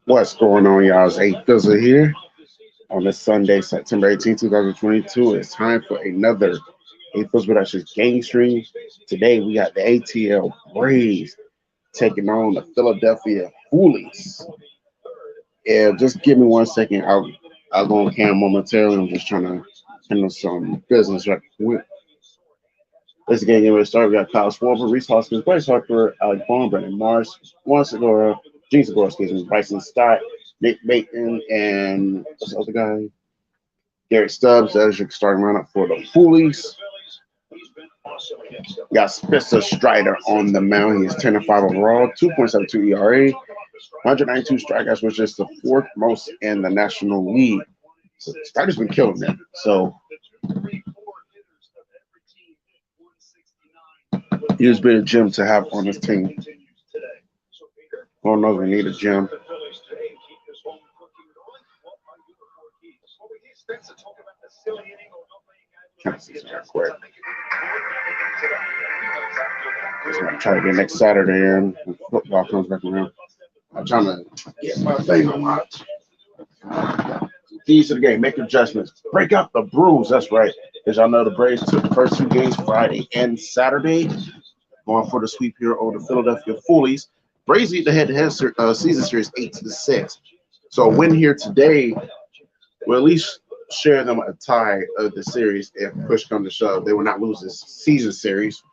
What's going on, y'all? It's A-Fizzle here on this Sunday, September 18th, 2022. It's time for another A-Fizzle Productions game stream. Today, we got the ATL Braves taking on the Philadelphia Phillies. Yeah, just give me 1 second. I'll go on cam momentarily. I'm just trying to handle some business right quick. This game getting ready to start. We got Kyle Schwarber, Reese Hoskins, Bryce Harper, Alec Bohm, Brandon Morris, Juan Segura, Gene Segura, excuse me, Bryson Stott, Nick Bateman, and what's the other guy? Garrett Stubbs as your starting lineup for the Phillies. We got Spencer Strider on the mound. He's 10-5 overall, 2.72 ERA, 192 strikeouts, which is the fourth most in the National League. So Strider's been killing it. So he's been a gem to have on this team. Lord knows we need a gem. Trying to see some real quick. Just gonna try to get next Saturday in when football comes back around. I'm trying to get my thing on watch. Keys to the game, make adjustments, break up the bruise. That's right. As y'all know, the Braves took the first two games Friday and Saturday, going for the sweep here over the Philadelphia Phillies. Braves lead the head-to-head season series 8-6. So a win here today will at least share them a tie of the series if push comes to shove. They will not lose this season series.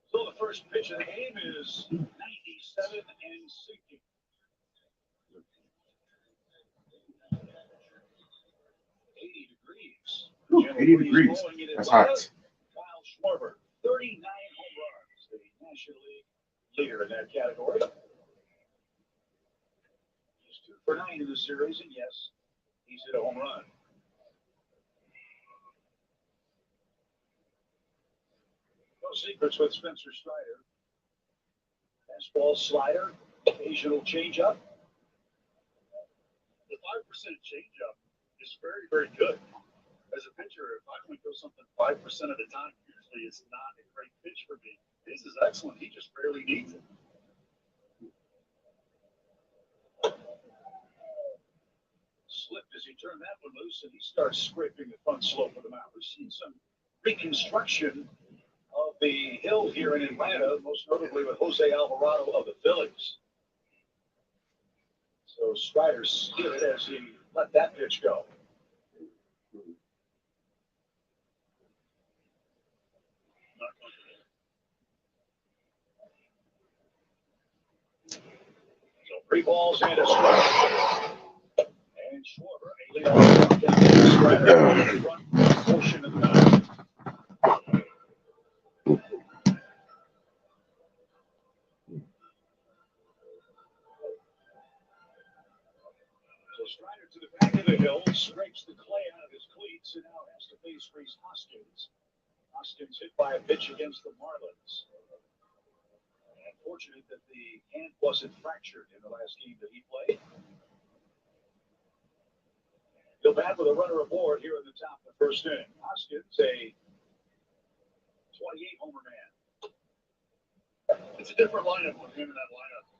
So the first pitch of the game is 97 and 60. 80 degrees. Ooh, 80 degrees. That's hot. Kyle Schwarber, 39 home runs, the National League leader in that category. He's 2 for 9 in the series, and yes, he's hit a home run. No secrets with Spencer Strider. Fastball, slider, occasional changeup. The 5% changeup is very, very good. As a pitcher, if I only throw something 5% of the time, usually it's not a great pitch for me. This is excellent. He just barely needs it. Slipped as he turned that one loose, and he starts scraping the front slope of the mound. We've seen some reconstruction of the hill here in Atlanta, most notably with Jose Alvarado of the Phillies. So Strider stood as he let that pitch go. So 3 balls and a strike. And Schwarber, a leadoff down Strider, run portion of the night. Strider to the back of the hill, scrapes the clay out of his cleats, and now has to face Reese Hoskins. Hoskins hit by a pitch against the Marlins. Unfortunate that the hand wasn't fractured in the last game that he played. He'll bat with a runner aboard here in the top of the first inning. Hoskins, a 28 homer man. It's a different lineup with him in that lineup.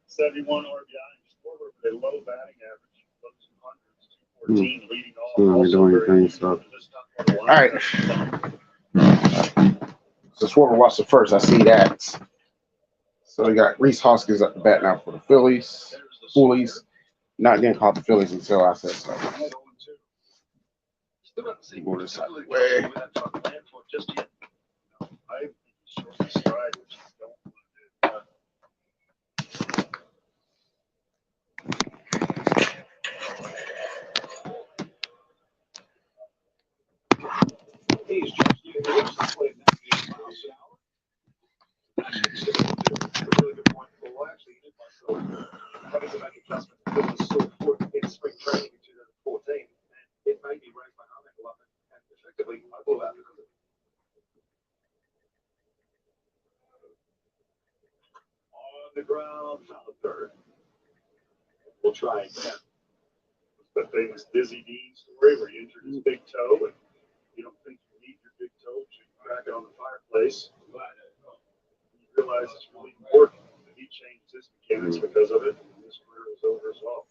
71 RBI. With a low batting average, close to hundreds, 214 leading off. We're doing anything, so. All right. So Schwarber watched the first. I see that. So we got Reese Hoskins at the bat now for the Phillies. Not getting called the Phillies until I said so. Move this out of the way. He's just played 98 miles an hour. That's a really good point. Well, actually, he did myself. Having to make adjustments. It was so important in spring training in 2014. And it made me raise my arm ankle up and effectively, I blew out. On the ground, foul third. We'll try again. The famous Dizzy Dean story where he injured his big toe, and you don't think you need your big toe, but you crack it on the fireplace. You realize it's really important that he changed his mechanics because of it, and his career was over as well.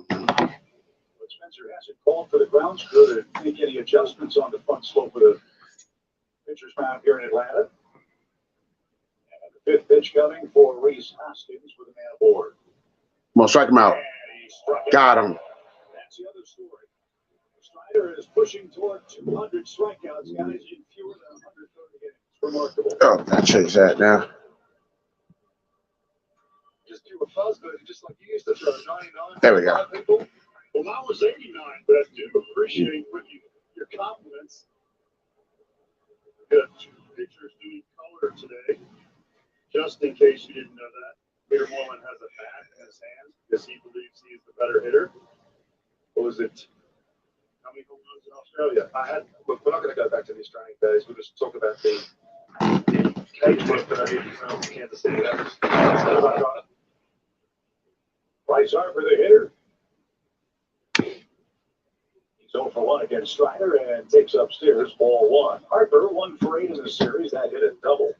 But Spencer hasn't called for the grounds crew to make any adjustments on the front slope of the pitcher's mound here in Atlanta. And the fifth pitch coming for Reese Hoskins with a man aboard. Come on, strike him out. Got him. That's the other story. Strider is pushing toward 200 strikeouts, guys, in fewer than 130 innings. Remarkable. Oh, I changed that now. Just do a fuzz, but just like you used to throw 99. There we go. People. Well, that was 89, but I do appreciate your compliments. We got two pitchers doing color today. Just in case you didn't know that, Peter Moreland has a bat in his hands because he believes he's the better hitter. What was it? How many home runs in Australia? Look, we're not going to go back to the Australian days. We'll just talk about the cage work that I did in Kansas City. That's about right. Bryce Harper, the hitter. He's 0 for 1 against Strider and takes upstairs, ball 1. Harper 1 for 8 in the series. That hit a double.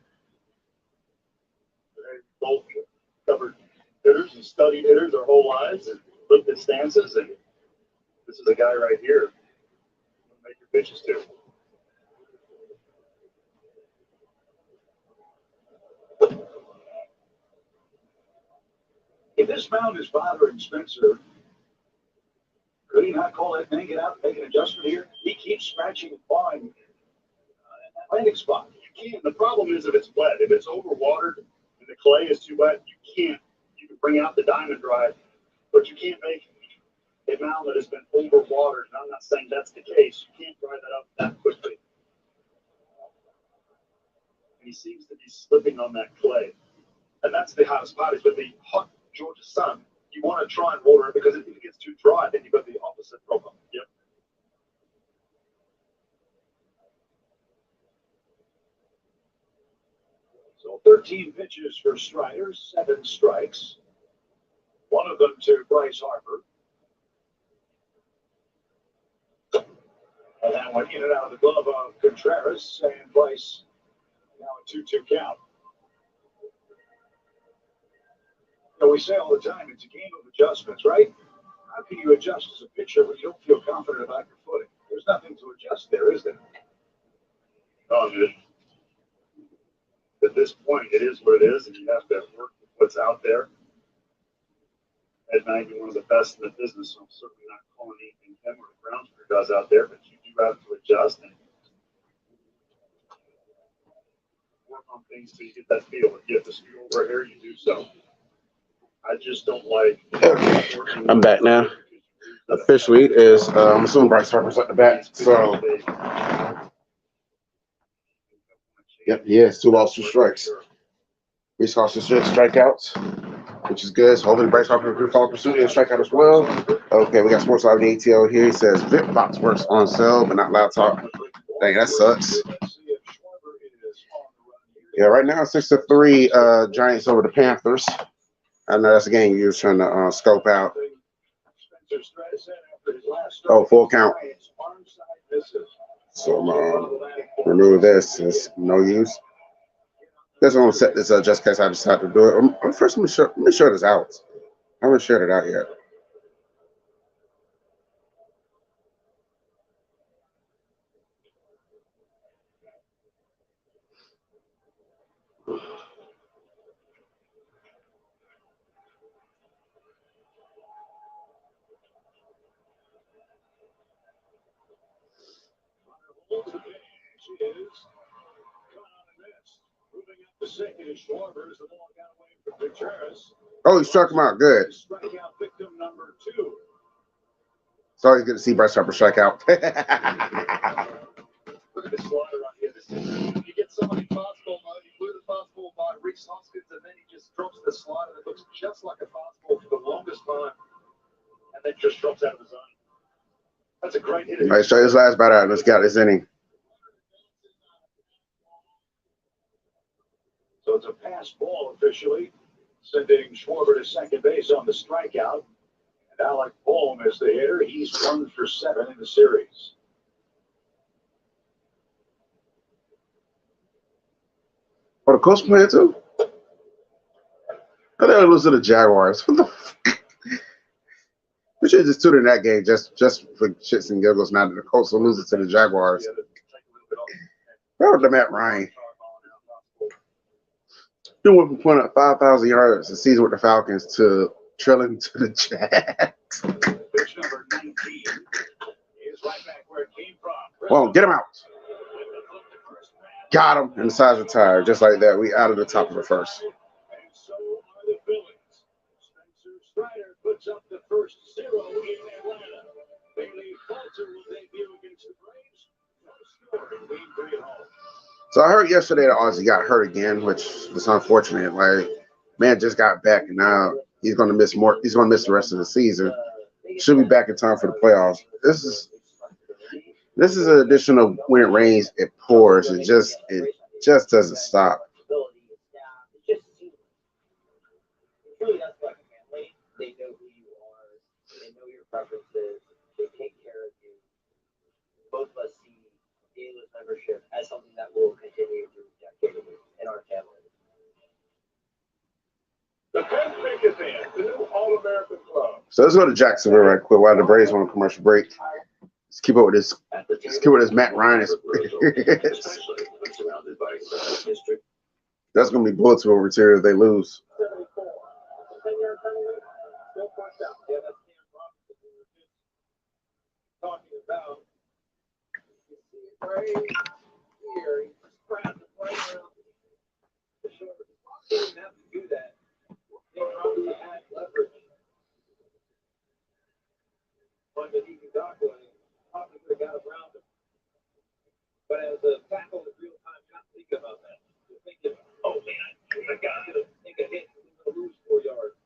They both covered hitters and studied hitters their whole lives and looked at stances. And this is a guy right here who make your pitches to. If this mound is bothering Spencer, could he not call that man, get out, make an adjustment here? He keeps scratching and clawing in that landing spot. You can't. The problem is if it's wet, if it's overwatered and the clay is too wet, you can't. You can bring out the diamond drive, but you can't make a mound that has been overwatered. And I'm not saying that's the case. You can't drive that up that quickly. And he seems to be slipping on that clay. And that's the hottest spot is with the hot Georgia sun. You want to try and water it because if it gets too dry, then you've got the opposite problem. Yep. So 13 pitches for Strider, 7 strikes. One of them to Bryce Harper. And that went in and out of the glove of Contreras, and Bryce now a 2-2 count. You know, we say all the time, it's a game of adjustments, right? How can you adjust as a pitcher when you don't feel confident about your footing? There's nothing to adjust there, is there? No, dude. At this point, it is what it is, and you have to work with what's out there. Ed might be one of the best in the business, so I'm certainly not calling anything him or the grounds crew does out there, but you do have to adjust and work on things so you get that feel. If you have to scoot over here, you do so. I just don't like. I'm back now. Officially is I'm assuming Bryce Harper's at the bat. So yep, he has 2 balls, 2 strikes. Reese Hoskins 6 strikeouts, which is good. So hopefully Bryce Harper will follow pursuit and strikeout as well. Okay, we got Sports Live in the ATL here. He says VIP box works on sale, but not loud talk. Dang, that sucks. Yeah, right now 6-3 Giants over the Panthers. I know that's a game you're trying to scope out. Oh, full count. So I'm remove this. It's no use. Just want to set this up just in case I decide to do it. First, let me share this out. I haven't shared it out yet. Oh, he struck him out. Good. It's always good to see Bryce Harper strike out. Look at this slider on here. You get somebody fastball mode, he blew the fastball by Reese Hoskins, and then he just drops the slider that looks just like a fastball for the longest time, and then just drops out of the zone. That's a great hit All it. right, straight this last batter out. Let's get this inning. So it's a pass ball officially, sending Schwarber to second base on the strikeout. And Alec Bohm is the hitter. He's 1 for 7 in the series. Oh, the Colts playing too? I thought it was to the Jaguars. What the fuck? We should have just tuned in that game just for shits and giggles. Now that the Colts will lose it to the Jaguars. Where was the Matt Ryan? He went from putting up 5,000 yards a season with the Falcons to trailing to the Jags. Pitch number 19 is right back where it came from. Well, get him out. Got him. And the size of the tire. Just like that. We out of the top of the first. And so are the Phillies. Spencer Strider puts up the first 0 in Atlanta. Bailey Falter will debut against the Braves. No score in game 3 at home. So I heard yesterday that Ozzy got hurt again, which is unfortunate. Like, man just got back, and now he's going to miss more. He's going to miss the rest of the season. Should be back in time for the playoffs. This is an additional when it rains, it pours. It just doesn't stop. They know who you are. They know your preferences. They take care of you. Both of us see A-List membership as something that will continue through decades in our family. The fifth pick is in. The new All-American Club. So let's go to Jacksonville right quick while the Braves on a commercial break. Let's keep up with this. Let's keep up with this Matt Ryan experience. That's going to be bulletin material if they lose. Talking about right here, he just grabbed the play around the shoulder. He didn't have to do that. He probably had leverage. But that he could dock away, probably could have got around him. But as a tackle in real time, you're not thinking about that. You're thinking, oh man, I got to take a hit. We're going to lose 4 yards.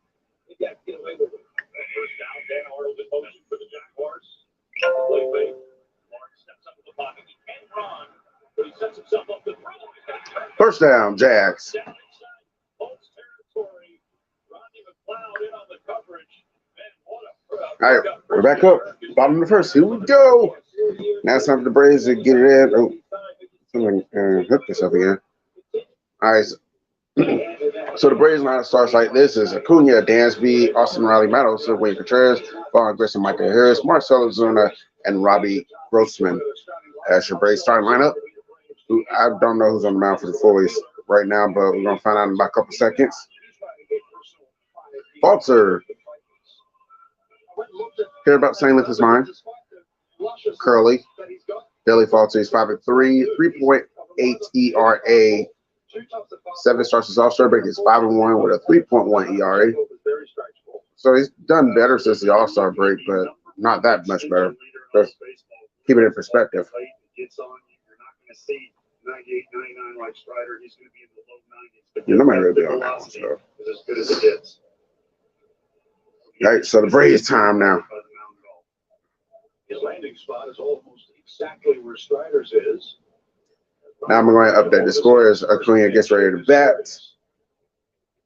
Maybe I can get away with it. First down, Dan Arnold in motion for the Jaguars. Play fake. Lawrence steps up in the pocket. He can't run, but he sets himself up to throw. First down, Jags. Down inside Colts territory. Rodney McLeod in on the coverage. Man, what a All right, we're back up. Bottom of the first. Here we go. Now it's time for the Braves to get it in. Oh, someone hooked this up again. All right. So the Braves lineup starts like this: is Acuna, Dansby, Austin Riley, Matt Olson, Wayne Contreras, Vaughn Grissom, Michael Harris, Marcelo Zuna, and Robbie Grossman. That's your Braves starting lineup. I don't know who's on the mound for the Phillies right now, but we're gonna find out in about a couple seconds. Falter. Care about St. Louis' mind. Curly. Billy Falter is 5-3, 3.8 ERA. 7 starts his All-Star break. He's 5-1 with a 3.1 ERA. So he's done better since the All-Star break, but not that much better. Just keep it in perspective. Yeah, nobody really be on that one. So. All right, so the Braves time now. His landing spot is almost exactly where Strider's is. Now I'm going to update the score as Acuna gets ready to bat.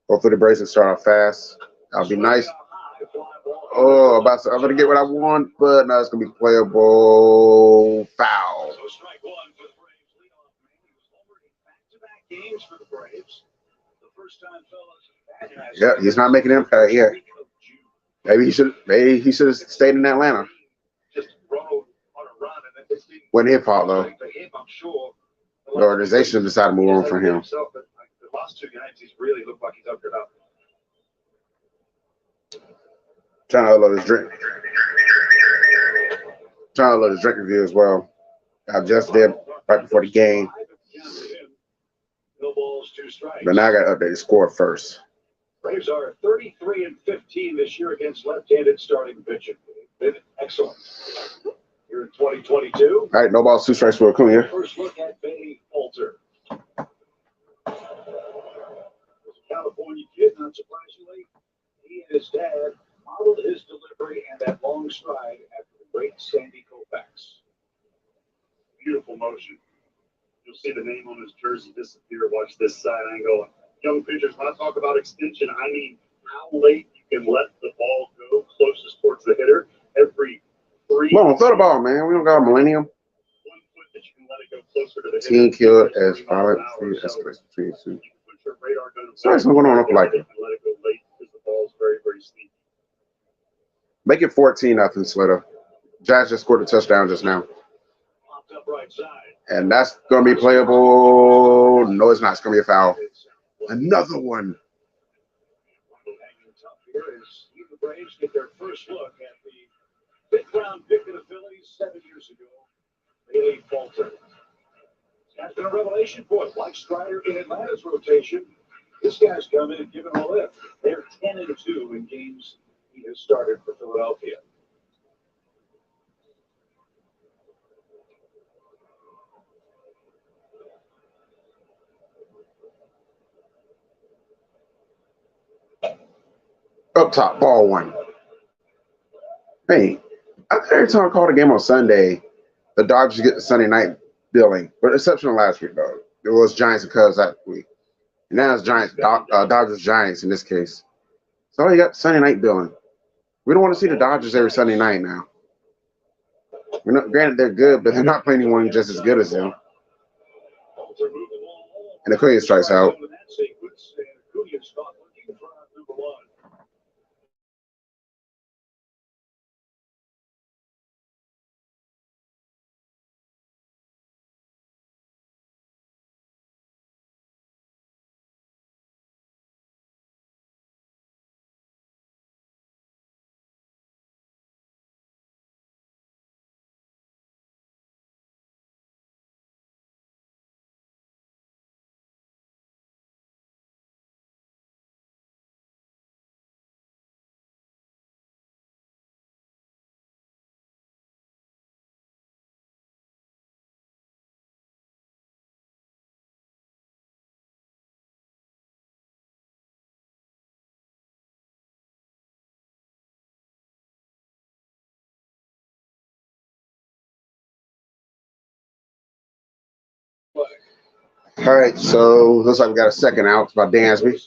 Hopefully the Braves will start off fast. That'll be nice. Oh, I'm going to get what I want, but now it's going to be playable foul. So strike one for the Braves leadoff man. He was over in back-to-back games for the Braves. The first time fellas. Yeah, he's not making an impact yet. Maybe he should have stayed in Atlanta. Just rode on a run and then Wasn't his fault though. I'm sure. The organization decided to move on from him. The last 2 games, he's really looked like he's up it up. Trying to upload his drink. Trying to upload his drink review as well. I just did right before the game. No balls, 2 strikes. But now I got to update the score first. Braves are 33-15 this year against left-handed starting pitching. Been excellent. Here in 2022. All right, no balls, 2 strikes for Acuna. First look at Bailey Falter. California kid, not surprisingly. He and his dad modeled his delivery and that long stride after the great Sandy Koufax. beautiful motion. You'll see the name on his jersey disappear. Watch this side angle. Young pitchers, when I talk about extension, I mean how late you can let the ball go closest towards the hitter. Every three. Come on, throw the ball, man. We don't got a millennium. 1 foot that you can let it go closer to the hitter. Team killed as violent free escalates between two. You can put your radar gun. So what's going on up like it? Let it go late because the ball's very, very sneaky. Make it 14-0, Slitter. Jazz just scored a touchdown just now. Popped up right side. And that's going to be playable. No, it's not. It's going to be a foul. Another one. The Braves get their first look at the fifth-round pick of the Phillies 7 years ago. Bailey Falter. That's been a revelation for us. Like Strider in Atlanta's rotation, this guy's come in and given a lift. They're 10-2 in games he has started for Philadelphia. Up top, ball one. Hey, every time I call the game on Sunday, the Dodgers get the Sunday night billing. But exception last week, though. It was Giants and Cubs that week. And now it's Dodgers Giants in this case. So you got Sunday night billing. We don't want to see the Dodgers every Sunday night now. Granted, they're good, but they're not playing anyone just as good as them. And Acuna strikes out. All right, so looks like we got a second out by Dansby.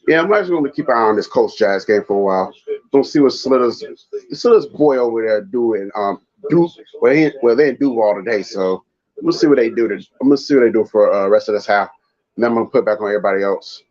Yeah, I'm actually going to keep an eye on this Colts Jazz game for a while. Don't see what Slitter's boy over there doing. Well, they didn't do all today, so we'll see what they do. I'm gonna see what they do for rest of this half, and then I'm gonna put it back on everybody else.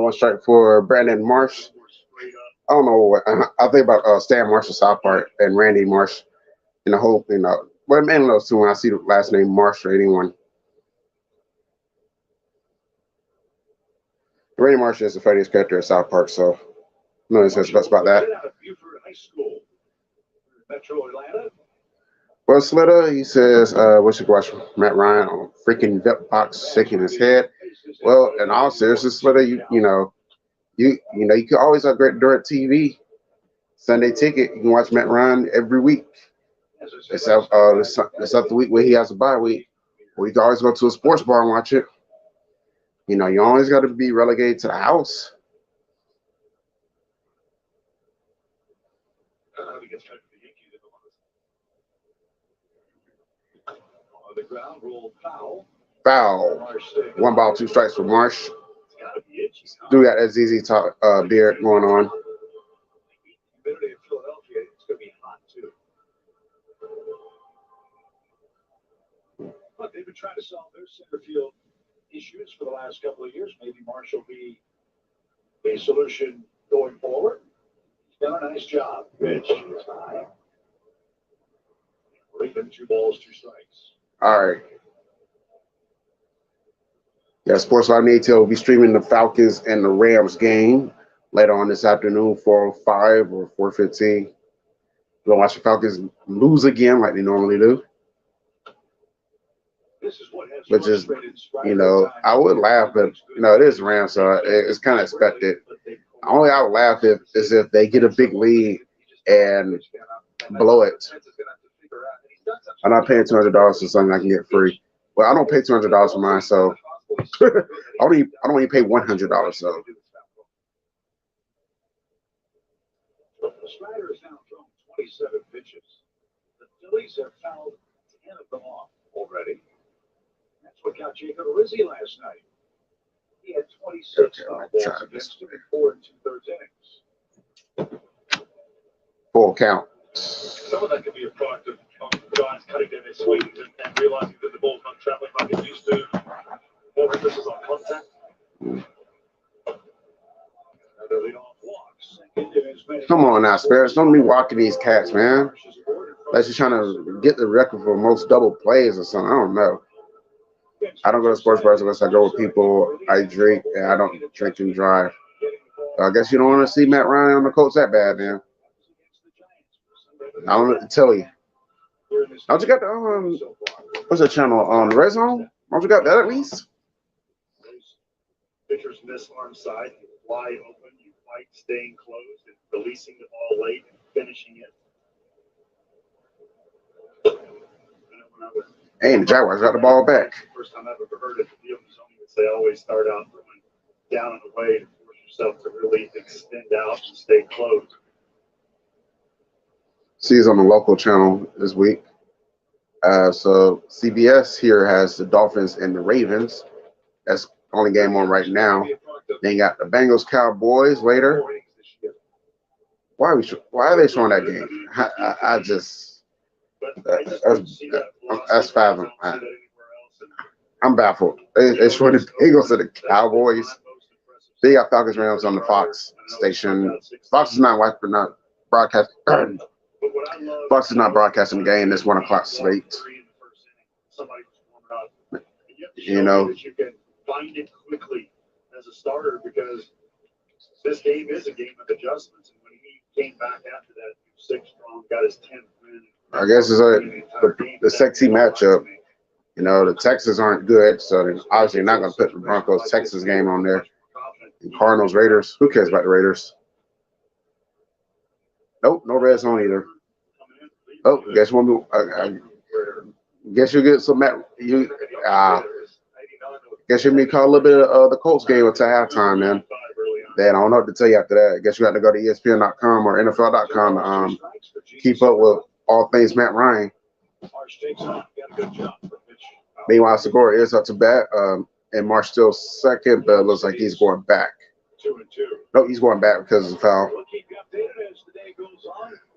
One strike for Brandon Marsh. I don't know what I think about Stan Marsh of South Park and Randy Marsh. And the whole, well, mainly those two when I see the last name Marsh or anyone. Randy Marsh is the funniest character in South Park, so no one says best about that. Well, Slitter, he says, we should watch Matt Ryan on freaking vet box shaking his head. Well, in all seriousness, Slitter, you can always upgrade Direct TV Sunday ticket. You can watch Matt Ryan every week. Except the week where he has a bye week, or you can always go to a sports bar and watch it. You always got to be relegated to the house. Foul. 1 ball, 2 strikes for Marsh. Do got that ZZ Top beard going on. But they've been trying to solve their center field issues for the last couple of years. Maybe Marsh will be a solution going forward. He's done a nice job. Pitch is high. Leaving 2 balls, 2 strikes. All right. Yeah, Sports Live Natel will be streaming the Falcons and the Rams game later on this afternoon, 4:05 or 4:15. We'll watch the Falcons lose again like they normally do. Which is, I would laugh, but, it is Rams, so it's kind of expected. Only I would laugh is if they get a big lead and blow it. I'm not paying $200 for something I can get free. Well, I don't pay $200 for mine, so I don't even pay $100. So The Strider has now thrown 27 pitches. The Phillies have fouled 10 of them off already. That's what got Jacob Rizzi last night. He had 26 foul balls against him in 4 2/3 innings. Full count. Some of that could be a product of guys cutting down their swings and realizing that the ball's not traveling like it used to. More emphasis on contact. Come on now, Spirits. Don't be walking these cats, man. Unless you're trying to get the record for most double plays or something. I don't know. I don't go to sports bars unless I go with people I drink, and I don't drink and drive. I guess you don't want to see Matt Ryan on the Colts that bad, man. I don't know what to tell you. Don't you got the what's that channel on Red Zone? Don't you got that at least? Pitchers miss arm side, you fly open, you fight staying closed and releasing the ball late and finishing it. Hey, the Jaguars got the ball back. First time I've ever heard it. The field zoning is they always start out throwing down and away to force yourself to really extend out and stay closed. She's on the local channel this week. So CBS here has the Dolphins and the Ravens. That's the only game on right now. Then you got the Bengals Cowboys later. Why are they showing that game? I just that's fathom. I'm baffled. They showing the Bengals and the Cowboys. They got Falcons Rams on the Fox station. Fox is not broadcasting. Fox is not broadcasting the game. This 1 o'clock slate. You can find it quickly as a starter because this game is a game of adjustments. And when he came back after that 6 strong, got his 10th win. I guess it's the sexy matchup. The Texans aren't good, so they're obviously not going to put the Broncos Texas game on there. And Cardinals Raiders. Who cares about the Raiders? Nope, no red zone either. Oh, guess guess you get some guess you may call a little bit of the Colts game until halftime, man. Then I don't know what to tell you after that. I guess you got to go to ESPN.com or NFL.com to keep up with all things Matt Ryan. Meanwhile, Segura is up to bat, and Marsh still second, but it looks like he's going back. No, he's going back because of the foul.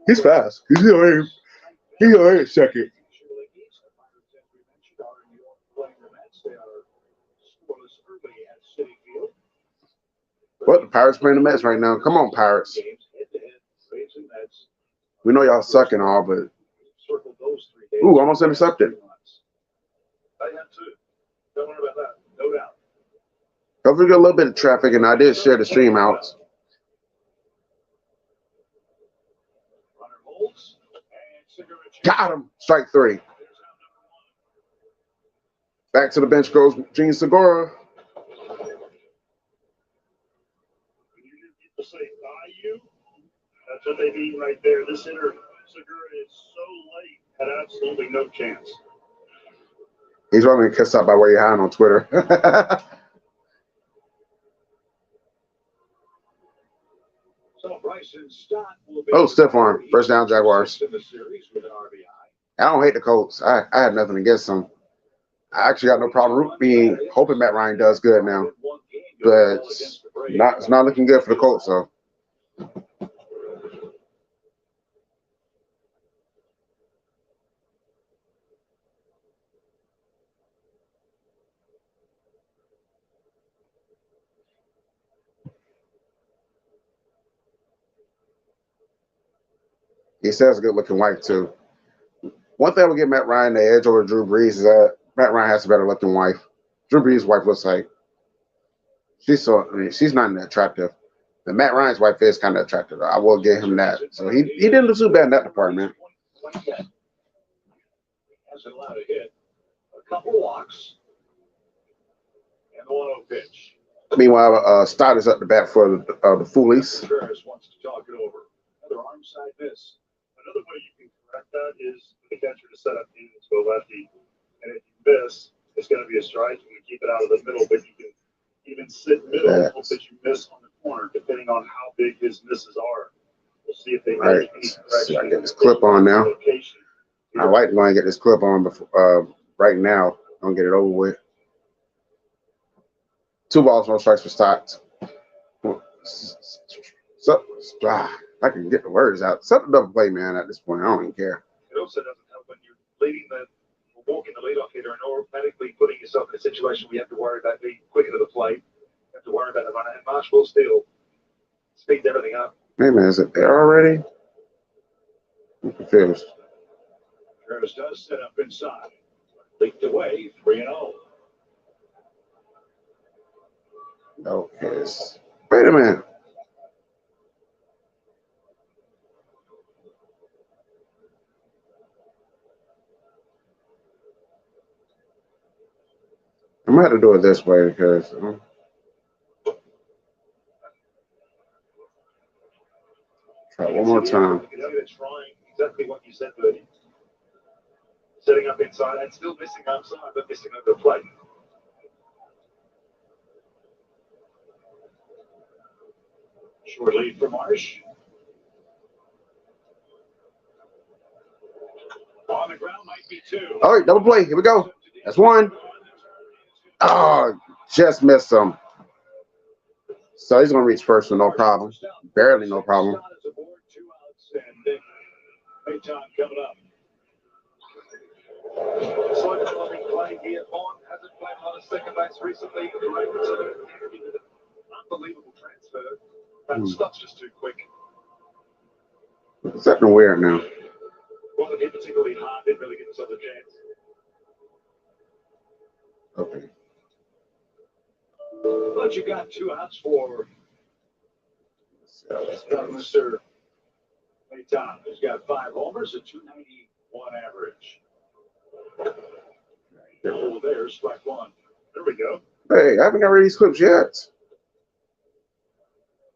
He's fast. He's already second. What, the Pirates playing the Mets right now? Come on, Pirates. We know y'all suck and all, but ooh, almost intercepted. Hopefully, get a little bit of traffic, and I did share the stream out. Got him. Strike 3. Back to the bench goes Gene Segura. That's what they mean right there. This hitter, Segura, is so late, had absolutely no chance. He's running kissed up by where you're hiding on Twitter. Oh, stiff arm. First down, Jaguars. I don't hate the Colts. I had nothing against them. I actually got no problem hoping Matt Ryan does good now. But it's not looking good for the Colts, though. He says good looking wife, too. One thing will give Matt Ryan the edge over Drew Brees is that Matt Ryan has a better looking wife. Drew Brees' wife looks like she's not that attractive. And Matt Ryan's wife is kind of attractive. I will give him that. So he didn't do too bad in that department. Hasn't allowed a hit. A couple walks. And the 1-0 pitch. Meanwhile, Stott is up the bat for the Phillies. Contreras wants to talk it over. Another arm side miss. Another way you can correct that is for the catcher to set up into a lefty. And if you miss, it's going to be a strike. You can keep it out of the middle, but you can even sit middle and hope that you miss on the corner, depending on how big his misses are. We'll see if they make any correction. I get this clip on now. I like to get this clip on before, right now. Don't get it over with. 2 balls, no strikes for Stott. So, I can get the words out. Set the double play, man, at this point. I don't even care. It also doesn't help when you're leading walking the leadoff hitter and automatically putting yourself in a situation where you have to worry about being quicker to the plate. You have to worry about the runner. And Marshall still speeds everything up. Hey, man, is it there already? I'm confused. Travis does set up inside. Leaked away, 3-0. Okay. Wait a minute. I'm going to have to do it this way because try one more time. Trying exactly what you said, Bertie. Setting up inside and still missing outside, but missing over the plate. Short lead for Marsh. On the ground might be 2. All right, double play. Here we go. That's 1. Oh, just missed him. So he's going to reach first with no problem. Barely no problem. Coming up. Slow developing play here. Vaughn hasn't played on a second base recently. Unbelievable transfer. That stuff's just too quick. It's acting weird now. Wasn't hit particularly hard. Didn't really get himself a chance. Okay. But you got 2 outs for Mr. Tom. He's got 5 homers, a 291 average. Oh, there's strike 1. There we go. Hey, I haven't got rid of these clips yet.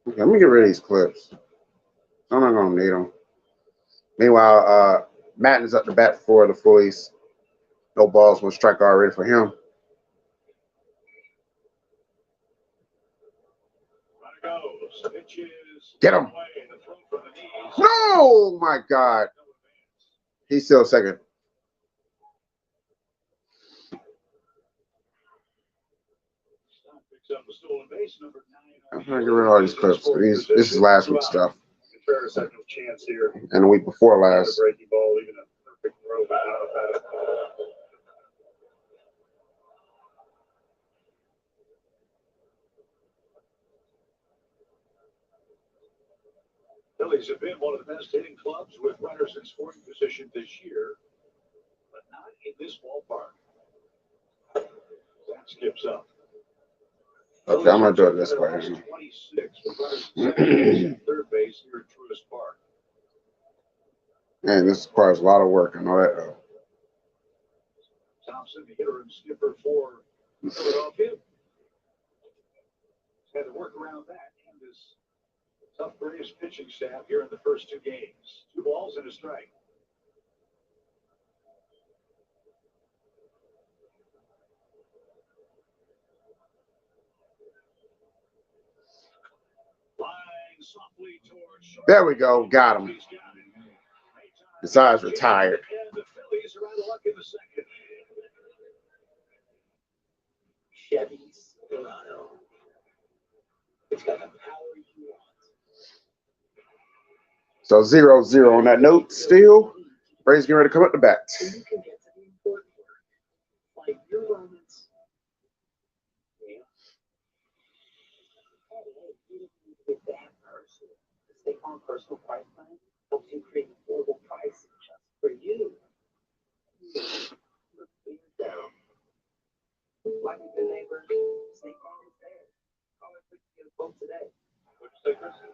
Okay, let me get rid of these clips. I'm not going to need them. Meanwhile, Madden is up the bat for the Phillies. No balls, one strike already for him. Get him. No, my God. He's still second. I'm trying to get rid of all these clips. This is last week's stuff. And the week before last. Phillies have been one of the best hitting clubs with runners in scoring position this year, but not in this ballpark. That skips up. Okay, I'm gonna do it this way. 26 with runners at second base and third base here at Truist Park. Man, this requires a lot of work. I know that though. Thompson, the hitter and skipper for Philadelphia, had to work around that and this tough Braves pitching staff here in the first two games. 2 balls and a strike. Flying softly towards short. There we go. Got him. Besides retired. And the Phillies are out of luck in the second. Chevy Silverado. It's got the power you want. So 0-0 on that note. Still, Braves getting ready to come up the bat. So you can get to the important work. Like your moments. Yeah. Hey, you don't need to be that person. The State Farm Personal Price Plan helps you create affordable pricing just for you. Look for yourself. Like a good neighbor, State Farm is there. Call it quick to get a quote today. What'd you say, Chris? 14-0.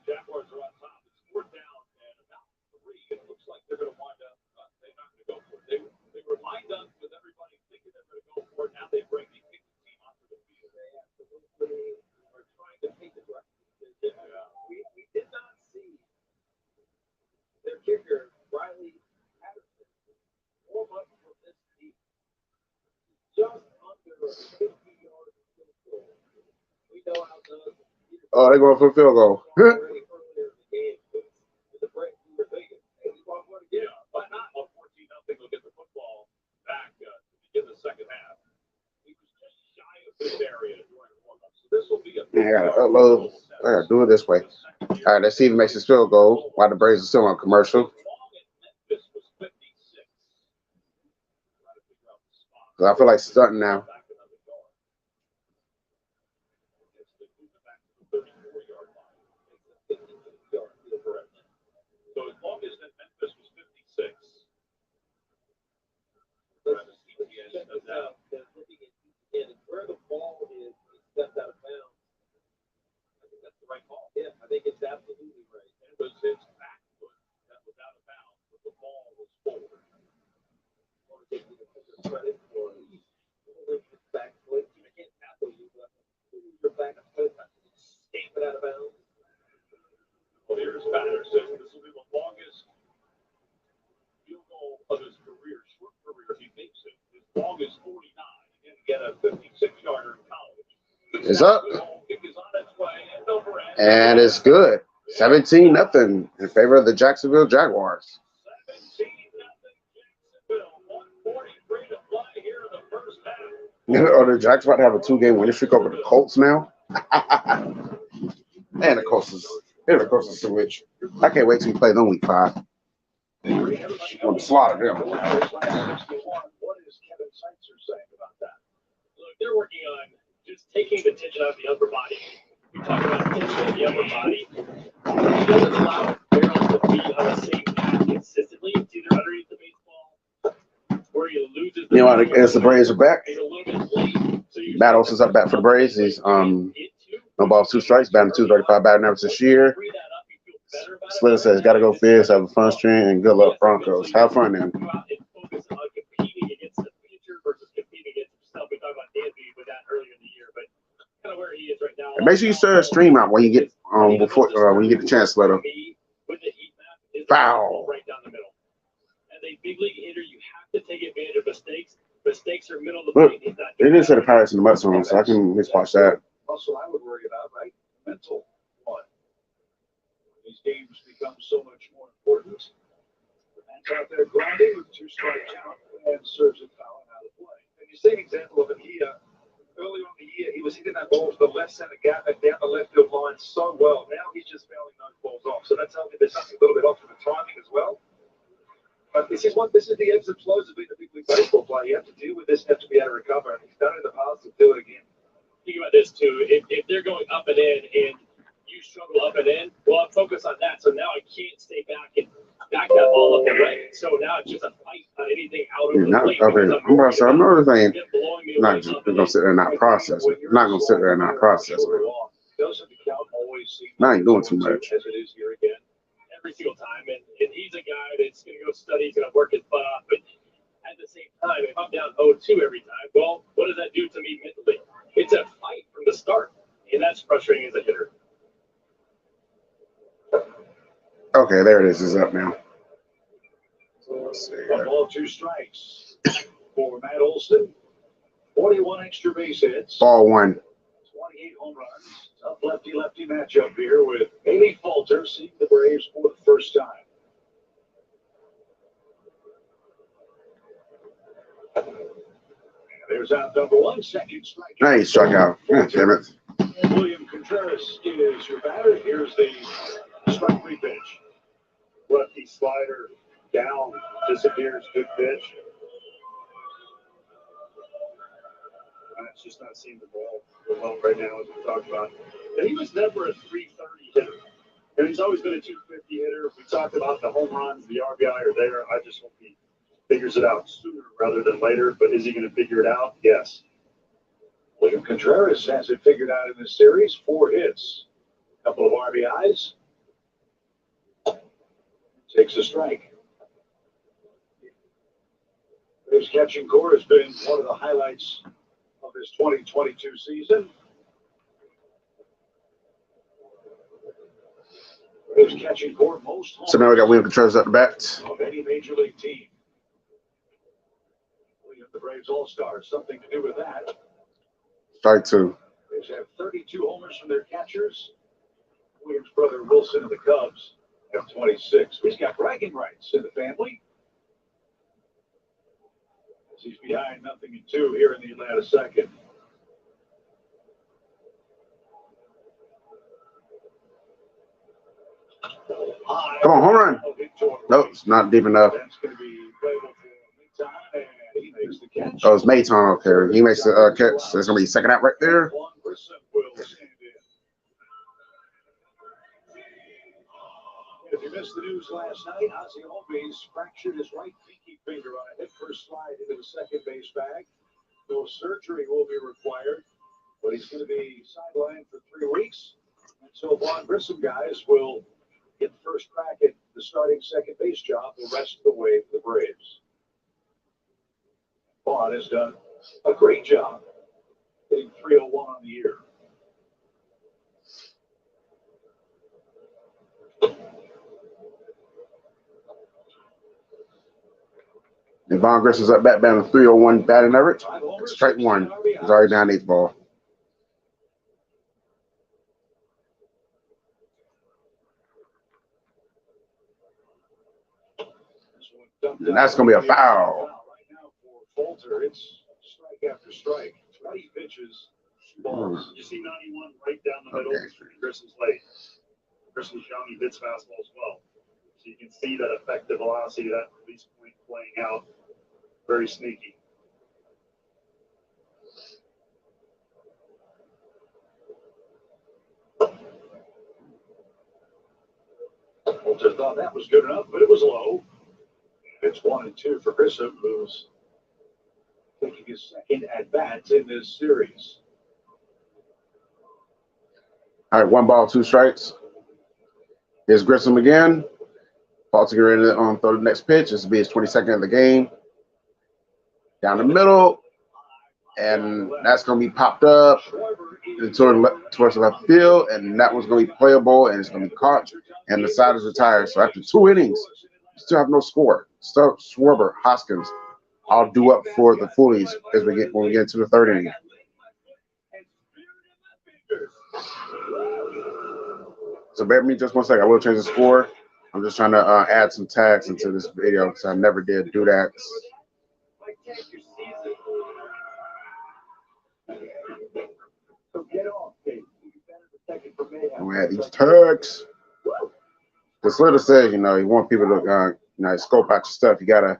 Jaguars are on top. It's 4th down and about 3. It looks like they're going to wind up. They're not going to go for it. They were lined up with everybody thinking they're going to go for it. Now they bring the team onto the field. They absolutely are trying to take the direction. We did not see their kicker, Riley Patterson, warm up for this team. Just under a 50-yard field goal. We know how those. Oh, they're going for a field goal. Already earlier in the game, with the break, we were thinking, hey, we want more to get. Yeah, but not on 14-0. They'll get the football back to begin the second half. He was just shy of this area during warm-up. So this will be a I gotta upload. I gotta do it this way. All right, let's see if he makes his field goal while the Braves are still on commercial. I feel like starting now. So as long as that Memphis was 56, Where the ball is stepped out of bounds. I think that's the right call. Yeah, I think it's absolutely right. it was his back foot that was out of bounds, but the ball was forward. I want to give you the credit for his back foot. I can't tackle you, but your back foot escape it out of bounds. Well, here's Patterson. This will be the longest field goal of his career, short career. He makes it. His longest 49. He didn't get a 56-yarder in college. It's up. Kick is on its way. And it's good. 17-0 in favor of the Jacksonville Jaguars. 17-0 Jacksonville. 1:43 to play here in the first half. Oh, the Jags about to have a 2-game winning streak over the Colts now. And the Colts is so rich. I can't wait till we play them week 5. I'm gonna slaughter them. What is Kevin Seitzer saying about that? Look, they're working on just taking the tension out of the upper body. We talk about tension in the upper body. It doesn't allow barrels to be on the same path consistently. It's either underneath the baseball or he loses the You know, as the Braves are back, a little bit late. So you Battles is up back for the Braves. He's no balls, 2 strikes, batting .235 batting average this year. free that up, you feel better about it. Splitter says, "Gotta go Fizz, have a fun stream, and good luck Broncos. Have fun, then." Go out and focus on competing against the future versus competing against himself. We talked about Danby with that earlier in the year, but kind of where he is right now. And make sure you start a stream out when you get when you get the chance, Splitter. With the heat map, is Foul. right down the middle. As a big league hitter, you have to take advantage of mistakes. Mistakes are middle of the Look, plate. He's not They doing did say the that. Pirates in the Mets on, so I can just watch that. Also, I would worry about, right? Mental one. These games become so much more important. The man's out there grinding with 2 strikes out and serves it foul out of play. And you see an example of it here. Early on in the year, he was hitting that ball to the left center gap and down the left field line so well. Now he's just fouling those balls off. So that's telling me there's something a little bit off with the timing as well. But this is the ebbs and flows of being a big league baseball player. You have to deal with this and have to be able to recover. And he's done it in the past, he'll do it again. think about this too. If they're going up and in and you struggle up and in, well, I'm focused on that. So now I can't stay back and back that ball up the right. So now it's just a fight on anything out of the plate. Okay, I'm about to say, another thing, not just gonna sit there and not process it. I'm not gonna sit there and not process it. Not doing too much. As it is here again, every single time. And he's a guy that's going to go study, he's going to work his butt off. But at the same time, if I'm down 0-2 every time, well, what does that do to me mentally? It's a fight from the start. And that's frustrating as a hitter. Okay, there it is. It's up now. So let's see. 1 ball, 2 strikes for Matt Olson. 41 extra base hits. Ball 1. 28 home runs. Tough lefty-lefty matchup here with Haley Falter seeing the Braves for the first time. And there's out number 1, second strike. Now he struck out. Yeah, damn it. William Contreras is your batter. Here's the strike 3 pitch. Lefty slider down, disappears, good pitch. It's just not seeing the ball well right now, as we talked about. And he was never a 330 hitter. And he's always been a 250 hitter. We talked about the home runs, the RBI are there. I just hope he figures it out sooner rather than later. But is he going to figure it out? Yes. William Contreras has it figured out in this series. 4 hits, a couple of RBIs. Takes a strike. His catching core has been one of the highlights of this 2022 season. His catching core most So now we got William Contreras at the bat. of any major league team. William, the Braves All-Star, something to do with that. Strike 2. Braves have 32 homers from their catchers. Williams' brother Wilson of the Cubs have 26. He's got bragging rights in the family. As he's behind 0-2 here in the Atlanta second. Come on, home run. Nope, it's not deep enough. That's going to be playable for Mayton, and he makes the catch. Oh, it's Mayton. Okay, he makes the catch. There's gonna be second out right there. Juan Grissom will stand in. If you missed the news last night, Ozzie Albies fractured his right pinky finger on a head-first slide into the second base bag. No surgery will be required, but he's going to be sidelined for 3 weeks. And so Juan Grissom guys will get the first crack at the starting second base job the rest of the way for the Braves. Vaughn has done a great job hitting .301 on the year. And Von Grissom's up bat batting 301 batting average. Strike 1. He's already down 8th ball. And that's going to be a foul. Right now for Falter, it's strike after strike. 20 pitches, 2 balls. You see 91 right down the middle. Okay. Grissom's late. Grissom's young, he hits fastball as well. So you can see that effective velocity, that release point playing out. Very sneaky. Falter thought that was good enough, but it was low. It's 1-2 for Grissom, who's taking his second at-bat in this series. All right, 1 ball, 2 strikes. Here's Grissom again. Falter get ready to throw the next pitch. This will be his 22nd of the game. Down the middle. And that's going to be popped up towards the left field. And that one's going to be playable, and it's going to be caught. And the side is retired. So after 2 innings, still have no score. Still Schwarber, Hoskins, all due up for the Phillies as when we get into the 3rd inning. So bear with me just 1 second. I will change the score. I'm just trying to add some tags into this video because I never did do that. And we had these tags. Because Slater says, you want people to, scope out your stuff. You gotta,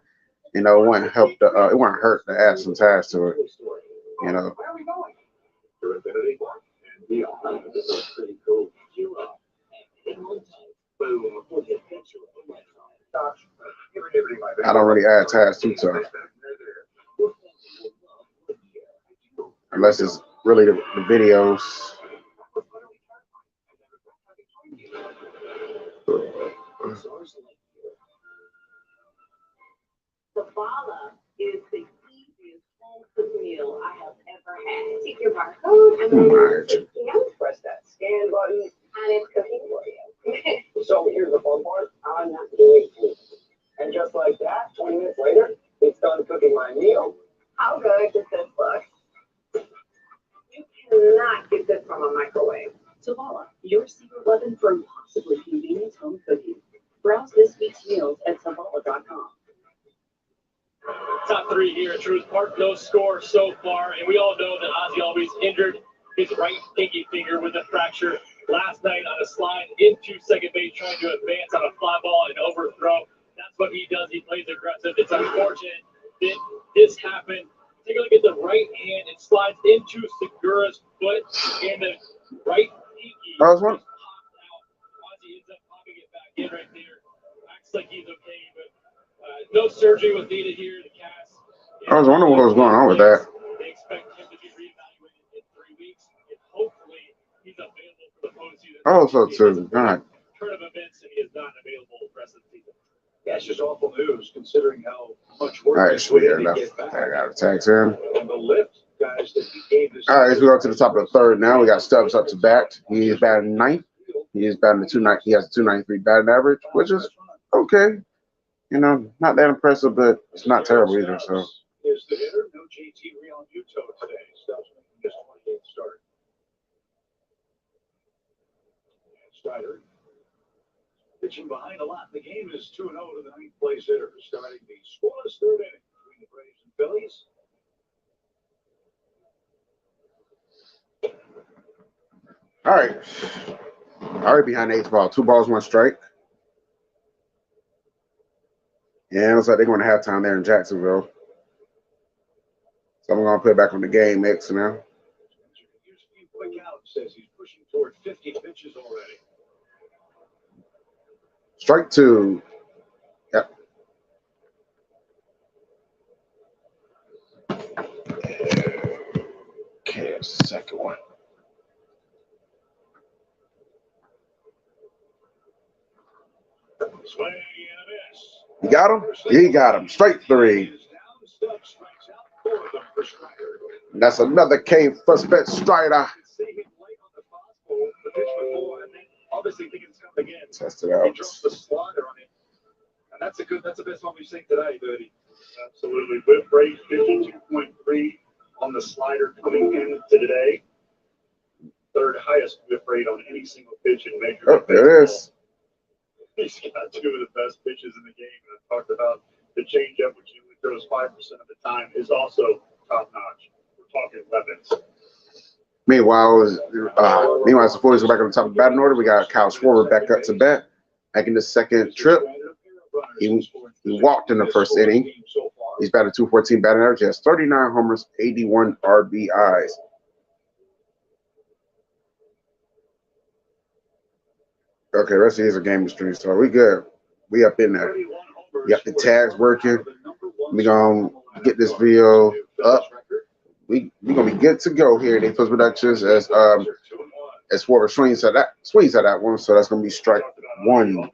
it wouldn't hurt to add some tags to it. near Infinity Park and beyond. This is pretty cool. You boom, with the picture of my time. I don't really add tags too tough. Unless it's really the videos. Sabala is the easiest home cooked meal I have ever had. Take your barcode and then scan. Press that scan button, And it's cooking for you. so here's the fun part. I'm not doing anything. And just like that, 20 minutes later, it's done cooking my meal. How good does this look? You cannot get this from a microwave. Sabala, your secret weapon for impossibly convenient home cooking. Browse this week's meals at sabala.com. Top three here at Truist Park. No score so far, and we all know that Ozzy always injured his right pinky finger with a fracture last night on a slide into second base, trying to advance on a fly ball and overthrow. That's what he does. He plays aggressive. It's unfortunate that this happened. Take a look at the right hand. It slides into Segura's foot, and the right pinky I was wondering. popped out. Ozzy ends up popping it back in right there. Acts like he's okay, but no surgery was needed here. The cast. I was wondering what was going on with that. They expect him to be reevaluated in 3 weeks, and hopefully he's available for the postseason. Oh, so too. God. Turn of events, and he is not available the rest of the season. Yeah, it's just awful news considering how much All work right, he's sweet put in to enough. get back. I got a tag to him. And the lift, guys, that he gave this. All right, as we go to the top of the third now, we got Stubbs up to bat. He is batting ninth. He is batting the 290. He has a 293 batting average, which is okay. You know, not that impressive, but it's not terrible either. So Is the hitter, no JT Real Muto today. Stubbs making his 28th start. And Strider pitching behind a lot. The game is 2-0 to the ninth place hitter, starting the scoreless third inning between the Braves and Phillies. all right, already behind the 8th ball. 2 balls, 1 strike. Yeah, it looks like they're going to halftime there in Jacksonville. So I'm going to put it back on the game mix now. Here's a few quick outs, says he's pushing toward 50 pitches already. Strike 2. Yep. Okay, that's the second one. Swing and a miss. You got him? Yeah, he got him. Straight 3. That's another K for Spence Strider. Test it He out. dropped the slider on it. And that's the best one we've seen today, Birdie. Absolutely. Whip rate 52.3 on the slider coming in today. Third highest whip rate on any single pitch in Major Oh, League there it Baseball. is. He's got 2 of the best pitches in the game. And I talked about the changeup, which he only throws 5% of the time, is also top notch. We're talking weapons. Meanwhile, as the Phillies go back on the top of the batting order, we got Kyle Schwarber back up to bat. Back in the second trip. He walked in the first inning. He's batted .214 batting average. He has 39 homers, 81 RBIs. Okay, rest of these are game streams, so we good. We up in there. We got the tags working. We gonna get this video up. We gonna be good to go here at A-Fizzle Productions as Schwarber swings at that one, so that's gonna be strike 1.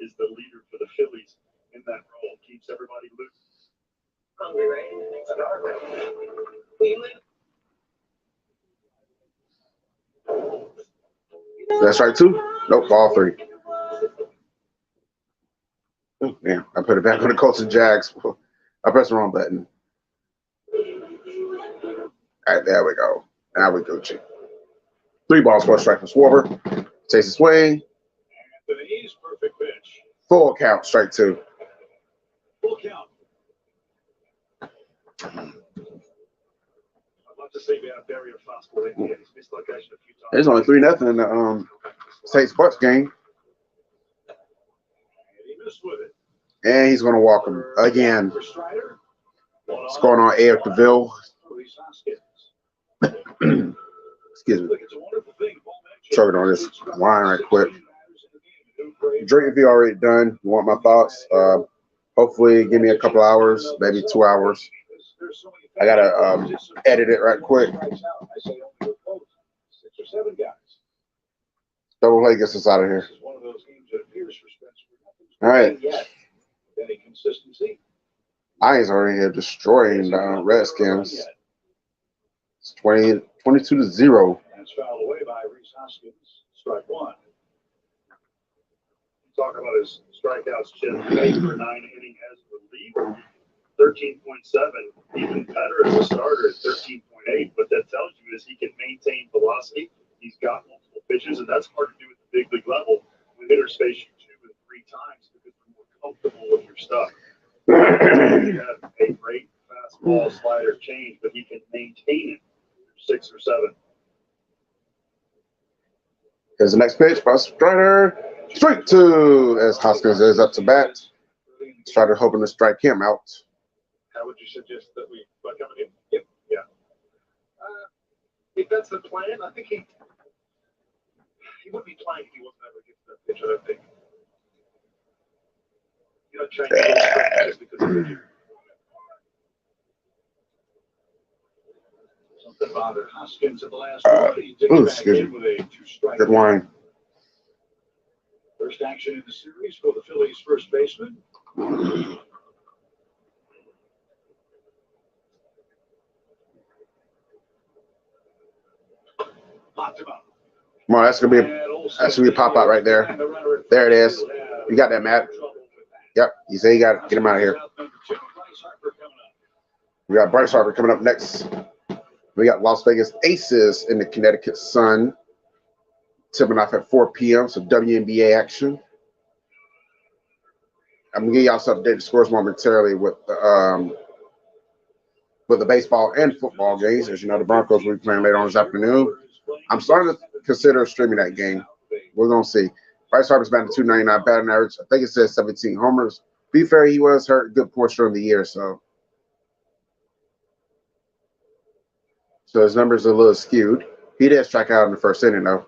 Is the leader for the Phillies in that role. Keeps everybody loose. Hungry, right? That's strike 2? Nope, ball 3. Oh, damn, I put it back on the Colts and Jags. I pressed the wrong button. All right, there we go. Now we go, Chief. 3 balls, 4 strike for Schwarber. Takes a swing. Anthony's perfect pitch. Full count, strike 2. Full count. I'd love to see a barrier fastball in here. He's missed location a few times. There's only 3-0 in the States Bucks game. And he missed with it. And he's going to walk him again. For Strider. What's going on, A.F. DeVille? Excuse me. Choking on this wine right quick. Drink if you're already done. You want my thoughts? Hopefully, give me a couple hours, maybe 2 hours. I gotta edit it right quick. Double play gets us out of here. All right. Lions are in here destroying the Redskins. It's 22-0. That's fouled away by Reese Hoskins. Strike one. Talk about his strikeouts, Chip. 8 for 9 inning as a reliever. 13.7. Even better as a starter at 13.8. What that tells you is he can maintain velocity. He's got multiple pitches, and that's hard to do at the big league level. When hitters face you 2 and 3 times because you're more comfortable with your stuff. You have a great fastball, slider, change, but he can maintain it 6 or 7. Here's the next pitch by Strider. Strike two as Hoskins is up to bat. Strider hoping to strike him out. How would you suggest that we come in? Yep. Yeah. If that's the plan, I think he wouldn't be playing if he wasn't ever getting that pitch, I don't think. You don't change the just because of the Something bothered Hoskins at the last one. He digs back in with a 2-strike. Good wine. First action in the series for the Phillies first baseman. Popped him up. Come on, that's gonna be a pop out right there. There it is. You got that, Matt? Yep. You say you got it. Get him out of here. We got Bryce Harper coming up next. We got Las Vegas Aces in the Connecticut Sun. Tipping off at 4 p.m. So WNBA action. I'm gonna give y'all some updated scores momentarily with the baseball and football games. As you know, the Broncos will be playing later on this afternoon. I'm starting to consider streaming that game. We're gonna see. Bryce Harper's batting 299 batting average. I think it says 17 homers. Be fair, he was hurt a good portion of the year, so his numbers are a little skewed. He did strike out in the first inning, though.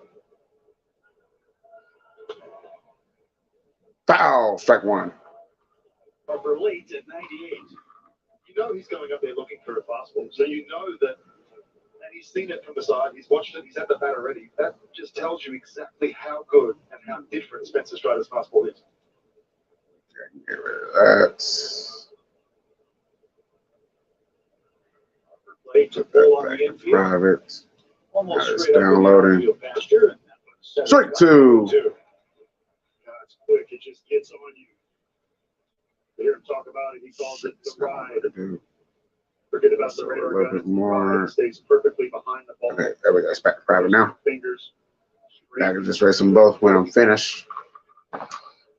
Foul, strike one. Harper late at 98. You know he's going up there looking for a fastball, so you know that, and he's seen it from the side, he's watched it, he's at the bat already. That just tells you exactly how good and how different Spencer Strider's fastball is. Get rid of that. Private. It's downloading. Strike two. That's quick. It just gets on you. Hear him talk about it. He calls it the ride. Forget about the radar. A little bit more. Stays perfectly behind the ball. Okay, there we go. It's back to private now. Fingers. I can just race them both when I'm finished.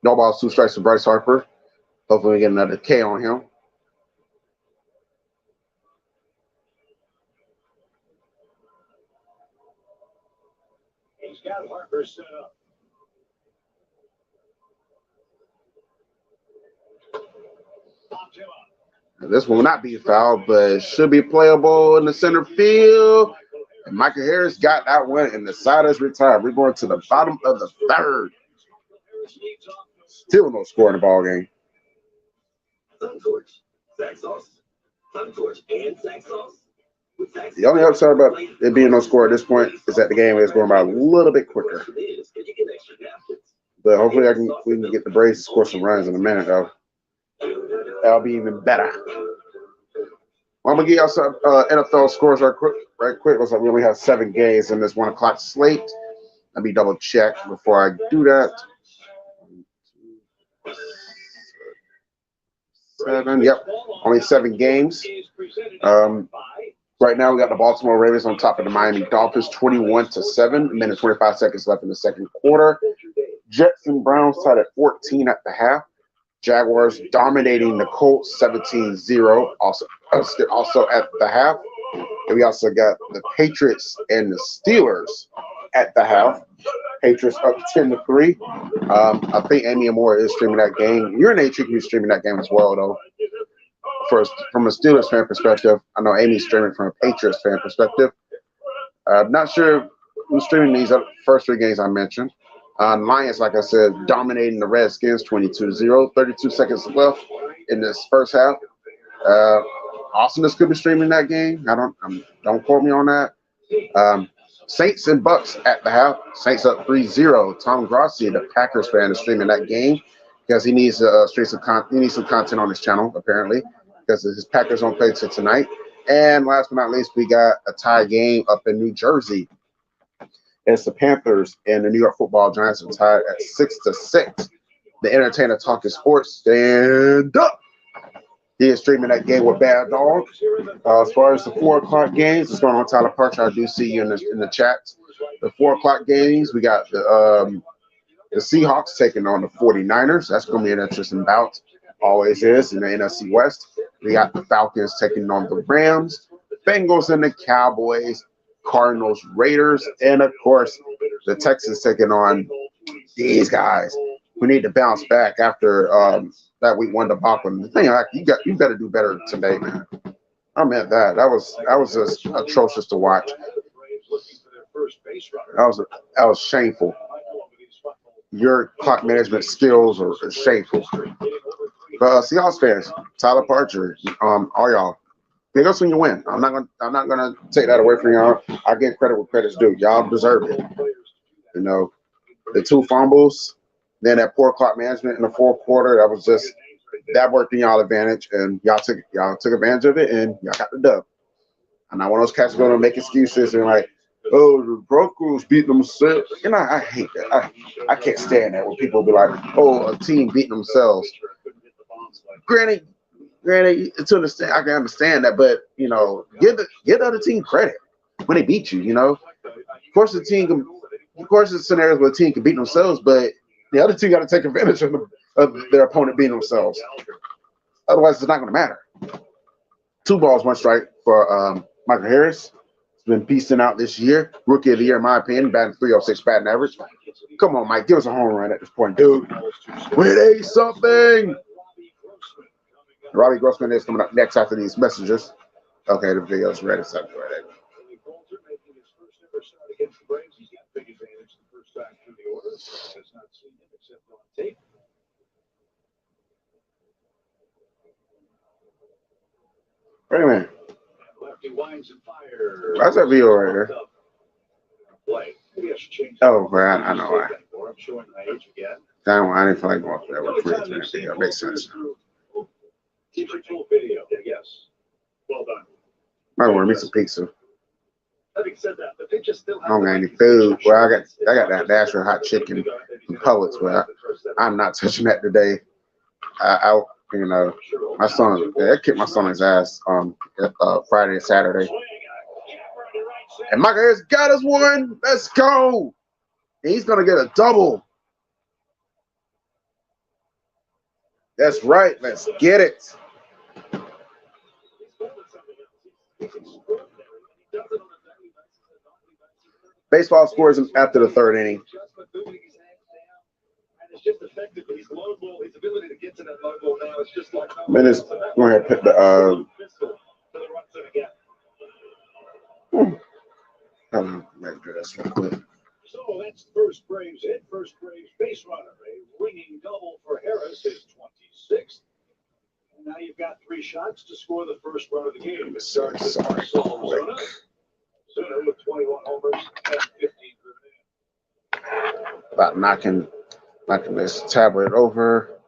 No balls, 2 strikes for Bryce Harper. Hopefully we get another K on him. He's got Harper set up. Popped him up. This one will not be foul, but should be playable in the center field. And Michael Harris got that one, and the side is retired. We're going to the bottom of the third. Still no score in the ball game. The only upside about it being no score at this point is that the game is going by a little bit quicker. But hopefully we can get the Braves to score some runs in a minute, though. That'll be even better. Well, I'm gonna give y'all some NFL scores right quick. Looks like we only have 7 games in this 1 o'clock slate. Let me double check before I do that. 7. Yep, only 7 games. Right now we got the Baltimore Ravens on top of the Miami Dolphins, 21-7. A minute 25 seconds left in the second quarter. Jets and Browns tied at 14 at the half. Jaguars dominating the Colts 17-0 also at the half. And we also got the Patriots and the Steelers at the half. Patriots up 10-3. I think Amy Moore is streaming that game. You're an A can be streaming that game as well, though. From a Steelers fan perspective, I know Amy's streaming from a Patriots fan perspective. I'm not sure who's streaming these first three games I mentioned. Lions, like I said, dominating the Redskins 22-0, 32 seconds left in this first half. Awesomeness could be streaming that game. Don't quote me on that. Saints and Bucks at the half. Saints up 3-0. Tom Grossi, the Packers fan, is streaming that game because he needs some content on his channel apparently because his Packers don't play till tonight. And last but not least, we got a tie game up in New Jersey. It's the Panthers and the New York Football Giants are tied at 6-6. The entertainer talking sports, stand up. He is streaming that game with Bad Dog. As far as the 4 o'clock games, what's going on, Tyler Parcher? I do see you in the chat. The 4 o'clock games, we got the Seahawks taking on the 49ers. That's going to be an interesting bout. Always is in the NFC West. We got the Falcons taking on the Rams, Bengals and the Cowboys, Cardinals, Raiders, and of course the Texans taking on these guys. We need to bounce back after that week 1 debacle. The thing, you got to do better today, man. I meant that. That was just atrocious to watch. That was shameful. Your clock management skills are shameful. But Seahawks fans, Tyler Parcher, all y'all, big ups when you win. I'm not gonna take that away from y'all. I give credit where credit's due. Y'all deserve it. You know, the 2 fumbles, then that poor clock management in the 4th quarter, that worked in y'all advantage, and y'all took advantage of it, and y'all got the dub. I'm not one of those cats going to make excuses and like, oh, the Broncos beat themselves. You know, I hate that. I can't stand that when people be like, oh, a team beating themselves. Granted, to understand, I can understand that, but you know, give the other team credit when they beat you. You know, of course, the scenarios where a team can beat themselves, but the other team got to take advantage of their opponent beating themselves. Otherwise, it's not going to matter. 2 balls, 1 strike for Michael Harris. He's been beasting out this year. Rookie of the year, in my opinion, batting .306 batting average. Come on, Mike, give us a home run at this point, dude. We need something. Robbie Grossman is coming up next after these messages. Okay, the video's ready. So go ahead. Wait a minute. That's that video right there. Oh, man, I know why. I didn't feel like going for that. Which video makes sense. Yes. Well done. I want me some pizza. Having said that, the pitch is still. I don't got any food. Well, I got that Nashville hot chicken from Publix, but I'm not touching that today. You know, my son, I kicked my son's ass Friday and Saturday. And Michael Harris got us one. Let's go. And he's gonna get a double. That's right. Let's get it. Baseball scores after the 3rd inning. Minutes. Go ahead and pick the this real quick. So that's first Braves hit. First Braves base runner. A ringing double for Harris, his 26th. And now you've got 3 shots to score the first run of the game. It starts with Marcelo Zuna. Zuna with 21 homers and 15 driven in. About knocking this tablet over.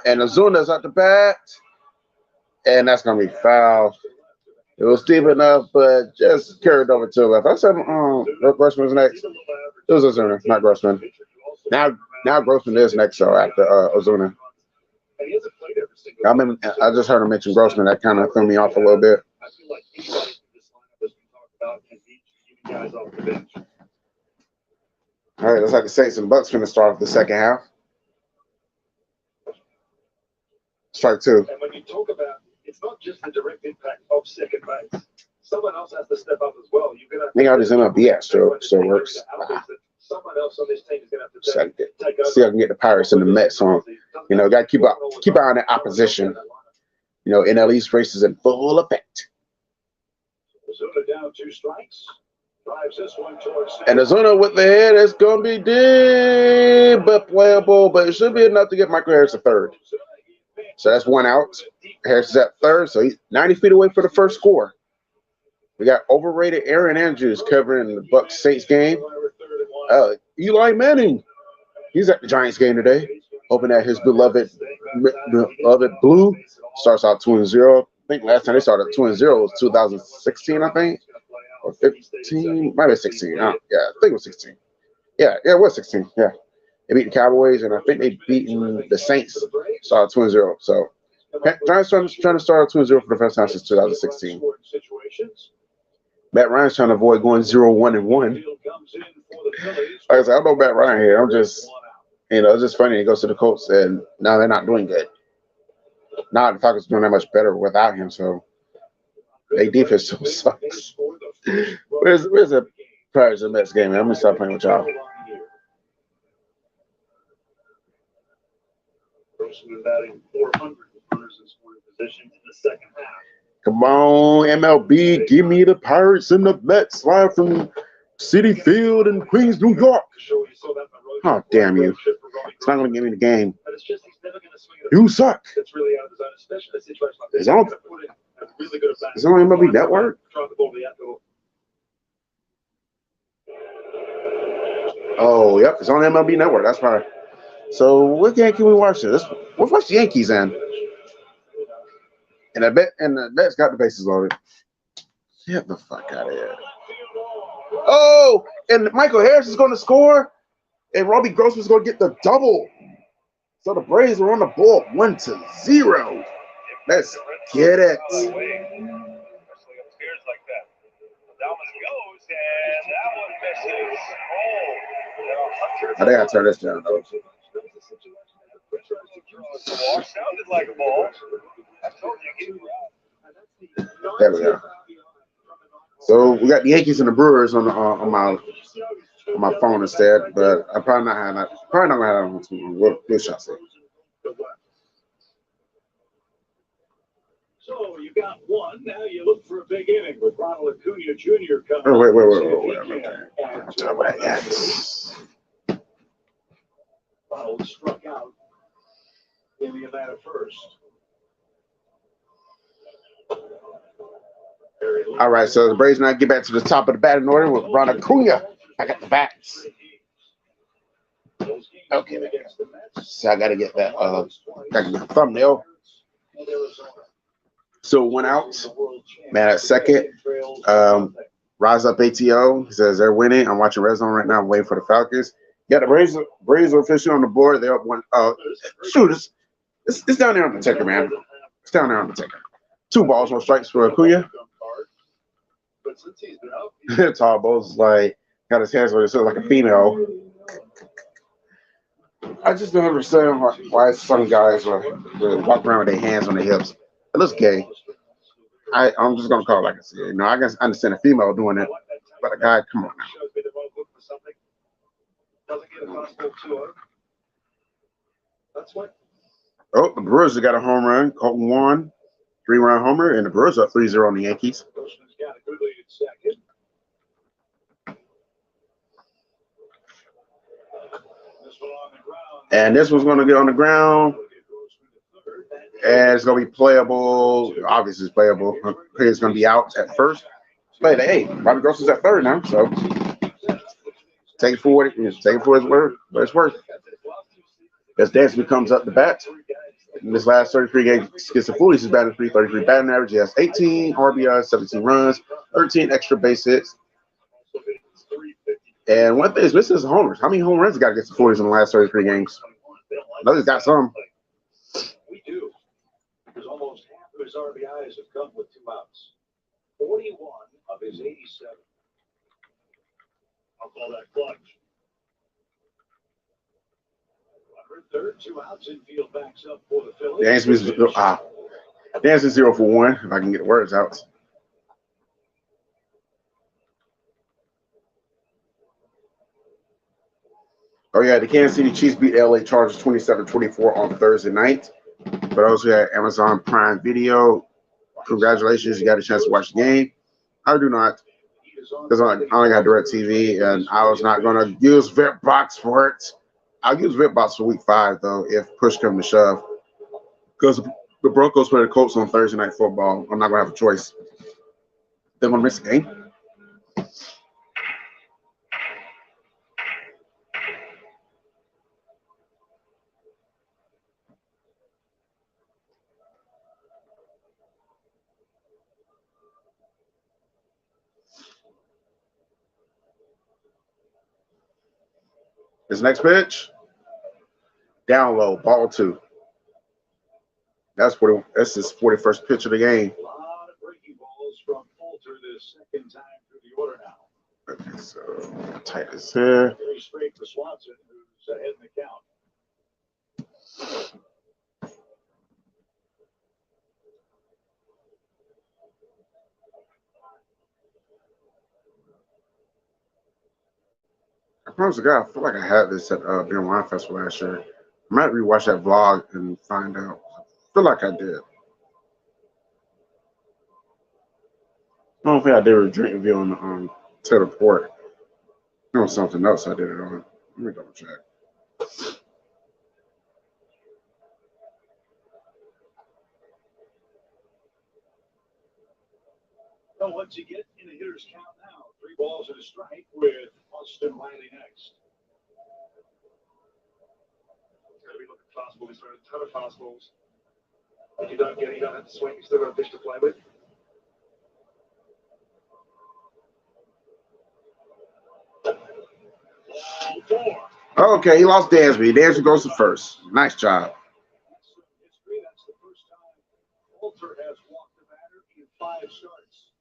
And Azuna's at the bat. And that's going to be foul. It was deep enough, but just carried over to the left. I said, Grossman's next. It was Ozuna, not Grossman. Now Grossman is next, though, after Ozuna. I just heard him mention Grossman. That kind of threw me off a little bit. All right, looks like the Saints and Bucks going to start off the second half. Strike 2. And when you talk about, it's not just the direct impact of second base. Someone else has to step up as well. You're gonna. I think I'll just MLB still works. Someone else on this team is going to have to take see if I can get the Pirates and the Mets on. You know, got to keep an eye on the opposition. You know, NL East races in full effect. Ozuna down 2 strikes. Drives this one towards And Ozuna with the head is going to be deep, but playable, but it should be enough to get Michael Harris a third. So that's 1 out. Harris is at third, so he's 90 feet away for the first score. We got overrated Aaron Andrews covering the Bucks Saints game. Eli Manning, he's at the Giants game today, hoping that his beloved Blue starts out 2-0. I think last time they started 2-0 was 2016, I think, or 15, might be 16. Yeah, I think it was 16. Yeah, it was 16. Yeah, they beat the Cowboys, and I think they beaten the Saints. Started 2-0. So Giants trying to start out 2-0 for the first time since 2016. Matt Ryan's trying to avoid going 0-1-1. Like I said, I know Matt Ryan here. I'm just, it's just funny. He goes to the Colts, and now they're not doing good. Now the Falcons are doing that much better without him, so their defense still sucks. Where's the Pirates and Mets game, man? I'm going to stop playing with y'all. Batting 400 runners in scoring position in the second half. Come on, MLB, give me the Pirates and the Mets live from Citi Field in Queens, New York. Oh, damn you. It's not going to give me the game. You suck. It's on MLB Network? Oh, yep, it's on MLB Network. That's fine. So what game can we watch this? We'll watch the Yankees then. And the Mets got the bases loaded. Get the fuck out of here. Oh, and Michael Harris is going to score, and Robbie Grossman's going to get the double. So the Braves are on the board 1-0. Let's get it. I think I turn this down though. Sounded like a ball. There we go. So we got the Yankees and the Brewers on my phone instead, but I'm probably not gonna have that on. What shall I say? So you got one. Now you look for a big inning with Ronald Acuna Jr. coming. Oh, wait. Ronald struck out in the Atlanta first. All right, so the Braves now get back to the top of the batting order with Ronald Acuna. I got the bats. Okay, so I gotta get that. Gotta get the thumbnail. So 1 out. Man at second. Rise up ATO. He says they're winning. I'm watching Red Zone right now. I'm waiting for the Falcons. Yeah, the Braves are officially on the board. They're up 1. Shoot, it's down there on the ticker, man. It's down there on the ticker. 2 balls, 1 strikes for Acuna. Tall Bowles is like got his hands where it looks like a female. I just don't understand why some guys walk around with their hands on their hips. It looks gay. I'm just gonna call it like I see it. I guess I understand a female doing it, but a guy, come on now. Oh, the Brewers have got a home run. Colton Wong, 3-run homer, and the Brewers up 3-0 on the Yankees. And this one's going to get on the ground. And it's going to be playable. Obviously, it's playable. It's going to be out at first. But hey, Robbie Grossman's at third now. So take it for it's worth. As Dansby comes up the bat. In this last 33 games against the Phillies, he's batting 333 batting average. He has 18 RBIs, 17 runs, 13 extra base hits. And one thing is missing is homers. How many home runs he got against the Phillies in the last 33 games? I know he's got some. We do. Because almost half of his RBIs have come with 2 outs. 41 of his 87. I'll call that clutch. Third, 2 outs, infield backs up for the Phillies. Dansby's 0 for 1, if I can get the words out. Oh, yeah, the Kansas City Chiefs beat LA Chargers 27-24 on Thursday night. For those who had Amazon Prime Video, congratulations, you got a chance to watch the game. I do not. Because I only got direct TV and I was not going to use VipBox for it. I'll use VipBox for week 5, though, if push comes to shove. Because the Broncos play the Colts on Thursday Night Football. I'm not going to have a choice. They're going to miss a game. His next pitch, down low, ball 2. That's his 41st pitch of the game. A lot of breaking balls from Falter this second time through the order now. Okay, so tight is here. Very straight for Swanson, who's ahead in the count. I promise to God, I feel like I had this at Beer and Wine Festival last year. I might rewatch that vlog and find out. I feel like I did. I don't think I did a drink review on Teleport. There was something else I did it on. Let me double check. Well, once you get in the hitter's count now, 3 balls and a strike with Austin Riley next. It's going to be looking fastball. He's throwing a ton of fastballs. If you don't get it, you don't have to swing. You still got a pitch to play with. Okay, he lost Dansby. Dansby goes to first. Nice job. History. That's the first time Walter has walked the batter in 5 starts.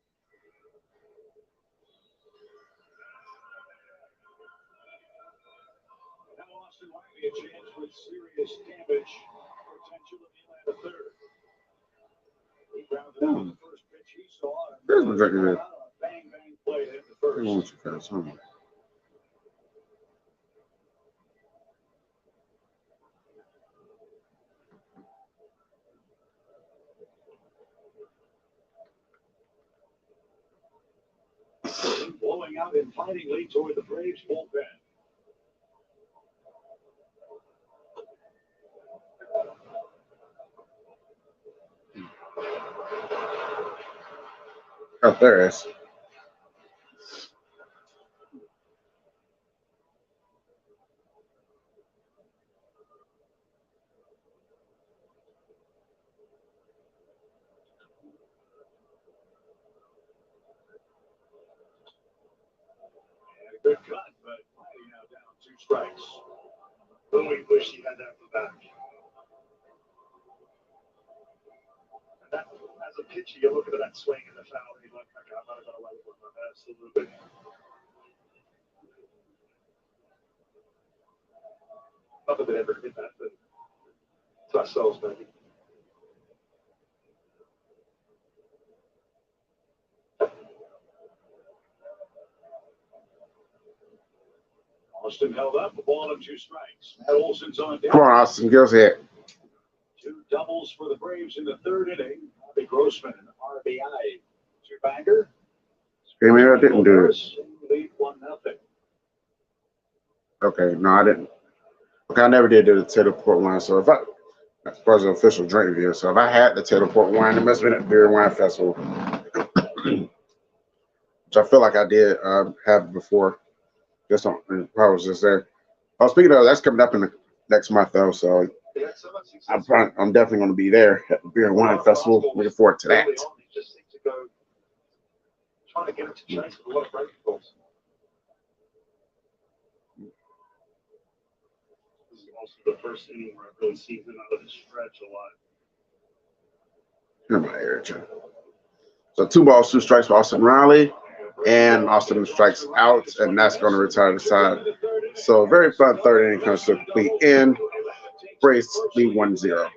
Now Austin Riley a chance with serious damage potential in the Atlanta third. He grounded out the first pitch he saw. There's my drinking here. Bang bang play to hit the first. Blowing out invitingly toward the Braves bullpen. Oh, there it is. Good cut, but Riley now down 2 strikes. Really wish he had that in the back. And that, as a pitcher, you're looking at that swing in the foul, and you're like, okay, I might have got away with one. Absolutely. Not that they ever did that, but to ourselves, maybe. Austin held up, a ball and 2 strikes. Matt Olson's on deck. Come on, Austin. Give us a hit. 2 doubles for the Braves in the 3rd inning. Bobby Grossman, RBI. 2-bagger. Maybe I didn't do it. Lead 1-0. Okay, no, I didn't. Okay, I never did do the Teleport wine. So if I, as far as the official drink review, so if I had the Teleport wine, it must have been at Beer and Wine Festival, which I feel like I did have before. Just on, I was just there. Oh, speaking of, that's coming up in the next month though, so I'm definitely going to be there at the Beer and Wine Festival. Looking forward to that. Just seem to go trying to get it to chase with a lot of breaking balls. This is also the first inning where I've really seen him out of the stretch a lot. Here my air, so 2 balls, 2 strikes for Austin Riley, and Austin strikes out, and that's going to retire the side. So very fun 3rd inning comes to a complete end. Braves lead 1-0.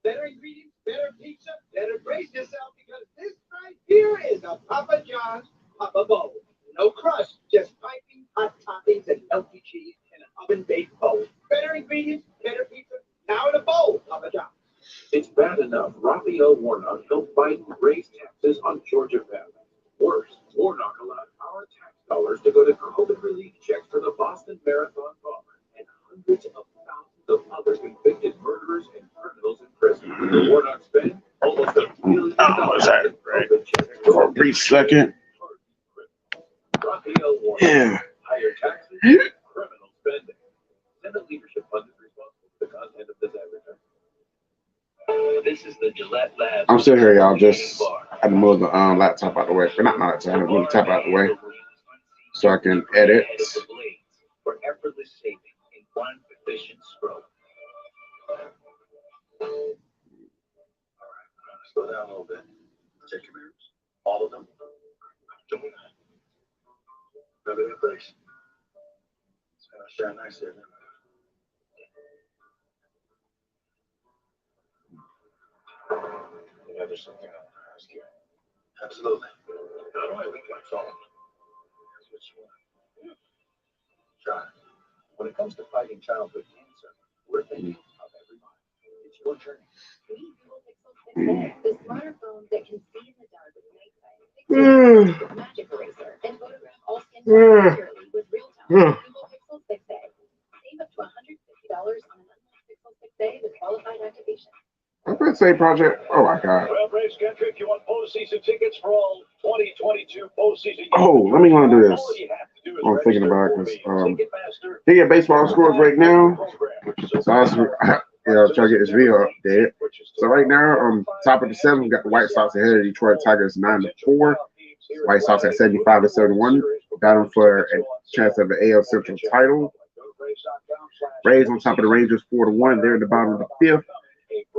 Better ingredients, better pizza, better brace yourself because this right here is a Papa John's Papa Bowl. No crust, just piping hot toppings and melty cheese in an oven-baked bowl. Better ingredients, better pizza, now in a bowl, Papa John's. It's bad enough, Raphael Warnock helped Biden raise taxes on Georgia families. Worse, Warnock allowed our tax dollars to go to COVID relief checks for the Boston Marathon bomber and hundreds of thousands of other convicted murderers and criminals in prison. Warnock spent almost $1 billion in COVID checks For a brief second. Raphael Warnock, Yeah. higher taxes, criminal spending. Senate leadership funded responsible for the content of this advertisement. This is the Gillette Lab. I'm still here, y'all. Just I move the laptop out the way. But not my laptop. Move the top out the way so I can edit. For effortless saving in one efficient stroke. All right, slow down a little bit. Check your mirrors. All of them. Doing that. Remember that place? It's gonna shine nice there. Yeah, there's something I want to ask you. Absolutely. How do I link my phone? Here's what you want. John, when it comes to fighting childhood cancer, we're thinking of everybody. It's your journey. The smarter phone that can see in the dark with night sight. Magic eraser and photograph all skin accurately with real-time Google Pixel 6a. Save up to $150 on an unlocked Pixel 6a with qualified activation. What's that say, project? Oh my God. Well, Braves country, if you want postseason tickets for all 2022 postseason. Oh, let me go and do this. I'm thinking about it because they get baseball scores right now. So I was trying to get this video updated. So right now, top of the 7th, we got the White Sox ahead of Detroit Tigers 9-4. White Sox at 75-71, battling for a chance of the AL Central title. Rays on top of the Rangers 4-1. They're at the bottom of the 5th.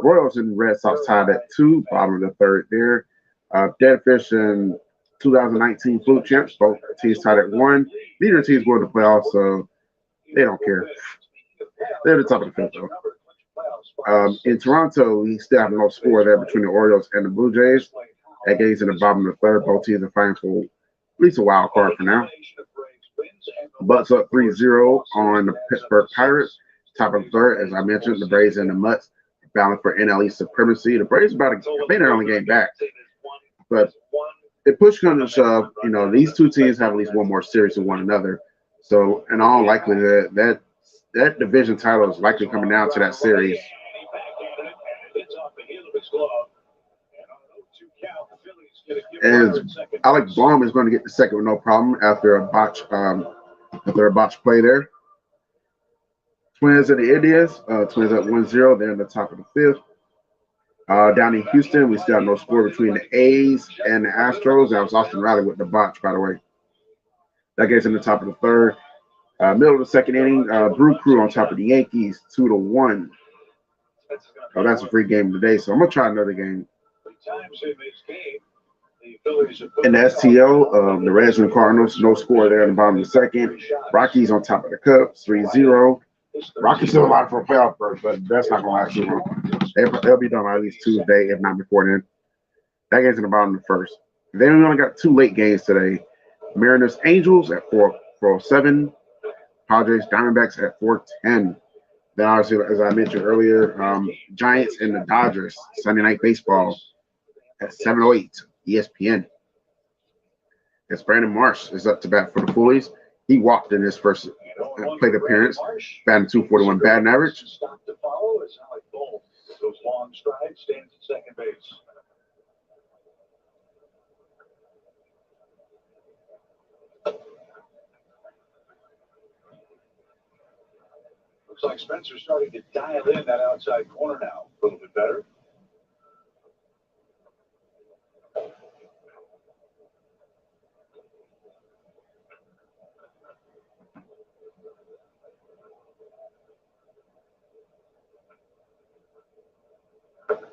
Royals and Red Sox tied at 2, bottom of the 3rd there. Deadfish and 2019 Fluke champs, both teams tied at 1. Neither team's going to the playoffs, so they don't care. They're at the top of the 5th, though. In Toronto, we still have no score there between the Orioles and the Blue Jays. That game's in the bottom of the 3rd. Both teams are fighting for at least a wild card for now. Bucks up 3-0 on the Pittsburgh Pirates. Top of the 3rd, as I mentioned, the Braves and the Mutts battling for NL East supremacy. The Braves about to made their only game back, but if push comes to shove, these two teams have at least one more series with one another. So in all likelihood, that division title is likely coming down to that series. And Alec Blum is going to get the second with no problem after a botch play there. Twins and the Indians. Twins up 1-0. They're in the top of the 5th. Down in Houston, we still have no score between the A's and the Astros. That was Austin Riley with the botch, by the way. That gets in the top of the 3rd. Middle of the 2nd inning, Brew Crew on top of the Yankees, 2-1. Oh, that's a free game today, so I'm going to try another game. In the STL, the Reds and Cardinals, no score there in the bottom of the 2nd. Rockies on top of the Cubs, 3-0. Rockies still alive for a playoff berth, but that's not going to last too long. They'll be done by at least Tuesday, if not before then. That game's in the bottom of the 1st. Then we only got 2 late games today. Mariners Angels at 4:07. Padres Diamondbacks at 4:10. Then obviously, as I mentioned earlier, Giants and the Dodgers Sunday Night Baseball at 7:08 ESPN. As Brandon Marsh is up to bat for the Phillies. He walked in his first plate appearance, batting .241 batting average. Those long strides, stands at second base. Looks like Spencer's starting to dial in that outside corner now a little bit better.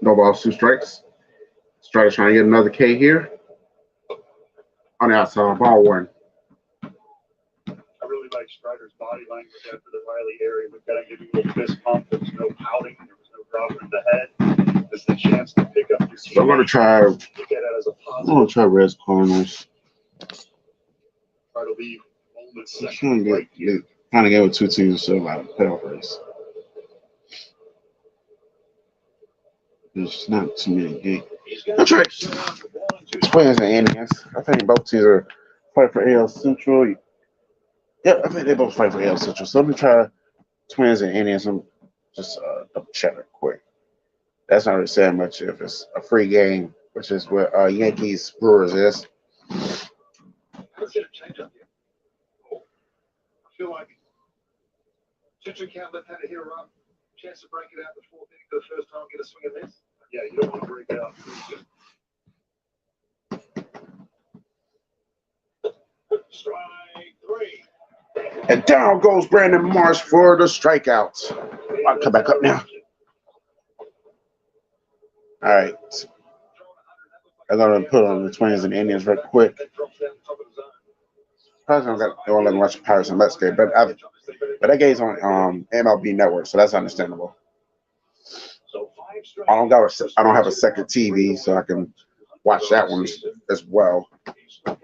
No balls, 2 strikes. Strider's trying to get another K here. On the outside, ball 1. I really like Strider's body language after the Riley area. We've got to give you a little fist pump. There was no pouting. There was no dropping in the head. This is the chance to pick up your team. So I'm going to try. Look at it as a positive. I'm going to try Reds Cardinals. Try to leave moments second. Kind of get with 2 teams so like playoff race. It's not too many games. That's right. Twins and Indians. I think both teams are fighting for AL Central. Yep, I think they both fight for AL Central. So let me try Twins and Indians. I'm just double check it quick. That's not really saying much if it's a free game, which is what Yankees Brewers is. I feel like Chisholm can't let that hit her up. Chance to break it out before hitting for the first time, get a swing at this. Yeah, you don't want to break out. Strike three. And down goes Brandon Marsh for the strikeouts. I'll come back up now. All right. I'm going to put on the Twins and Indians real quick. Probably don't let me watch the Pirates and Let's game, but that game's on MLB Network, so that's understandable. I don't have a second TV, so I can watch that one as well. And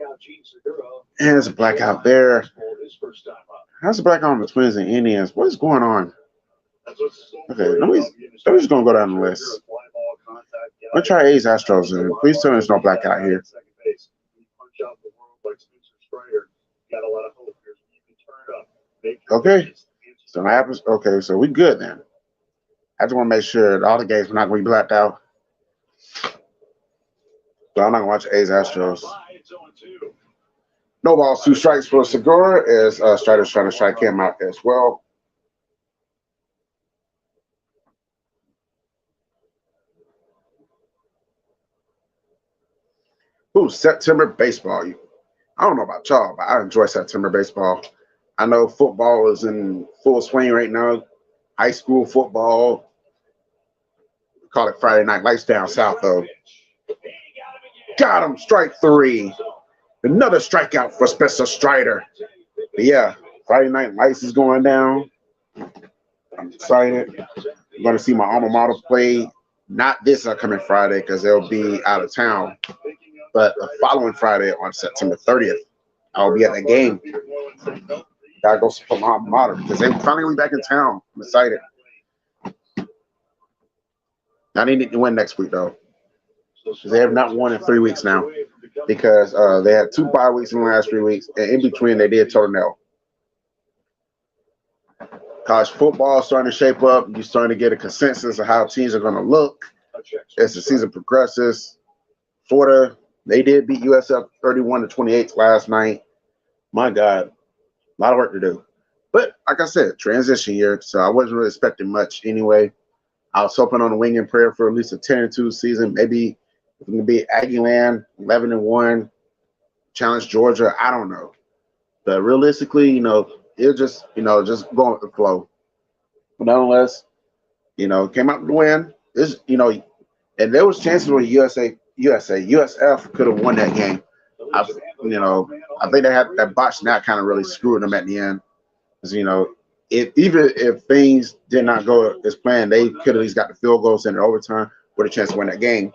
there's a blackout there. How's the blackout on the Twins and Indians? What is going on? Okay, let me just gonna go down the list. Let's try A's Astros and please tell me there's no blackout here. Okay. So that happens. Okay, so we good then. I just want to make sure that all the games are not going to be blacked out. So I'm not going to watch A's Astros. No balls, 2 strikes for Segura as Strider's trying to strike him out as well. Ooh, September baseball. I don't know about y'all, but I enjoy September baseball. I know football is in full swing right now. High school football. We call it Friday Night Lights down south, though. Got him, strike 3. Another strikeout for Spencer Strider. But yeah, Friday Night Lights is going down. I'm excited. I'm going to see my alma mater play. Not this upcoming Friday because they'll be out of town. But the following Friday on September 30th, I'll be at the game. Gotta go support my alma mater because they finally back in town. I'm excited. I need to win next week though. They have not won in 3 weeks now because they had 2 bye weeks in the last 3 weeks, and in between they did tornado. College football is starting to shape up. You're starting to get a consensus of how teams are going to look as the season progresses. Florida, they did beat USF 31-28 last night. My God, a lot of work to do. But like I said, transition year, so I wasn't really expecting much anyway. I was hoping on a wing and prayer for at least a 10-2 season. Maybe it's going to be Aggie Land, 11-1, challenge Georgia. I don't know. But realistically, it'll just going with the flow. But nonetheless, came out to win. And there was chances where USF could have won that game. I think they had that botch snap kind of really screwed them at the end. Because, if things did not go as planned, they could at least got the field goals in overtime with a chance to win that game.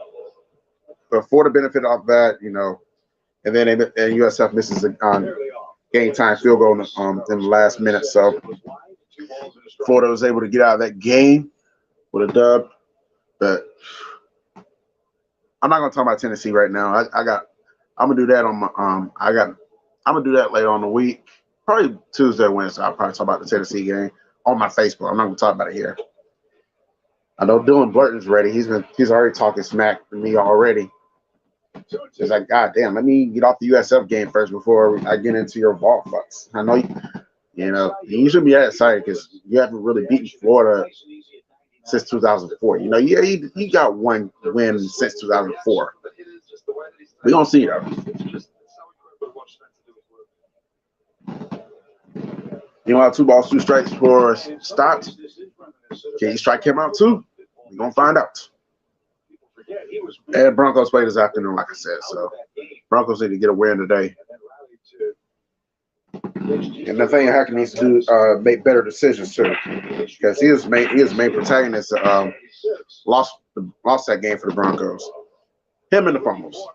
But for the benefit of that, and then USF misses a game time field goal in the last minute. So Florida was able to get out of that game with a dub. But I'm not gonna talk about Tennessee right now. I'm gonna do that on my I'm gonna do that later on the week. Probably Tuesday or Wednesday. I'll probably talk about the Tennessee game on my Facebook. I'm not gonna talk about it here. I know Dylan Burton's ready. He's already talking smack to me already. It's like, God damn, let me get off the USF game first before I get into your vault fucks. I know you shouldn't be that excited because you haven't really beaten Florida since 2004. You got one win since 2004. We don't see that. Meanwhile, 2 balls, 2 strikes for Stott. Can you strike him out too? We're going to find out. And Broncos play this afternoon, like I said. So Broncos need to get a win today. And Nathaniel Hackett needs to make better decisions too, because he is main protagonist. Lost that game for the Broncos. Him and the fumbles.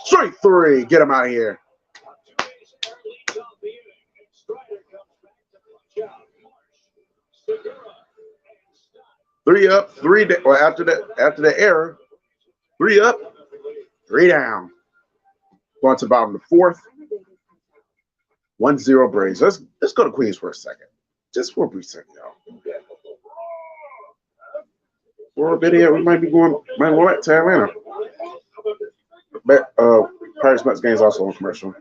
Straight 3. Get him out of here. 3 up, 3 down. Well, after the error, 3 up, 3 down. Going to the bottom of the fourth. 1-0 Braves. Let's go to Queens for a second. Just for a brief second, y'all. For a video, we might go back to Atlanta. But Paris Mets game is also on commercial.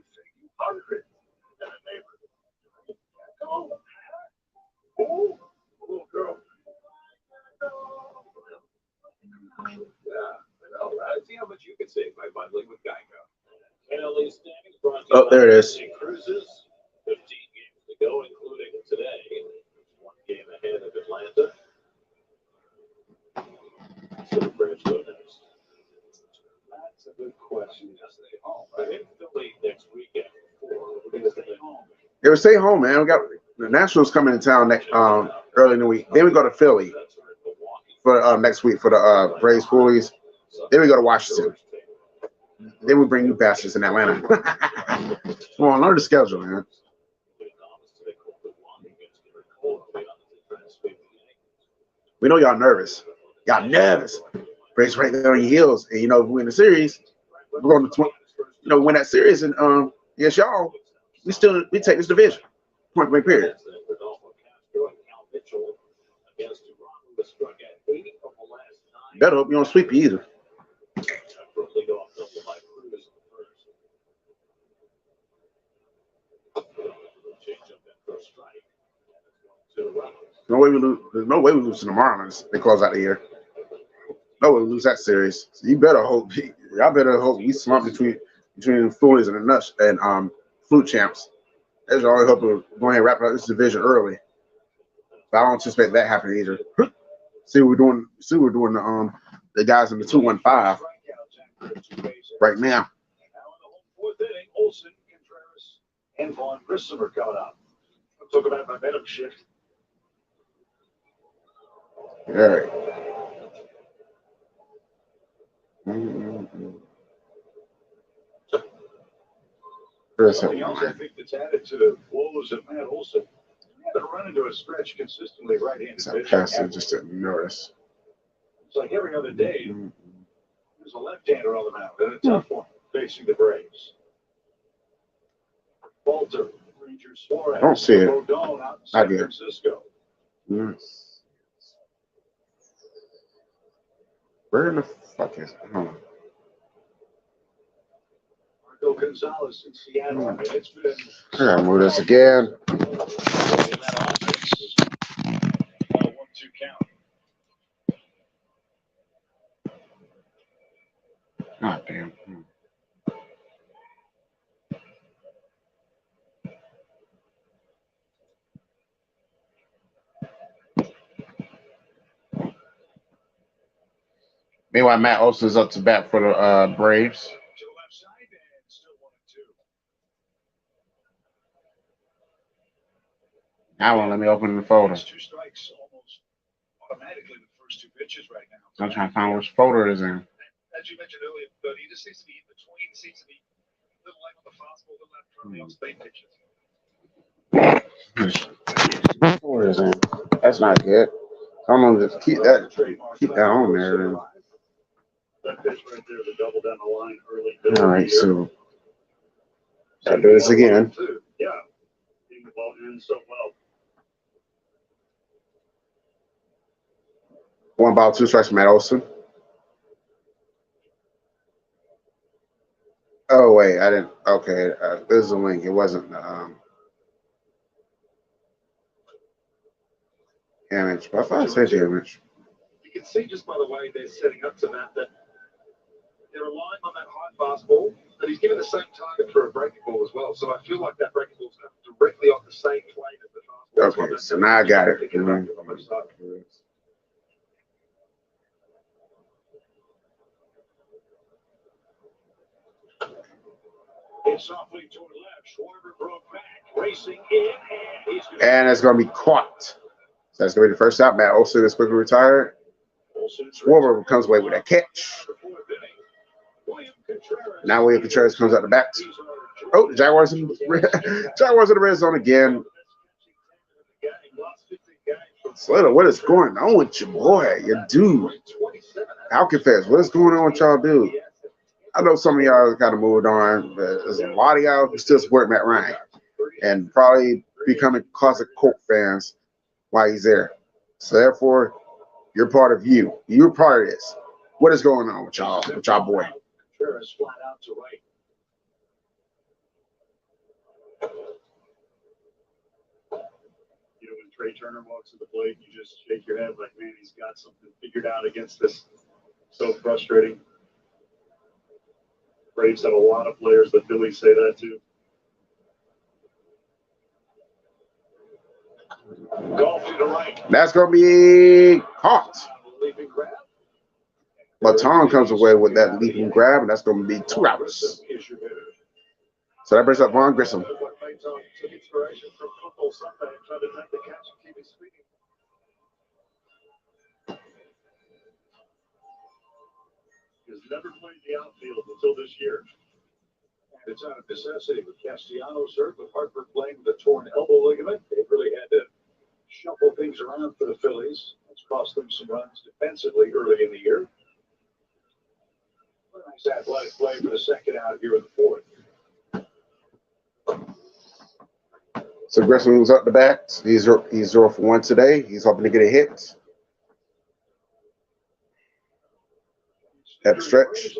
See how much you can save by bundling with Geico. NLE standings brought to Oh, there it is. Cruises, 15 games to go, including today. 1 game ahead of Atlanta. So the Braves go next. That's a good question. Just stay home, I right? think Philly next weekend. We're going to stay home. They would stay home, man. We got the Nationals coming in town next early in the week. Then we go to Philly for next week for the Braves Phillies. Then we go to Washington. Then we bring you bastards in Atlanta. Come on, learn the schedule, man. We know y'all nervous. Y'all nervous. Braves right there on your heels, and if we win the series, we're going to win that series, and yes, y'all, we take this division. Point blank period. Better hope you don't sweep you either. No way we lose. There's no way we lose to the Marlins. They close out the year. No way we lose that series. So you better hope. Y'all better hope we slump between the Phillies and the Nuts and Flute champs. That's the only hope of going ahead and wrap up this division early. But I don't anticipate that happening either. See what we're doing. The guys in the 2-1-5 right now. Now in the home fourth inning, Olsen, Contreras, and Vaughn Grissom are coming up. I'm talking about momentum shift. All right. Something else I think that's added to the woes of Matt Olson. He had to run into a stretch consistently right-handed pitcher. Passer just didn't notice. It's like every other day, there's a left-hander on the mound, and a tough one facing the Braves. Walter, Rangers, Suarez, I don't see it. Rodon out in I San get it. Francisco. Where in the fuck is it? Hold on. Marco Gonzalez in Seattle. I mean, it's been I gotta move this again. in that offense. 1-2 count. God damn. Meanwhile, Matt Olson's up to bat for the Braves. To the left side and still 1-2. Now won't let me open the folder. It's 2 strikes almost automatically the first 2 pitches right now. I'm trying to find which folder it is in. As you mentioned earlier, but he just seems to be in between. Seems to be a little light on the fastball, a little left from the off-speed pitches. What folder is in? That's not good. I'm gonna just keep that on there. And, That pitch right there, the double down the line early. all right, so I'll do this again. Yeah. Getting the ball in so well. 1 ball, 2 strikes from Matt Olson. Oh wait, I didn't. Okay, this is a link. It wasn't image, but I thought it said the image. You can see just by the way they're setting up to that they're relying on that high fastball, but he's given the same target for a breaking ball as well. So I feel like that breaking ball's coming directly off the same plane as the fastball. Okay, so now I got it. It's softly toward left. Schwarber broke back, racing in, and he's And it's going to be caught. So that's going to be the first out. Matt Olson is quickly retired. Schwarber comes away with a catch. Now William Contreras comes out the back. Oh, the Jaguars in the red zone again. Slater, what is going on with your boy, your dude? Alcafest, what is going on with y'all, dude? I know some of y'all kind of moved on, but there's a lot of y'all who still support Matt Ryan and probably becoming classic Colt fans while he's there. So therefore, you're part of you. You're part of this. What is going on with y'all boy? Flat out to right. You know, when Trey Turner walks to the plate, you just shake your head like, man, he's got something figured out against this. So frustrating. Braves have a lot of players. The Phillies say that too. Golf to the right. That's going to be caught. Baton comes away with that leaping grab, and that's going to be 2 outs. So that brings up Vaughn Grissom. He's never played the outfield until this year. It's out of necessity with Castellanos hurt, with Hartford playing with a torn elbow ligament. They've really had to shuffle things around for the Phillies. It's cost them some runs defensively early in the year. Nice athletic play for the second out here in the fourth. So Grissom was up the bat. He's 0 for 1 today. He's hoping to get a hit. At the stretch.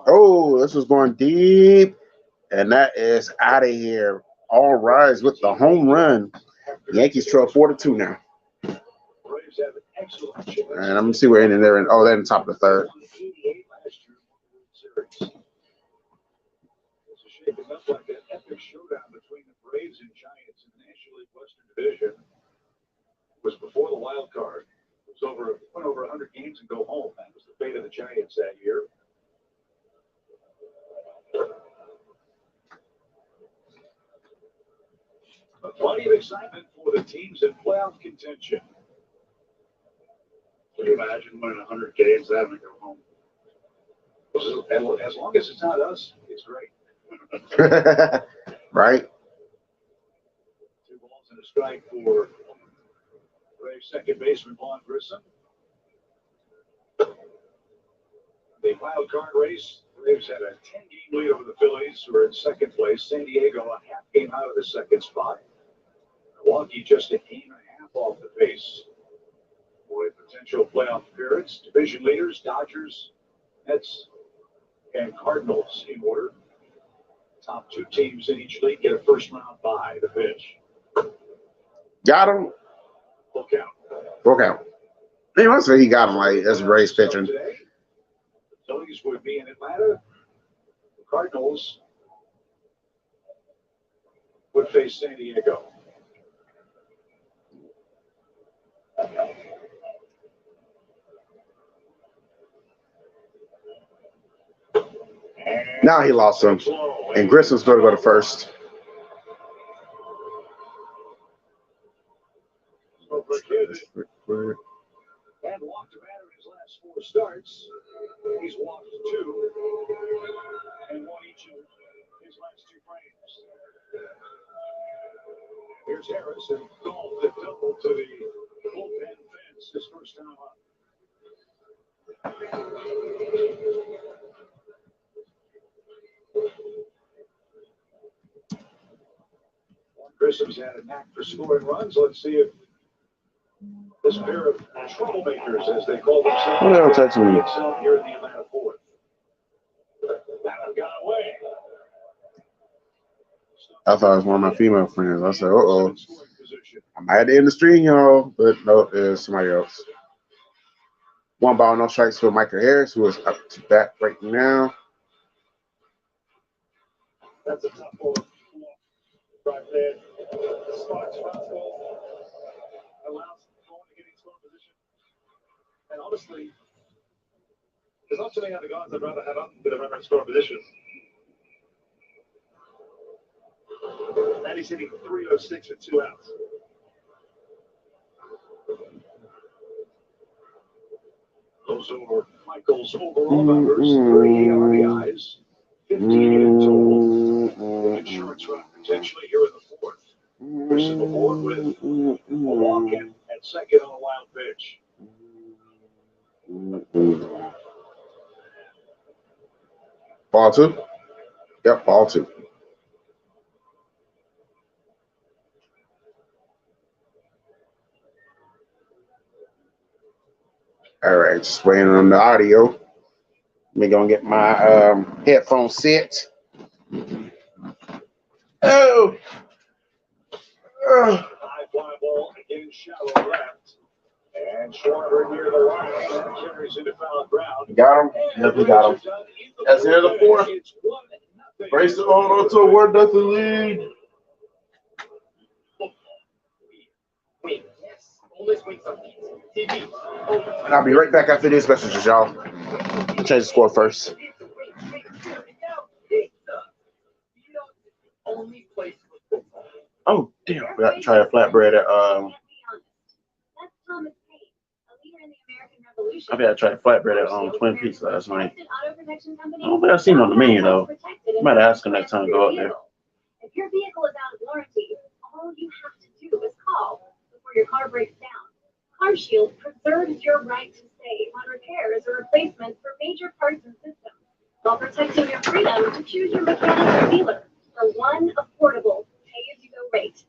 Oh, this was going deep. And that is out of here. All rise with the home run. Yankees trail 4-2 now. And I'm gonna see where in there. Oh, they're in the top of the third. It's shaping up like an epic showdown between the Braves and Giants in the National League Western Division. It was before the wild card. It was went over 100 games and go home. That was the fate of the Giants that year. Plenty of excitement for the teams in playoff contention. Can you imagine winning 100 games and having to go home? As long as it's not us, it's great. Right? 2 balls and a strike for Braves second baseman Vaughn Grissom. The wild card race, Braves had a 10-game lead over the Phillies, who are in second place. San Diego a half game out of the second spot. Milwaukee just a game and a half off the pace for a potential playoff appearance. Division leaders, Dodgers, Mets, and Cardinals in order. Top 2 teams in each league get a first-round bye. The pitch. Got him. Full count. Full count. He must say he got him like that's Braves pitching. Today, the Phillies would be in Atlanta. The Cardinals would face San Diego. Now he lost him. And Grissom's going to go to first. And walked a batter in his last 4 starts. He's walked 2 and won each of his last 2 frames. Here's Harris and golf the double to the bullpen fence his first time up. Grissom's had a knack for scoring runs. Let's see if this pair of troublemakers, as they call themselves, What else that's me? itself here in the Atlanta fourth. That got away. I thought it was one of my female friends. I said, uh-oh. I might have to end the stream, y'all, but no, it's somebody else. 1 ball, no strikes for Michael Harris, who is up to bat right now. That's a tough ball right there. Starts fastball, allows Cohen to get in scoring position. And honestly, there's not too many other guys I'd rather have up with a runner in scoring position. And he's hitting .306 with 2 outs. Those over Michael's overall numbers, 3 RBIs, 15 in total. Insurance run potentially here in the fourth. Grissom aboard with second on a wild pitch. Ball two? Yep, ball two. All right, just waiting on the audio. We're gonna get my headphones set. Oh. High fly ball again, shallow left. And Schwarber near the line. That carries into foul ground. Got him? Yep, we got him. That's the end of the fourth. Brace it on to a 1-0 lead. And I'll be right back after these messages, y'all. Change the score first. Oh, damn. We got to try a flatbread at, I think I tried flatbread at Twin Peaks last night. I don't think I've seen it on the menu, though. Might ask her next time I go up there. If your vehicle is out of warranty, all you have to do is call before your car breaks down. CarShield preserves your right to save on repairs or replacements for major parts and systems, while protecting your freedom to choose your mechanic or dealer for one affordable pay-as-you-go rate.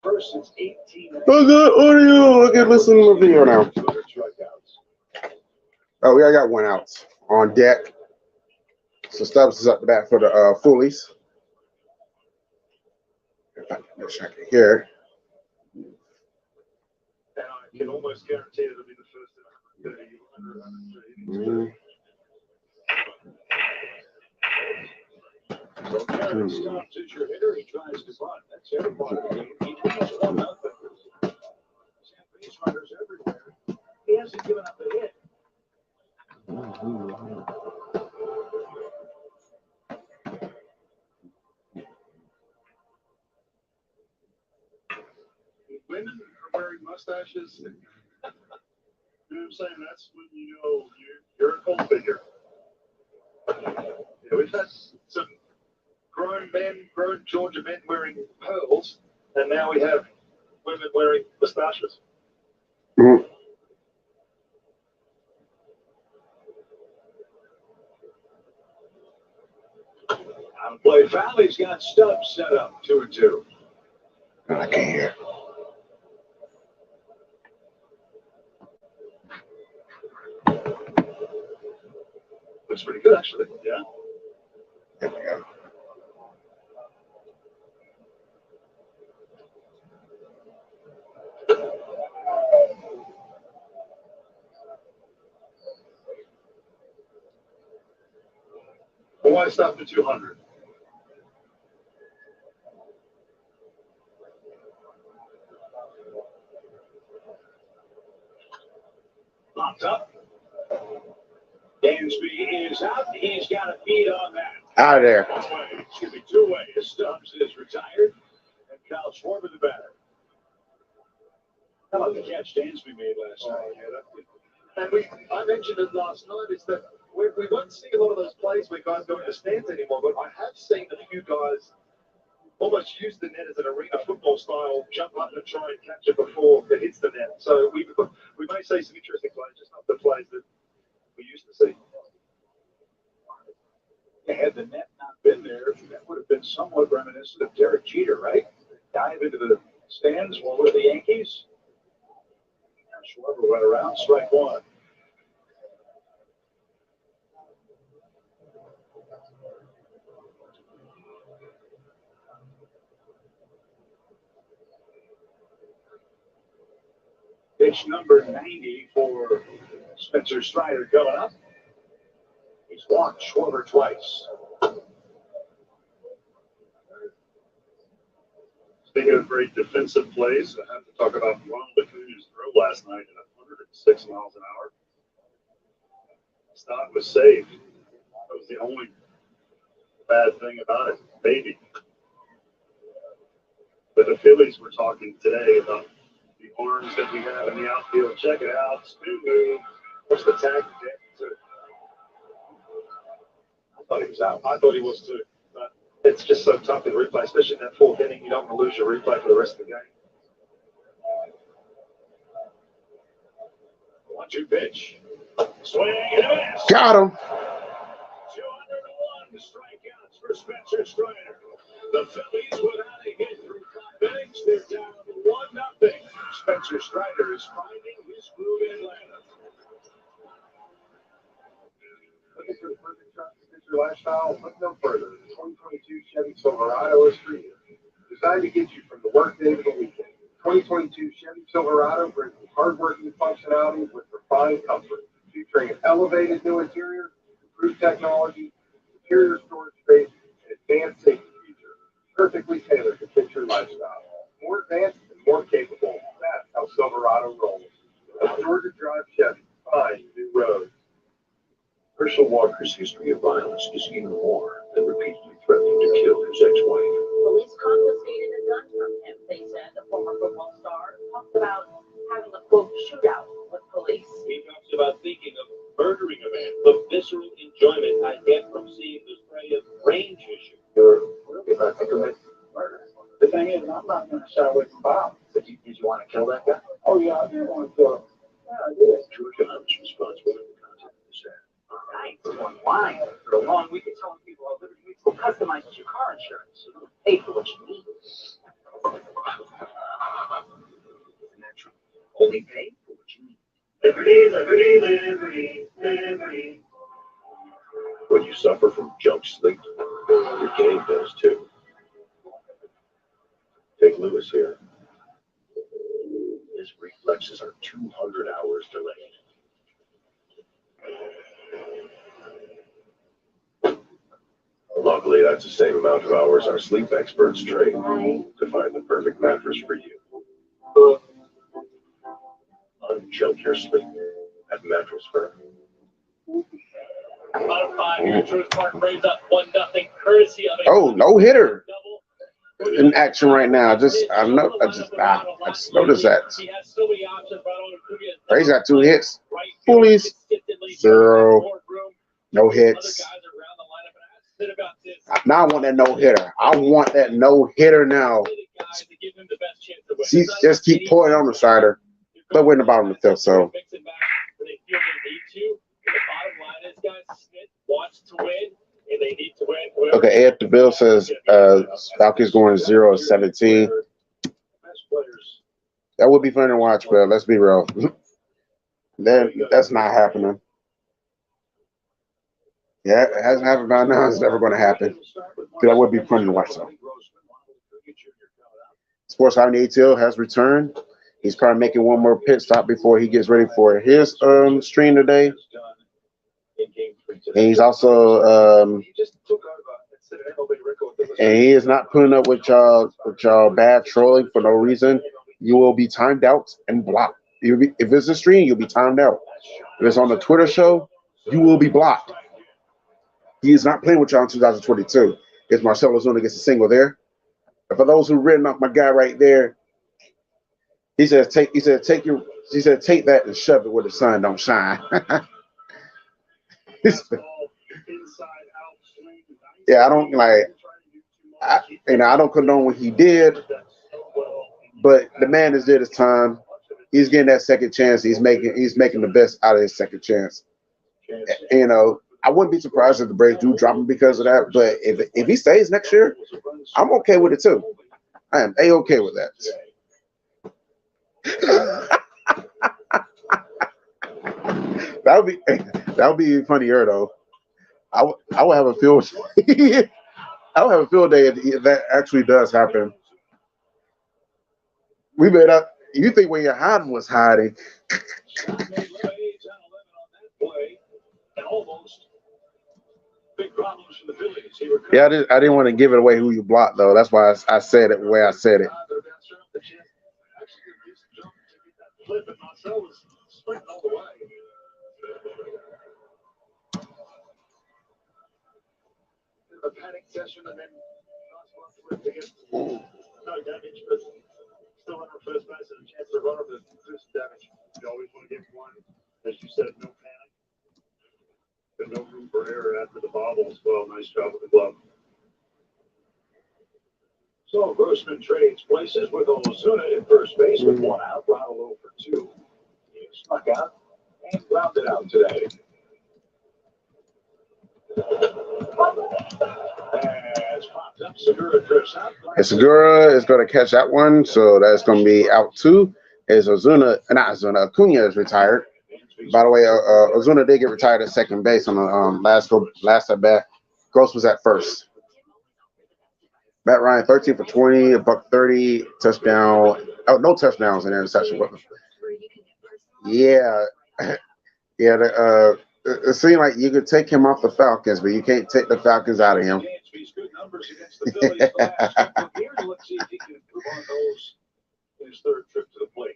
First, it's 18. Oh, good audio. I can listen to the video now. Oh, we already got one out on deck. So Stubbs is up to bat for the Phillies. If I can wish I could hear it. And I can almost guarantee it'll be the first in 130. So Garrett Stubbs is your hitter. He tries to bunt. That's every part of the game. He leads 1-0. Base runners everywhere. He hasn't given up a hit. Women are wearing mustaches. You know what I'm saying? That's when you know you're a gold figure. Yeah, we've had some grown Georgia men wearing pearls, and now we have women wearing mustaches. Mm-hmm. On play foul, he's got Stubbs set up 2-2. I can't hear. Looks pretty good, actually. Yeah. There we go. Well, why stop at 200? Popped up. Dansby is out. He's got a beat on that. Out of there. Excuse me, two-way. Stubbs is retired. And Kyle Schwarber, the batter. How about the catch Dansby made last night? And I mentioned it last night, is that we won't see a lot of those plays where guys go into stands anymore, but I have seen a few guys almost use the net as an arena football style, jump up and try and catch it before it hits the net. So we may see some interesting plays, just not the plays that we used to see. Had the net not been there, that would have been somewhat reminiscent of Derek Jeter, right? Dive into the stands while with the Yankees. Schwarber went around, strike one. Pitch number 90 for Spencer Strider coming up. He's walked Schwarber twice. Speaking of great defensive plays, I have to talk about Ronald Acuna's throw last night at 106 miles an hour. Stock was saved. That was the only bad thing about it, maybe. But the Phillies were talking today about the arms that we have in the outfield. Check it out. Spin move. What's the tag? I thought he was out. I thought he was too. But it's just so tough in replay, especially in that fourth inning. You don't want to lose your replay for the rest of the game. 1-2 pitch. Swing and a miss. Got him. 201 strikeouts for Spencer Strider. The Phillies without a hit through 5 innings. They're down 1-0. Spencer Strider is finding his groove in Atlanta. Looking for the perfect truck to fit your lifestyle? Look no further. The 2022 Chevy Silverado is for you. Designed to get you from the workday to the weekend. 2022 Chevy Silverado brings hard-working functionality with refined comfort, featuring an elevated new interior, improved technology, superior storage space, and advanced safety features, perfectly tailored to fit your lifestyle. More advanced and more capable. That's how Silverado rolls. A Georgia Drive Chevy. Find new roads. Herschel Walker's history of violence is even more than repeatedly threatening to kill his ex-wife. Police confiscated a gun from him. They said the former football star talked about having a quote shootout with police. He talks about thinking of murdering a man. The visceral enjoyment I get from seeing the spray of range issue. You're really about to commit murder. The thing is, I'm not going to shy away from Bob. Did you want to kill that guy? Oh, yeah, I did want to kill him. Yeah, I did. Georgia, I was responsible for the content of this ad. Nice. Online for a long week, it's telling people how Liberty Mutual customizes your car insurance. So you don't pay for what you need. Isn't that true? Only pay for what you need. Liberty, liberty, liberty, liberty. When you suffer from junk sleep, your game does too. Take Lewis here. His reflexes are 200 hours delayed. Luckily, that's the same amount of hours our sleep experts train to find the perfect mattress for you. Unchoke your sleep at Mattress Firm. Bottom five here, Truist Park Braves up 1-0, courtesy of a Oh, no hitter double. in action right now. I just noticed that. He has so many options. Braves got 2 hits. Phillies 0. No hits. Now I want that no hitter. I want that no hitter now. Just keep pouring on the cider. But we're in the bottom of the fifth, so. Okay, AF the Bill says Falcons going 0-17. That would be fun to watch, but let's be real. That's not happening. Yeah, it hasn't happened by now. It's never going to happen. Because that would be fun to watch, though. Sports High ATL has returned. He's probably making one more pit stop before he gets ready for his stream today. And he's also and he is not putting up with y'all bad trolling for no reason. You will be timed out and blocked. If it's a stream, you'll be timed out. If it's on the Twitter show, you will be blocked. He is not playing with y'all in 2022. If Marcell Ozuna gets a single there. And for those who written off my guy right there, he said take that and shove it where the sun don't shine. Yeah, I don't I don't condone what he did, but the man has did his time. He's getting that second chance. He's making the best out of his second chance. I wouldn't be surprised if the Braves do drop him because of that. But if he stays next year, I'm okay with it too. I am A-okay with that. That would be funnier though. I would have a field. I would have a field day if that actually does happen. We made up. You think when you're hiding was hiding? Yeah, I didn't want to give it away who you blocked though. That's why I said it the way I said it. A panic session and then no damage, but still on first base and a chance to run up the first damage. You always want to get one, as you said, no panic. But no room for error after the bobble as well. Nice job with the glove. So Grossman trades places with Ozuna in first base with 1 out, Ronald 0 for 2. He struck out and grounded out today. And Segura is going to catch that one, so that's going to be out 2. Acuna is retired. By the way, Ozuna did get retired at second base on the last at bat. Gross was at first. Matt Ryan 13 for 20, a buck 30, touchdown. Oh, no touchdowns and interception with him. Yeah, yeah. It seemed like you could take him off the Falcons, but you can't take the Falcons out of him.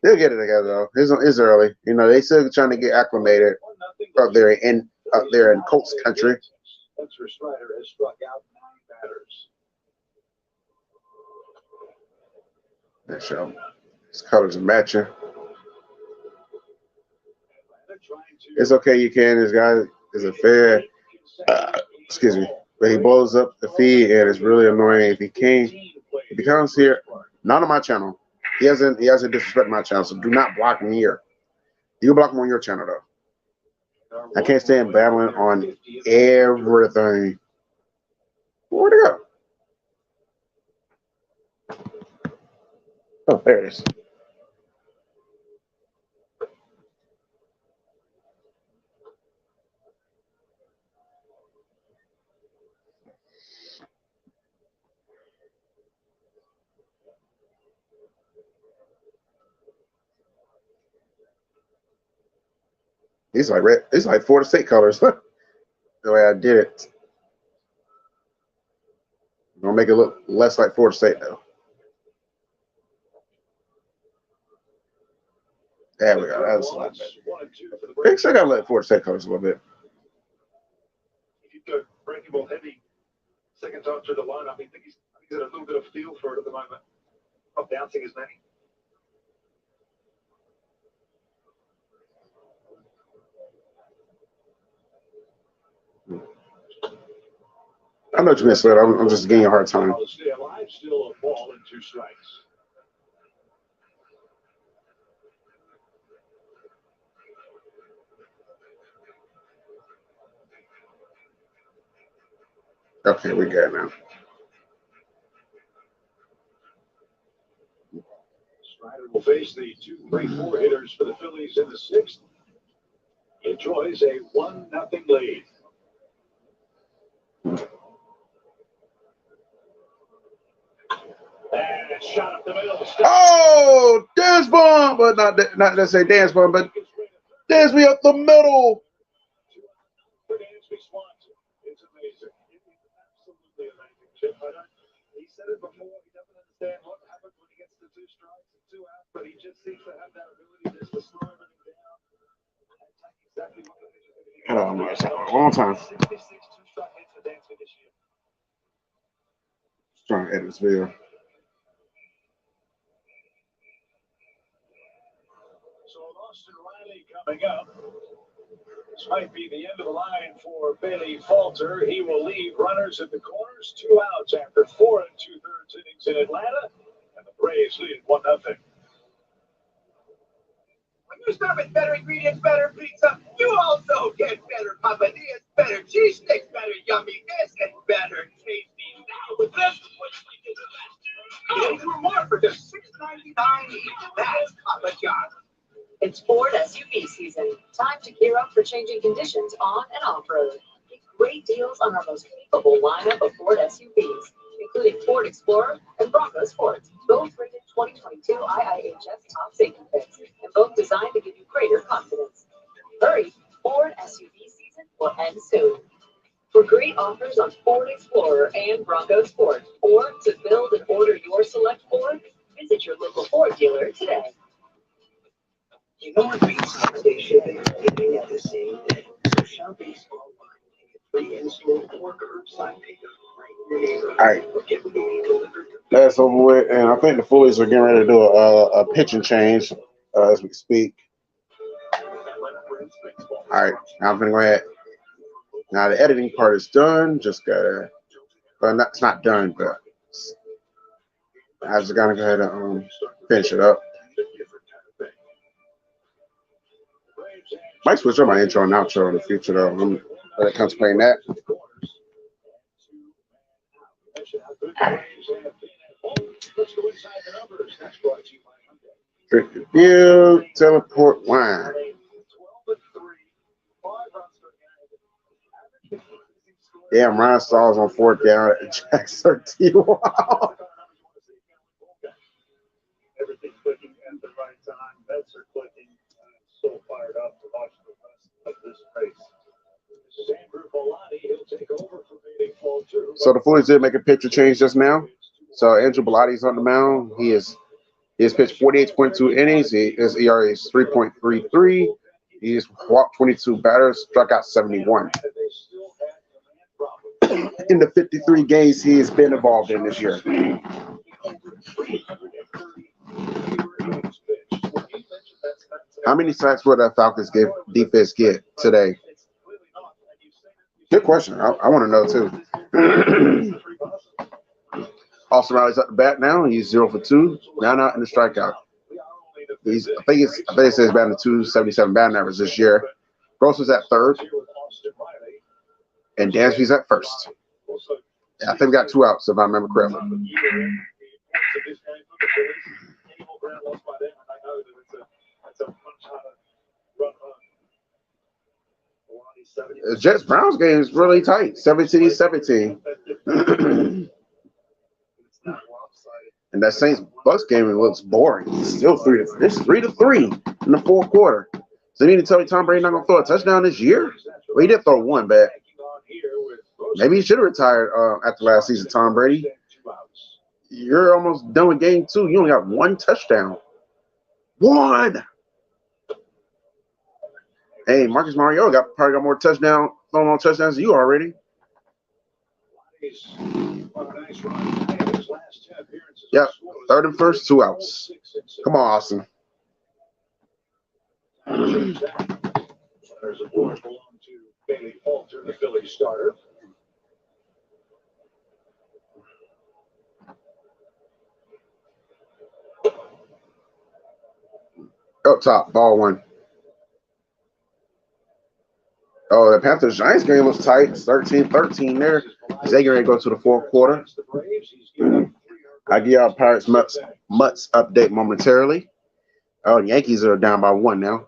They'll get it together though. It's early. They still trying to get acclimated up there in Colts country. That show. His colors are matching. It's okay, you can. This guy is a fair. Excuse me. But he blows up the feed, and it's really annoying. If he comes here, not on my channel. He hasn't disrespected my channel, so do not block me here. You can block him on your channel though. I can't stand battling on everything. Where'd it go? Oh, there it is. He's like red. He's like Florida State colors. The way I did it. I'm gonna make it look less like Florida State though. There we go. That's a lot better. I gotta let Florida State colors a little bit. If you go breaking ball heavy, second time through the lineup, I think he's got a little bit of feel for it at the moment. Not bouncing as many. I know what you meant, Sled. I'm just giving you a hard time. Stay alive, still a ball and 2 strikes. Okay, we got it now. Strider will face the 2 great 4 hitters for the Phillies in the 6th. He enjoys a 1-0 lead. And shot up the middle. Oh, dance bomb, but not necessarily dance bomb, but dance me up the middle. It's amazing. Absolutely amazing, Chip. He said it before. He doesn't understand what happens when he gets the 2 strikes and 2 outs, but he just seems to have that ability just to slow everything down. Exactly what the pitcher did. Hold on, a long time. 66 2-strike hits for Dansby this year. Just trying to edit this video. So Austin Riley coming up. This might be the end of the line for Bailey Falter. He will leave runners at the corners, 2 outs after 4 2/3 innings in Atlanta, and the Braves lead 1-0. When you stop at better ingredients, better pizza, you also get better papadillas, better cheese sticks, better yumminess, and better tasty. Now with this, which we do the best. Oh, for more for just $6.99 each. That's Papa John's. It's Ford SUV season. Time to gear up for changing conditions on and off-road. Get great deals on our most capable lineup of Ford SUVs, including Ford Explorer and Bronco Sports, both rated 2022 IIHS top safety picks, and both designed to give you greater confidence. Hurry, Ford SUV season will end soon. For great offers on Ford Explorer and Bronco Sport, or to build and order your select Ford, visit your local Ford dealer today. You know what beats holiday shipping? Giving at the same day. So shop Baseball online and get free in-store or curbside pickup right in your neighborhood. All right. Or get what you need delivered. That's over with, and I think the Phillies are getting ready to do a pitching change as we speak. All right, now I'm gonna go ahead. Now the editing part is done. Just gotta, well, it's not done, but I just gotta go ahead and finish it up. Might switch up my intro and outro in the future though. I'm contemplating that. Drink the beer, teleport wine. Damn, Ryan Stalls on 4th down at Jack 13. Wow. Everything's clicking at the right time. Bets are clicking. So fired up to watch the rest of this race. So the Phillies did make a pitcher change just now. So Andrew Bellatti's on the mound. He has pitched 48.2 innings. His ERA is 3.33. He's walked 22 batters, struck out 71. In the 53 games he has been involved in this year. How many sacks would the Falcons defense get today? Good question. I want to know too. Austin Riley's at the bat now. He's 0 for 2. Now not in the strikeout. I think it says batting 277 batting average this year. Gross was at 3rd, and Dansby's at 1st. I think we got 2 outs if I remember correctly. The Jets-Browns game is really tight, 17-17. And that Saints-Bucks game looks boring. It's still 3-3 in the 4th quarter. So you mean to tell me Tom Brady not gonna throw a touchdown this year? Well, he did throw one, but maybe he should have retired after last season. Tom Brady, you're almost done with game 2. You only got one touchdown. One. Hey, Marcus Mariota probably got more thrown on touchdowns than you already. Yep, 3rd and 1st, 2 outs. Come on, Austin. There's a board belong to Bailey Falter, the Phillies starter. Up top, ball 1. Oh, the Panthers-Giants game was tight. 13-13 there. They going to go to the 4th quarter. I give y'all Pirates Mutts update momentarily. Oh, the Yankees are down by 1 now.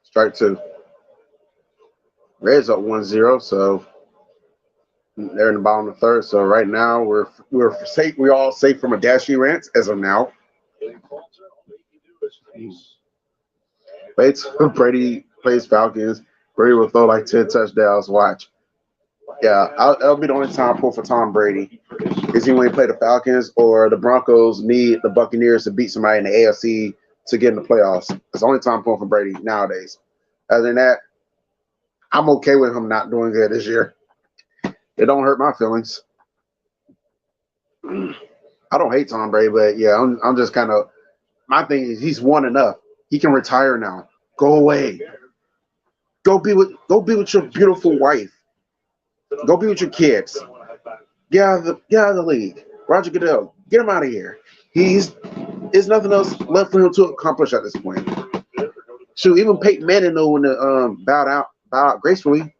Strike 2. Reds up 1-0, so they're in the bottom of the 3rd. So right now we're safe. We're all safe from a dashy rant as of now. Wait till Brady plays Falcons. Brady will throw like 10 touchdowns. Watch. Yeah, that'll be the only time I pull for Tom Brady. Is he when he play the Falcons or the Broncos need the Buccaneers to beat somebody in the AFC to get in the playoffs. It's the only time I'm pulling for Brady nowadays. Other than that, I'm okay with him not doing good this year. It don't hurt my feelings. I don't hate Tom Brady, but yeah, I'm just kind of, my thing is he's won enough. He can retire now. Go away. Go be with your beautiful wife. Go be with your kids. Get out of the league. Roger Goodell, get him out of here. There's nothing else left for him to accomplish at this point. Shoot, even Peyton Manning knew when to bow out gracefully.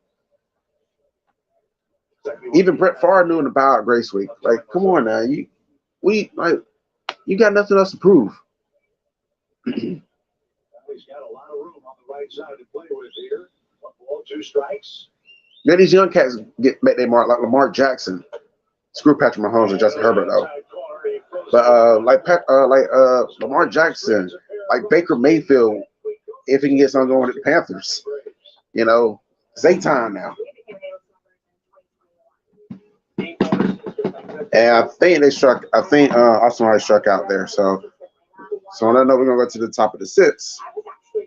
Even Brett Favre knew when to bow out gracefully. Like, come on now, you got nothing else to prove. He's got a lot of room on the right side to play with here. 1 ball, 2 strikes. Then these young cats make their mark like Lamar Jackson. Screw Patrick Mahomes and Justin Herbert though. But like Lamar Jackson, like Baker Mayfield, if he can get something going with the Panthers, you know, it's their time now. And I think Austin already struck out there. So on that note, we're gonna go to the top of the 6th.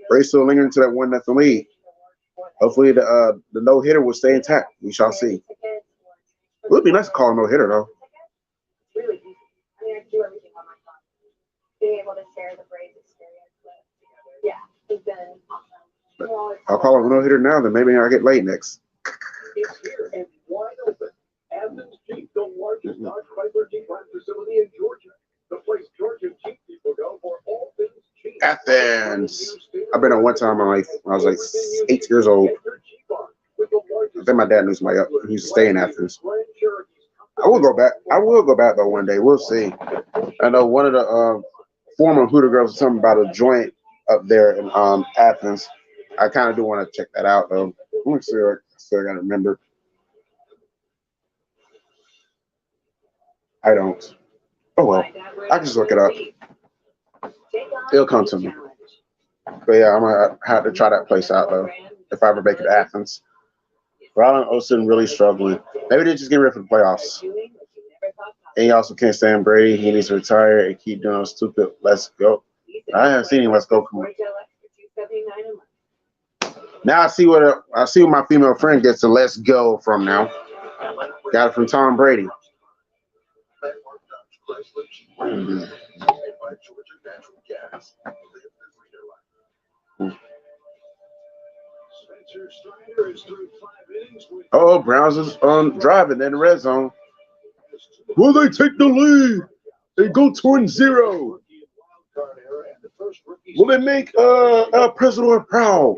Braves still lingering to that 1-0 lead. Hopefully the no-hitter will stay intact. We shall see. It would be nice to call a no-hitter though. It's really easy. I mean, I do everything on my phone. Being able to share the Braves experience with, yeah, it's been awesome. I'll call him a no-hitter now, then maybe I'll get late next. It's here and wide open. Athens Jeep, the largest Dodge Chrysler Jeep Ram facility in Georgia. The place Georgia Jeep people go for all things Jeep. Athens. I've been on one time in my life when I was like 8 years old. I think my dad knew somebody up. He used to stay in Athens. I will go back. Though one day. We'll see. I know one of the former Hooter girls was something about a joint up there in Athens. I kind of do want to check that out though. Let me see. I gotta remember. I don't. Oh well. I can just look it up. It'll come to me. But yeah, I'm gonna have to try that place out though. If I ever make it to Athens. Ronald Olsen really struggling. Maybe they're just getting ready for the playoffs. And he also can't stand Brady. He needs to retire and keep doing stupid let's go. I haven't seen him let's go come on. Now I see what my female friend gets to let's go from now. Got it from Tom Brady. Oh, Browns is driving in the red zone. Will they take the lead? They go 2-0. Will they make President proud?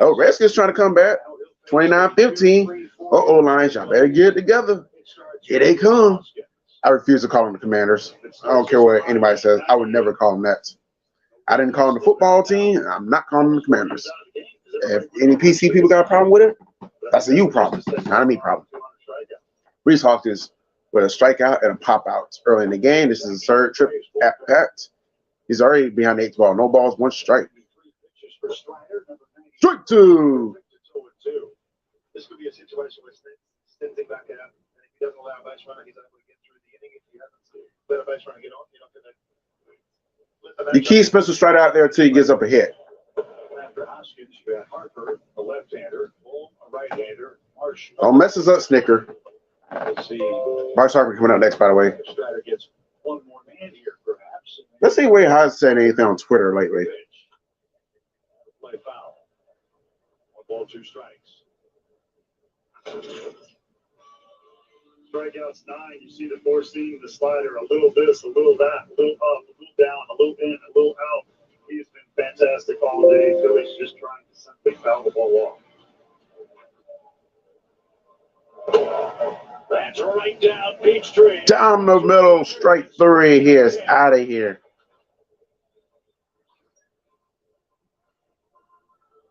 Oh, Redskins trying to come back. 29-15. Lions, y'all better get it together. Here they come. I refuse to call them the Commanders. I don't care what anybody says. I would never call them that. I didn't call them the football team. I'm not calling them the Commanders. If any PC people got a problem with it, that's a you problem, not a me problem. Reese Hawkins with a strikeout and a pop out early in the game. This is his third trip at bat. He's already behind the 8th ball. No balls, 1 strike. Strike 2. This could be a situation where Stinting back out, and if he doesn't allow a base runner, he's able to get through the inning. If he hasn't let a base runner get on, you're not going to. You keep Spencer Strider out there until he gives up a hit. After Hoskins, you got Harper, a left-hander, Bull, a right-hander, Marsh. Don't mess us up, Snicker. Let's see. Bryce Harper coming out next, by the way. Strider gets one more man here, perhaps. Let's see where Hodge said anything on Twitter lately. Play foul. 1 ball, 2 strikes. Strikeouts 9. You see the 4 seam, the slider, a little this, a little that, a little up, a little down, a little in, a little out. He's been fantastic all day. Phillies just trying to simply foul the ball off. That's right down Peachtree. Down the middle, strike 3. He is out of here.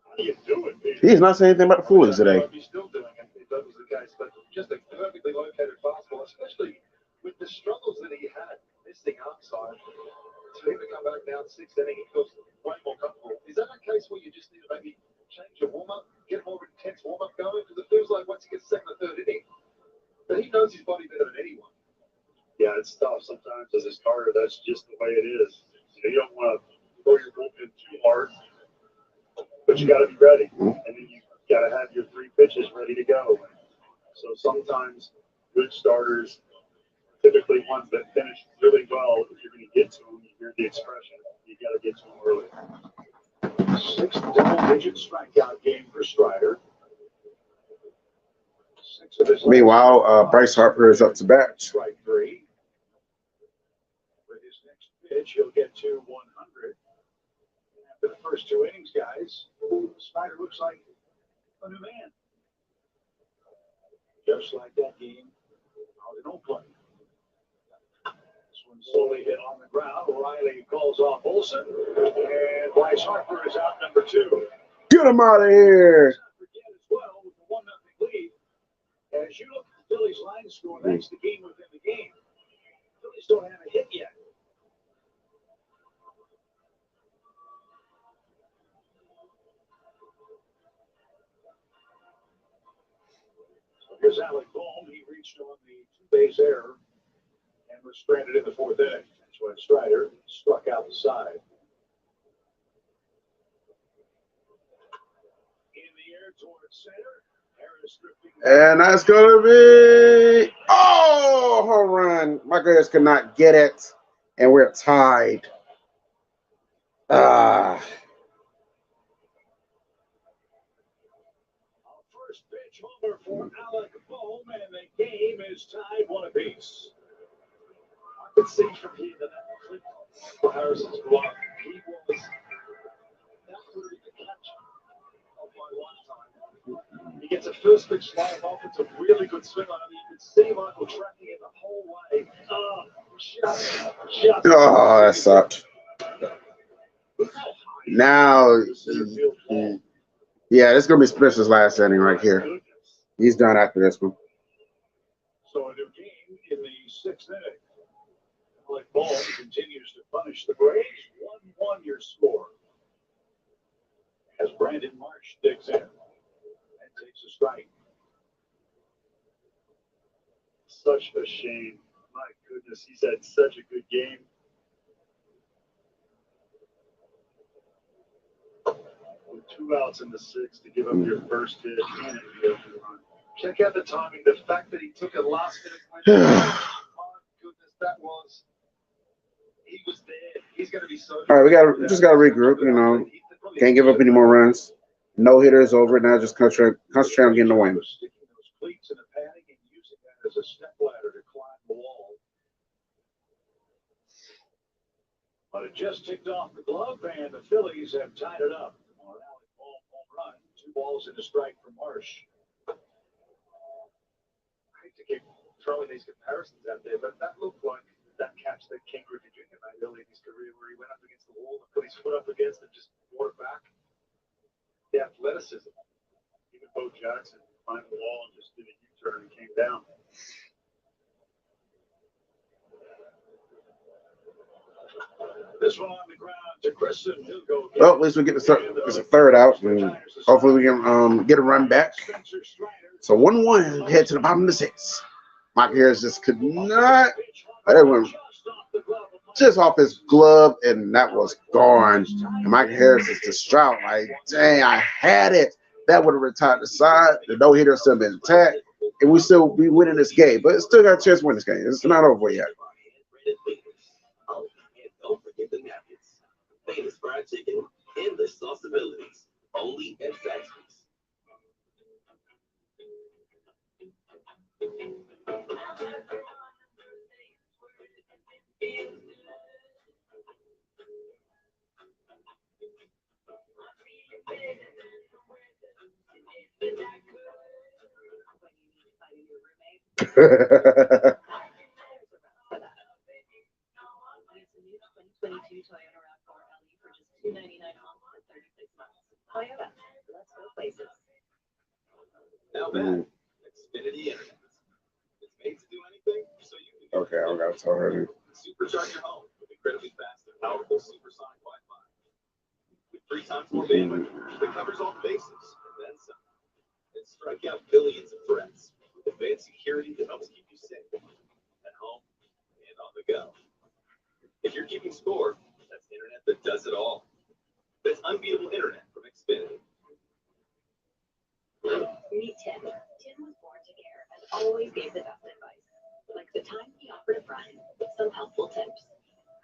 How do you do it, Peter? He's not saying anything about the Phillies today. He's still doing it if that was the case, but just a perfectly located fastball, especially with the struggles that he had missing outside. For him to come back down 6th inning, he feels way more comfortable. Is that a case where you just need to maybe change your warm-up, get more intense warm-up going? Because it feels like once he gets 2nd or 3rd inning, but he knows his body better than anyone. Yeah, it's tough sometimes as a starter. That's just the way it is. You don't want to throw your bullpen too hard, but you got to be ready. And then you got to have your 3 pitches ready to go. So sometimes good starters, typically ones that finish really well, if you're going to get to them, you hear the expression, you got to get to them early. 6th double-digit strikeout game for Strider. Meanwhile, Bryce Harper is up to bat. Strike 3. With his next pitch, he'll get to 100. After the first 2 innings, guys, Strider looks like a new man. Just like that game out in Oakland. This one slowly hit on the ground. Riley calls off Olsen. And Bryce Harper is out number 2. Get him out of here. As well with the 1-0 lead. As you look at the Phillies line score, that's the game within the game. Phillies don't have a hit yet. So here's Alec Bohm. He reached on the 2-base error and was stranded in the 4th inning. That's when Strider struck out the side. In the air towards center. And that's going to be, home run. Michael Harris could not get it, and we're tied. First pitch homer for Alec Bohm, and the game is tied 1 apiece. I could see from here that clip for Harrison's glove. He was not really the catch of my lifetime. He gets a first pitch slide off. It's a really good swing on him. You can see Michael tracking it the whole way. Oh, that sucked. Now, yeah, this is going to be Spencer's last inning right here. He's done after this one. So a new game in the 6th inning. Alec Bohm continues to punish the Braves. 1-1 your score. As Brandon Marsh digs in and takes a strike. Such a shame. My goodness, he's had such a good game. With 2 outs in the 6th to give up your first hit and a run. Check out the timing. The fact that he took a last-minute win. My goodness, that was. He was there. He's going to be so. All right, we just got to regroup. You know, can't give up any more runs. No hitter is over now. Just concentrate on getting the win. Sticking those cleats in the padding and using that as a step ladder to climb the wall. But it just ticked off the glove, and the Phillies have tied it up. On an Alec Bohm home run, 2 balls and a strike for Marsh. I hate to keep throwing these comparisons out there, but that looked like that catch that King Griffey Jr. made early in his career, where he went up against the wall and put his his foot up against and just brought it back. The athleticism. Even Bo Jackson climbed the wall and just did a U-turn and came down. This one on the ground to Christian. He'll go again. Well, at least we get the third out, and hopefully we can get a run back. So 1-1, head to the bottom of the sixth. Mike Harris just could not. That went just off his glove, and that was gone. And Mike Harris is distraught. Like, dang, I had it. That would have retired the side. The no-hitter still been intact, and we still be winning this game. But it's still got a chance to win this game. It's not over yet. Don't forget the napkins. Famous fried chicken, endless possibilities. Only at Zaxby's. Toyota RAV4 LE for just $299 for 36 months. Toyota, let's go places. Now back, Xfinity Internet. It's made to do anything, so you can. Okay, I got it already. Supercharge your home with incredibly fast and powerful supersonic Wi-Fi. With 3 times more bandwidth, it covers all the bases, and then some. And strike out billions of threats with advanced security that helps keep you safe at home and on the go. If you're keeping score, that's internet that does it all. That's unbeatable internet from Xfinity. Meet Tim. Tim was born to care and always gave the best advice. Like the time he offered a friend some helpful tips.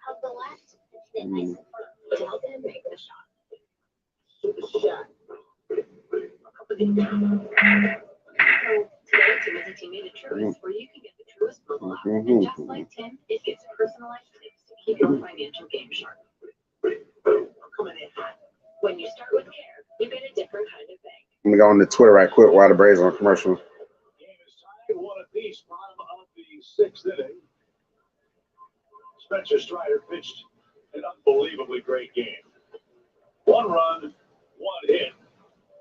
Held the left and hit it nice and firm to help him make the shot. Shoot the shot. So today, Tim is a teammate at Truist, where you can get the Truist mobile app. And just like Tim, it gives personalized tips to keep your financial game sharp. Coming in hot. When you start with care, you get a different kind of bank. I'm gonna go on the Twitter right quick while the Braves are on commercial. Game is tied 1 apiece, bottom of the 6th inning. Spencer Strider pitched an unbelievably great game. 1 run, 1 hit.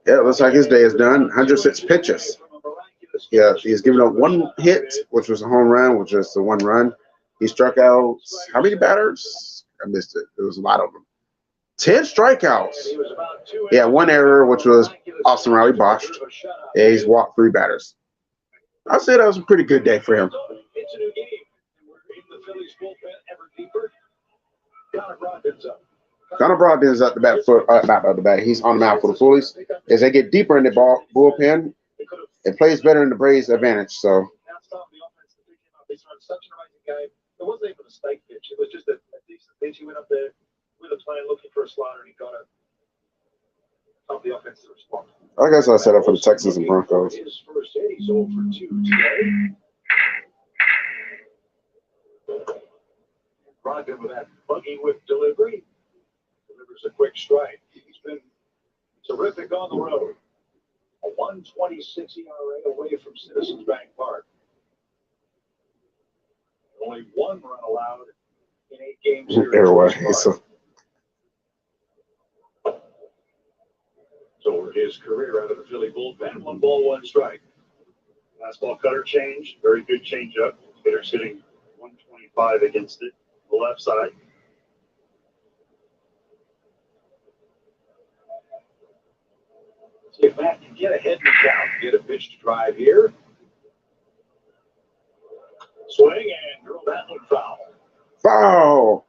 Yeah, it looks like his day is done. 106 pitches. Yeah, he's given up 1 hit, which was a home run, which was the 1 run. He struck out how many batters? I missed it. There was a lot of them. 10 strikeouts. Yeah, 1 error, which was Austin Riley botched. Yeah, he's walked 3 batters. I'd say that was a pretty good day for him. It's a new game. We're in the Phillies bullpen ever deeper. Connor Brogdon's up. Connor Brogdon's at the bat for not the bat. He's on the mound for the Phillies. As they get deeper in the bullpen, it plays better in the Braves' advantage. So. He's run such an amazing game. It wasn't even a stake pitch. It was just a decent pitch. He went up there with a plan looking for a slider, and he got it. Help the offense to respond. I guess I set up for the Texans and Broncos. His first hit, he's 0 for 2 today. Brogdon with that buggy whip delivery. Delivers a quick strike. He's been terrific on the road. A 1.26 ERA away from Citizens Bank Park. Only 1 run allowed in 8 games here. Over his career out of the Philly bullpen, 1 ball, 1 strike. Fastball cutter change, very good changeup. Hitter's hitting 125 against it, the left side. See if Matt can get ahead in the count, get a pitch to drive here. Swing and drill that one foul. Foul.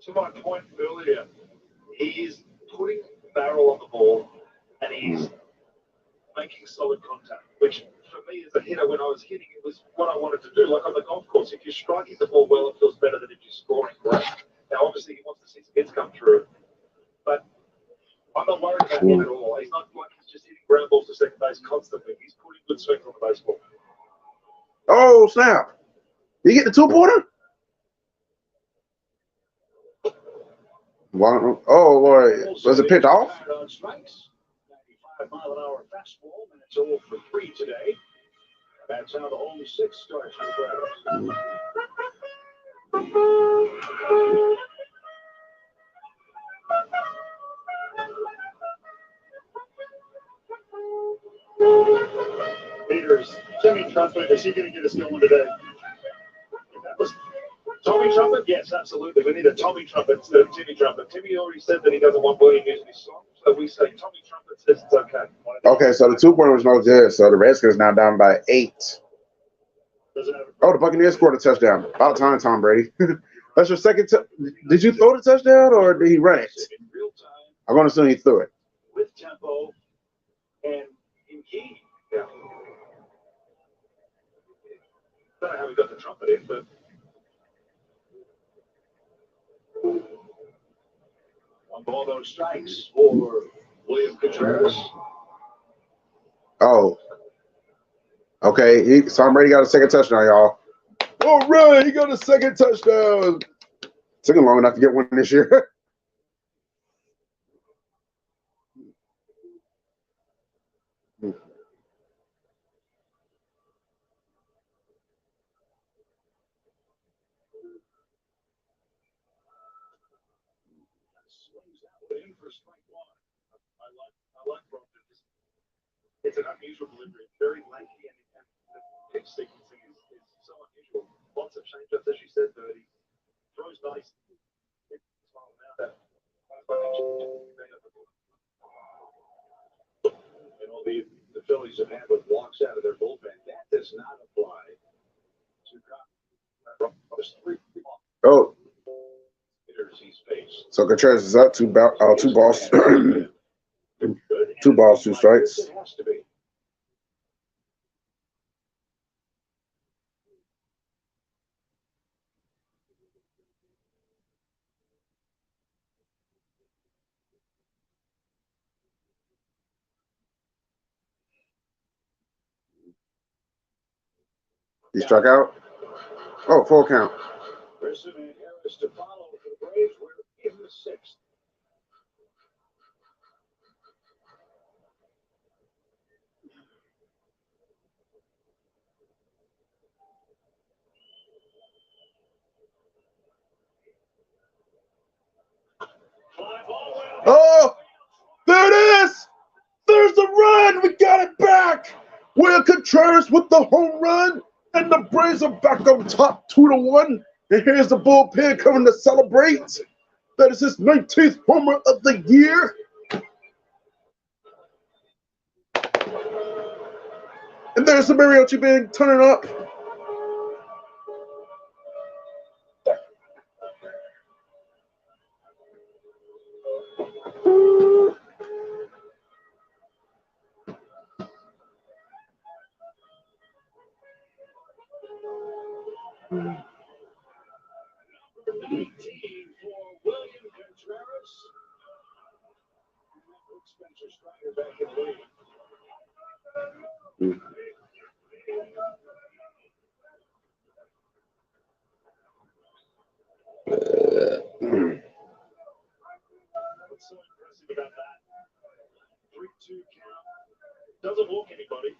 To my point earlier, he's putting the barrel on the ball and he's making solid contact, which for me as a hitter, when I was hitting, it was what I wanted to do. Like on the golf course, if you're striking the ball well, it feels better than if you're scoring great. Now, obviously, he wants to see some hits come through, but I'm not worried about him at all. He's not like he's just hitting ground balls to second base constantly. He's putting good swings on the baseball. Oh, snap. Did you get the 2-pointer? Oh, Lord. Was it picked off? 95-mile-an-hour fastball, and it's 0 for 3 today. That's how the only 6 starts for the Braves. Peters, Timmy Trumpet, is he going to get us going today? That was Tommy Trumpet? Yes, absolutely. We need a Tommy Trumpet instead of Timmy Trumpet. Timmy already said that he doesn't want William using his song, so we say Tommy Trumpet says it's okay. Okay, so the 2-pointer was no good. So the Redskins now down by 8. Oh, the Buccaneers scored a touchdown. About time, Tom Brady. That's your second. Did you throw the touchdown or did he run it? I'm going to assume he threw it. With tempo and in key. Yeah. I don't know how we got the trumpet in, but One ball, those strikes for William Contreras. Oh. Okay, Tom Brady got a second touchdown, y'all. All right, he got a second touchdown. Took him long enough to get one this year. swings that one in for strike one. I like Brogan. It's an unusual delivery, very lanky, and the pitch sequencing is so unusual. Lots of change-ups, as you said, but he throws nice. And all the Phillies have had with walks out of their bullpen. That does not apply to Oh. he's faced. So Contreras is up 2 balls. 2 balls, 2 strikes. It has to be. He struck out. Oh, full count. Grissom and Harris to follow for the Braves. We're in the 6th. Oh, there it is. There's the run. We got it back. Will Contreras with the home run, and the Braves are back on top 2-1. And here's the bullpen coming to celebrate. That is his 19th homer of the year. And there's the mariachi band turning up. Number 19 for William Contreras. Spencer Strider back in the lead. What's so impressive about that? 3-2 count. Doesn't walk anybody.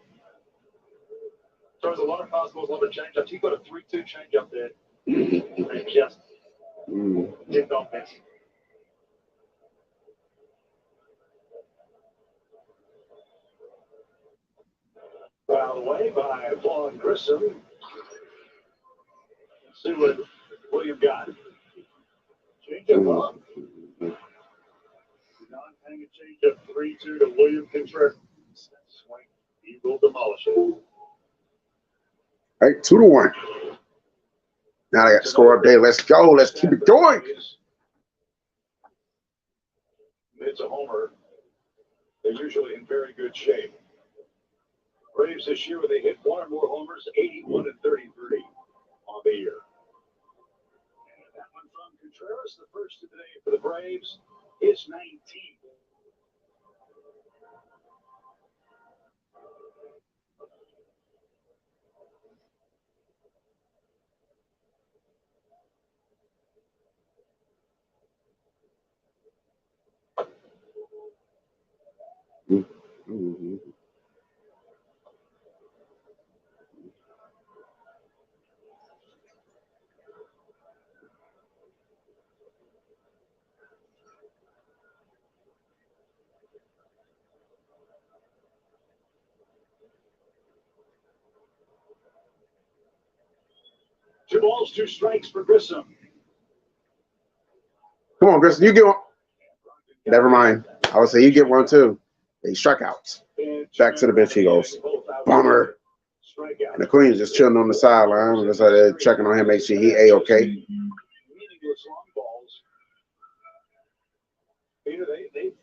Throws a lot of fastballs, a lot of changeups. He got a 3-2 changeup there. And just did not miss. Fouled away by Vaughn Grissom. Let's see what William got. Change up up. Non-hang a changeup 3-2 to William Contreras. Swing. He will demolish it. All right, 2-1. Now they got to score update. Let's go. Let's keep it going. It's a homer. They're usually in very good shape. Braves this year, they hit 1 or more homers, 81 and 33 on the year. And that one from Contreras, the first of the day for the Braves, is 19th. Mm-hmm. 2 balls, 2 strikes for Grissom. Come on, Grissom, you get one. Never mind. I would say you get one too. They struck out. Back to the bench he goes. Bummer. And the Queen's just chilling on the sideline. Looks like they're checking on him, make sure he A-okay. Meaningless long balls. Peter, they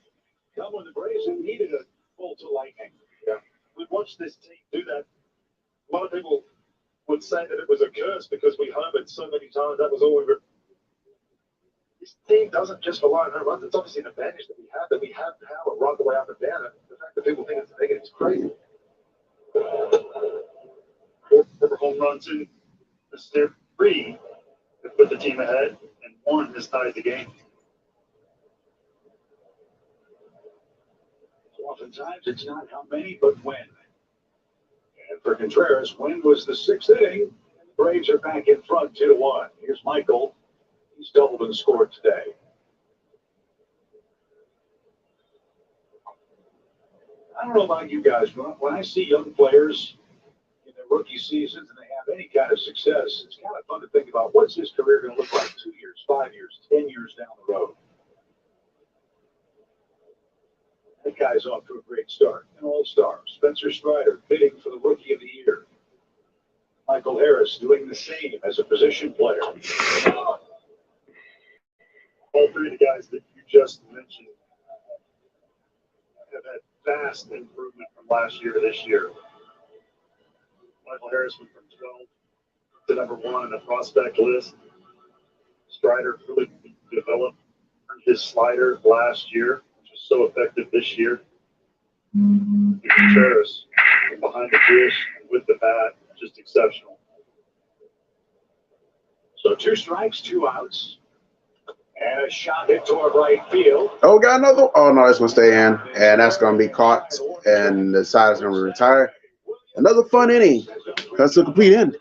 come when the Braves have needed a full to lightning. Yeah. We watched this team do that. A lot of people would say that it was a curse because we homered so many times. That was all we were. This team doesn't just rely on home runs. It's obviously an advantage that we have power right the way up and down. And the fact that people think it's a negative is crazy. 4 home runs in this is 3 that put the team ahead, and 1 has tied the game. So oftentimes it's not how many, but when. And for Contreras, when was the 6th inning? And the Braves are back in front 2-1. Here's Michael. He's doubled and scored today. I don't know about you guys, but when I see young players in their rookie seasons and they have any kind of success, it's kind of fun to think about what's his career going to look like 2 years, 5 years, 10 years down the road. That guy's off to a great start. An all-star. Spencer Strider bidding for the Rookie of the Year. Michael Harris doing the same as a position player. All 3 of the guys that you just mentioned have had vast improvement from last year to this year. Michael Harris went from 12 to number 1 on the prospect list. Strider really developed his slider last year, which was so effective this year. And Contreras behind the dish and with the bat, just exceptional. So 2 strikes, 2 outs. And a shot hit toward right field. Oh, got another. Oh, no, it's going to stay in. And that's going to be caught. And the side is going to retire. Another fun inning. That's a complete end.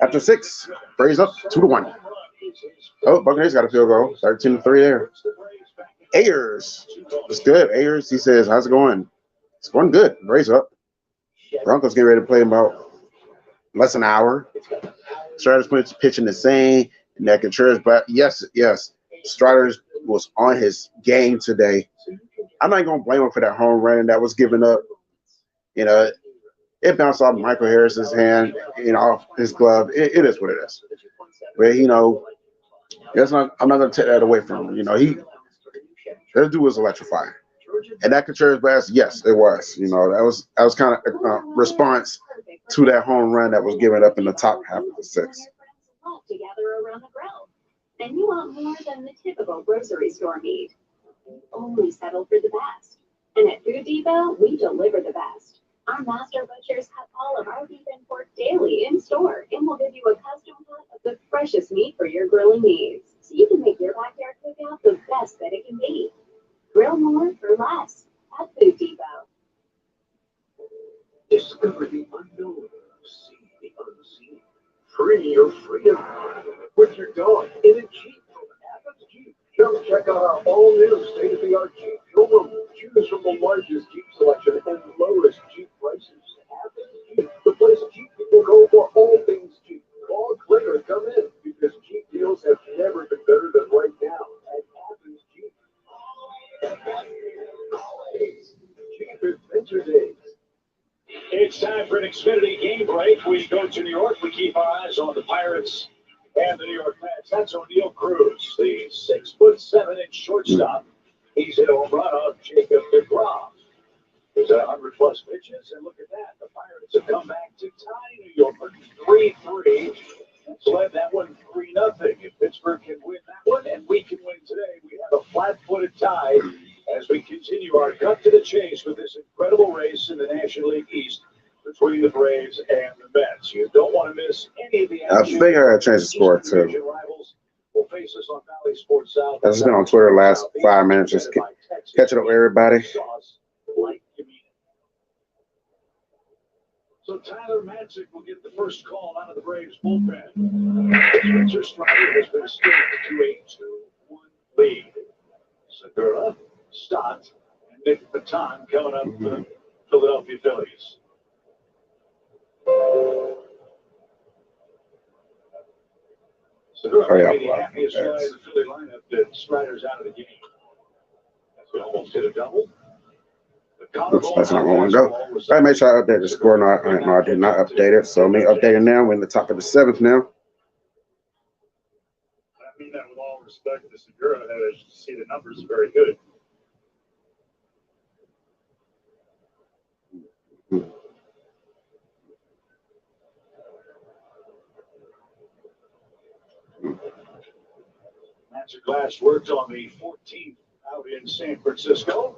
After 6, Braves up 2-1. Oh, Buccaneers got a field goal. 13-3 there. Ayers. It's good. Ayers, he says, how's it going? It's going good. Braves up. Broncos getting ready to play in about less than an hour. Strider's pitching the same. And that Contreras, but yes. Strider was on his game today. I'm not going to blame him for that home run that was given up. You know, it bounced off Michael Harris's hand, off his glove. It is what it is. But, I'm not going to take that away from him. That dude was electrifying. And that Contreras blast, yes, it was. That was kind of a response to that home run that was given up in the top half of the 6th. Together around the grill. And you want more than the typical grocery store meat. We only settle for the best. And at Food Depot, we deliver the best. Our master butchers cut all of our beef and pork daily in store, and we'll give you a custom cut of the freshest meat for your grilling needs, so you can make your backyard cookout the best that it can be. Grill more for less at Food Depot. Discover the unknown. See the unseen. Free your freedom with your dog in a Jeep from Athens Jeep. Come check out our all-new state-of-the-art Jeep showroom. Choose from the largest Jeep selection and lowest Jeep prices. Athens Jeep, the place Jeep people go for all things Jeep. Call, click, or come in because Jeep deals have never been better than right now at Athens Jeep. Always Jeep Adventure Days. It's time for an Xfinity game break. We go to New York. We keep our eyes on the Pirates and the New York Mets. That's O'Neal Cruz, the 6'7" shortstop. He's hit a home run on Jacob DeGrom. He's at 100+ pitches, and look at that. The Pirates have come back to tie New York 3-3. It's led that one 3-0. If Pittsburgh can win that one, and we can win today, we have a flat-footed tie as we continue our cut to the chase with this incredible race in the National League East between the Braves and the Mets. You don't want to miss any of the action. I think I got to change the score too. Will face us on Valley Sports South. I've just been on Twitter the last 5 minutes, just catching up with everybody. So Tyler Matzik will get the first call out of the Braves bullpen. Spencer Strider has been staked to a 2-1 lead. Segura, Stott, and Nick Baton coming up for the Philadelphia Phillies. Oh, yeah. the happiest guy in the Philly lineup that Strider's out of the game. That's almost hit a double. That's not going to go. All right, make sure I update the score. No, I did not update it. So let me update it now. We're in the top of the 7th now. I mean that with all respect to Segura, as you see the numbers are very good. Master Glass worked on the 14th out in San Francisco.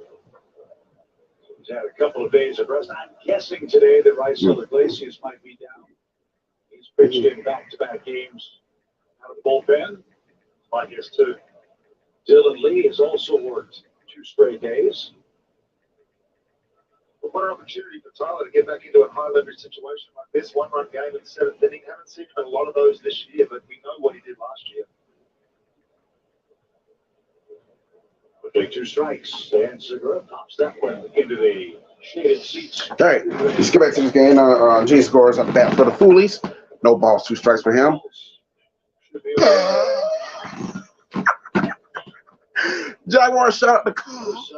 He's had a couple of days of rest. I'm guessing today that Raisel Iglesias might be down. He's pitched in back-to-back games out of the bullpen. My guess too. Dylan Lee has also worked 2 straight days. Well, what an opportunity for Tyler to get back into a high leverage situation like this. 1-run game in the 7th inning. Haven't seen him in a lot of those this year, but we know what he did last year. Quickly 2 strikes, and Segura pops that one into the shaded seats. All right, let's get back to this game. G scores up bat for the Phillies. No balls, 2 strikes for him. Jaguars shut up the Cubs.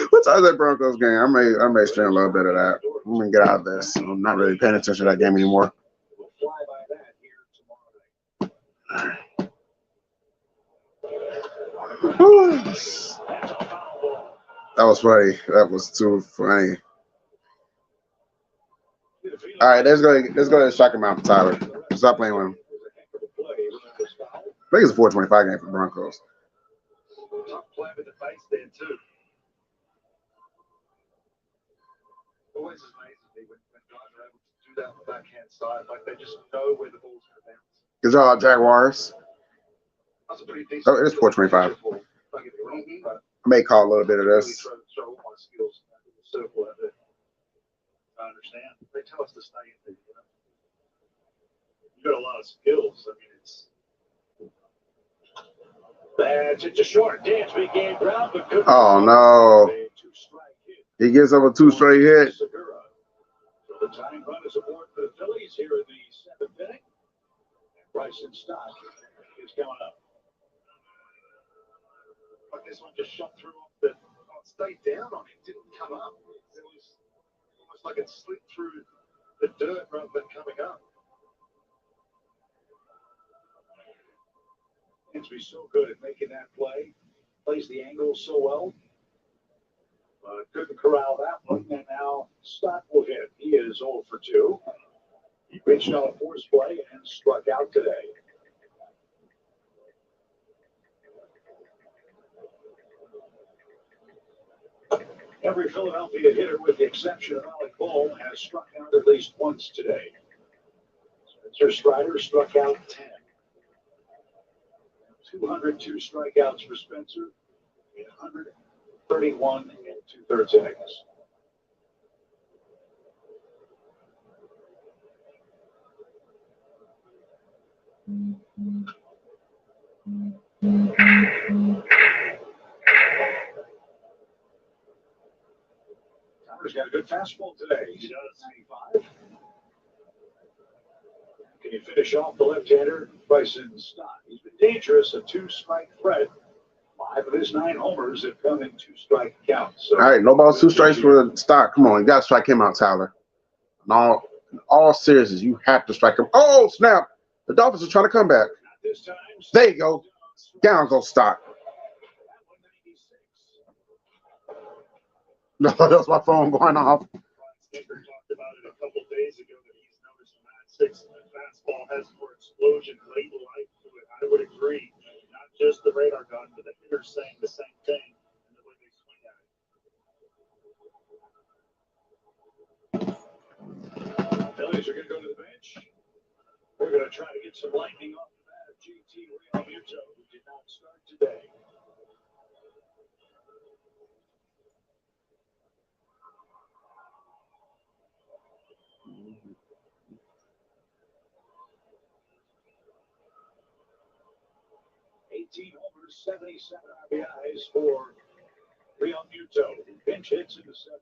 What time is that Broncos game? I may stream a little bit of that. I'm gonna get out of this. I'm not really paying attention to that game anymore. That was funny. That was too funny. All right, let's go to strike him out, Tyler. Stop playing with him. I think it's a 425 game for the Broncos. Tough play with the face there too. Always amazes me when guys are able to do that on the backhand side, like they just know where the ball's going to bounce. Good job, Jaguars. That's a pretty decent. Oh, it is 425. I may call a little bit of this. Throw all my skills into the circle out there. I understand. They tell us to stay in there, you know. You got a lot of skills. I mean, it's. That's it, a short dance began ground, but couldn't. Oh no! He gives up a 2 straight hit. So the tying run is aboard for the Phillies here in the 7th inning. And Bryson Stott is coming up. But this one just shot through off the. Oh, it stayed down on him. Didn't come up. It was almost like it slipped through the dirt rather than coming up. Seems to be so good at making that play. Plays the angle so well. Couldn't corral that one. And now Stott will hit. He is 0 for 2. He pitched on a force play and struck out today. Every Philadelphia hitter, with the exception of Alec Bohm, has struck out at least once today. Spencer Strider struck out 10. 202 strikeouts for Spencer in 131 and 2/3 innings. Tyler's got a good fastball today. He does 95. Can you finish off the left-hander, Bryson Stott? He's been dangerous, a 2-strike threat. 5 of his 9 homers have come in 2-strike counts. So all right, no balls, 2 strikes for Stott. Come on, you got to strike him out, Tyler. In all seriousness, you have to strike him. Oh, snap. The Dolphins are trying to come back. There you go. Down goes Stott. No, that's my phone going off. Skinner talked about it a couple days ago that he's noticed Matt 6 fastball has more explosion late life to it. I would agree. Not just the radar gun, but the hitters saying the same thing in the way they swing at it. Phillies are going to go to the bench. We're going to try to get some lightning off the bat of JT Realmuto, who did not start today. Homers, 77 RBIs for Realmuto. Bench hits in the 7th.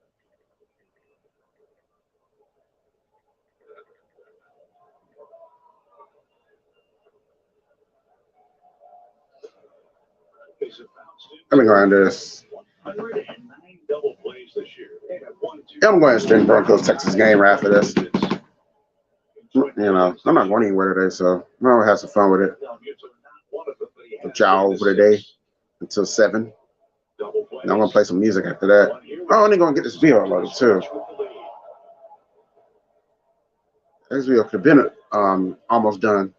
Let me go under this. 109 double plays this year. They had 1, 2, I'm going to stream Broncos Texas game right after this. You know, I'm not going anywhere today, so I'm going to have some fun with it. With y'all over the day until 7. Now I'm going to play some music after that. Oh, and they're going to get this video loaded too. This video could have been almost done.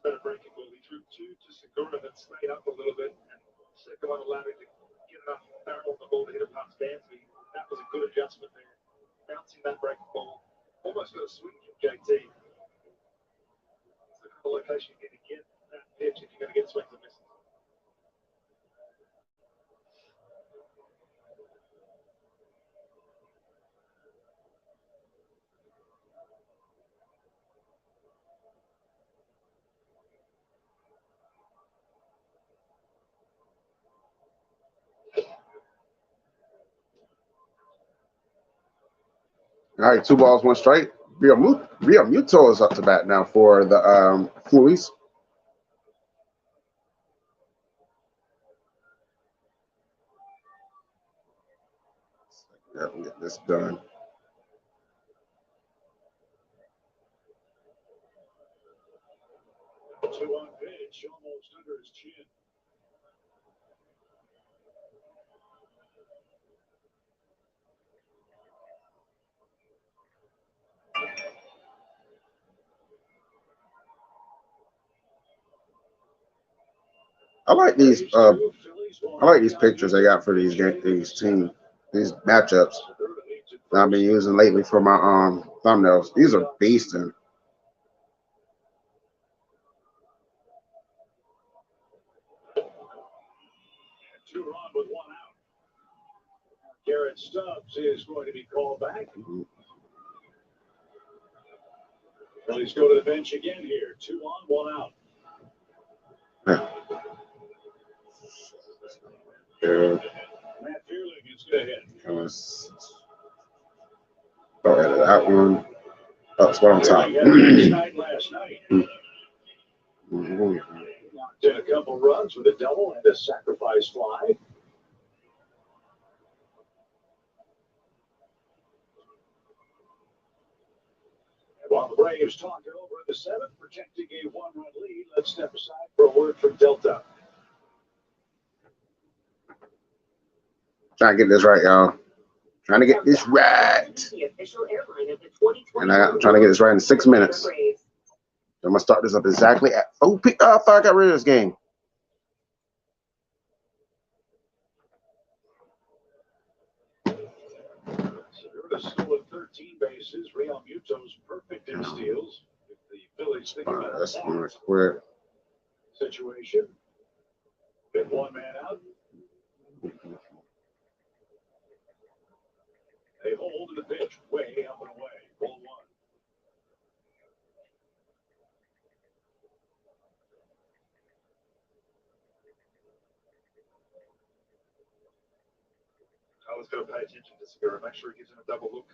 Better breaking ball. He threw 2 to Segura that stayed up a little bit. And second one allowed him to get enough barrel on the ball to hit it past Dansby. That was a good adjustment there. Bouncing that breaking ball. Almost got a swing from JT. It's the kind of location you're going to get that pitch if you're going to get swings and misses. All right, 2 balls, 1 strike. Real Muto is up to bat now for the Phillies. Yeah, we'll get this done. Two on pitch, almost under his chin. I like these pictures they got for these teams, these matchups that I've been using lately for my thumbnails. These are beastin'. Two on with 1 out. Garrett Stubbs is going to be called back. Phillies go to the bench again here. 2 on, 1 out. Matt Fearling is good ahead. Go ahead of that one. That's what I'm talking. Last night. Knocked in a couple runs with a double and a sacrifice fly. And while the Braves talk it over in the 7th, protecting a 1-run lead, let's step aside for a word from Delta. Trying to get this right, y'all. Trying to get this right. And I'm trying to get this right in 6 minutes. I'm going to start this up exactly at 4 p.m. Oh, I thought I got rid of this game. Segura stole 13 bases. Real Muto's perfect in steals. If the Phillies think about That's that quick. situation, with 1 man out. They hold the pitch way up and away. Ball 1. I was going to pay attention to Segura. Make sure he gives him a double look.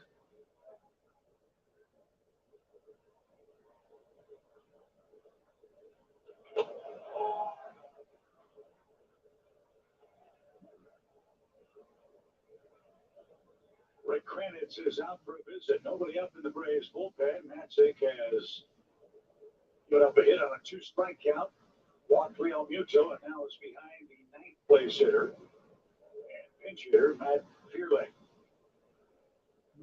Rick Kranitz is out for a visit. Nobody up in the Braves bullpen. Matzik has put up a hit on a 2-strike count. Walked Real Muto and now is behind the 9th place hitter and pinch hitter Matt Fearling.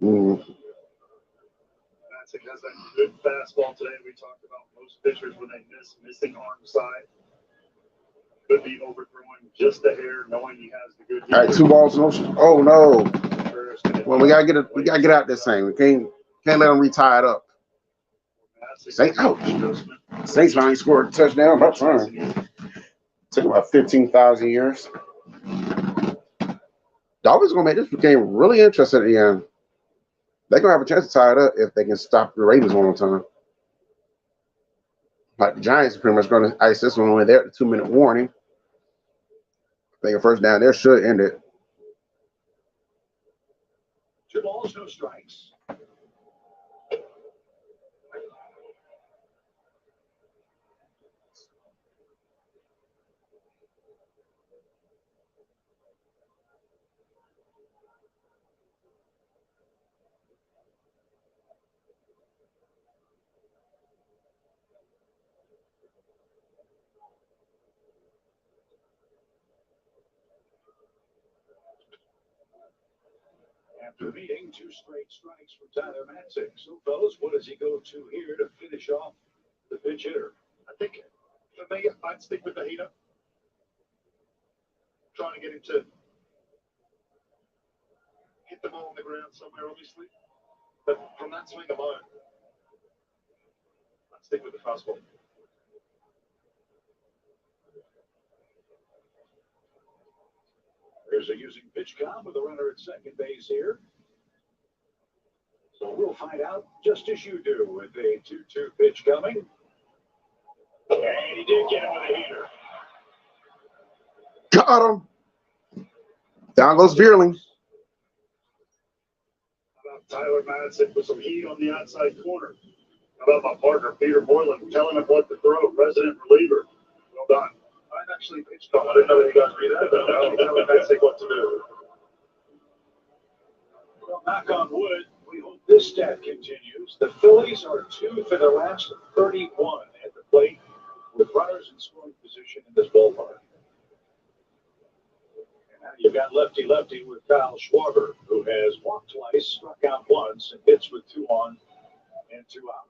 Matzik has that good fastball today. We talked about most pitchers when they missing arm side. Could be overthrowing just a hair, knowing he has the good. All right, 2 balls, no. Oh no! Well, we gotta get out this thing. We can't let them retire it up. Saints finally scored a touchdown. About time. Took about 15,000 years. Dolphins gonna make this game really interesting at the end. They're gonna have a chance to tie it up if they can stop the Ravens one more time. Like the Giants are pretty much gonna ice this one when they're at the 2-minute warning. I think a first down there should end it. 2 balls, no strikes. After the meeting, 2 straight strikes for Tyler Matzik. So, fellas, what does he go to here to finish off the pinch hitter? I think for me, I'd stick with the heater. Trying to get him to hit the ball on the ground somewhere, obviously. But from that swing alone, I'd stick with the fastball. There's a using pitch count with a runner at second base here. So we'll find out just as you do with a 2-2 pitch coming. And he did get him with a heater. Got him. Down goes Beerling. How about Tyler Madison with some heat on the outside corner? How about my partner, Peter Moylan, telling him what to throw, resident reliever? Well done. I've actually pitched on. I didn't know that you guys read that. But now telling Madison what to do. Well, knock on wood, we hope this stat continues. The Phillies are 2 for their last 31 at the plate with runners in scoring position in this ballpark. And now you've got lefty-lefty with Kyle Schwarber, who has walked twice, struck out once, and hits with 2 on and 2 out.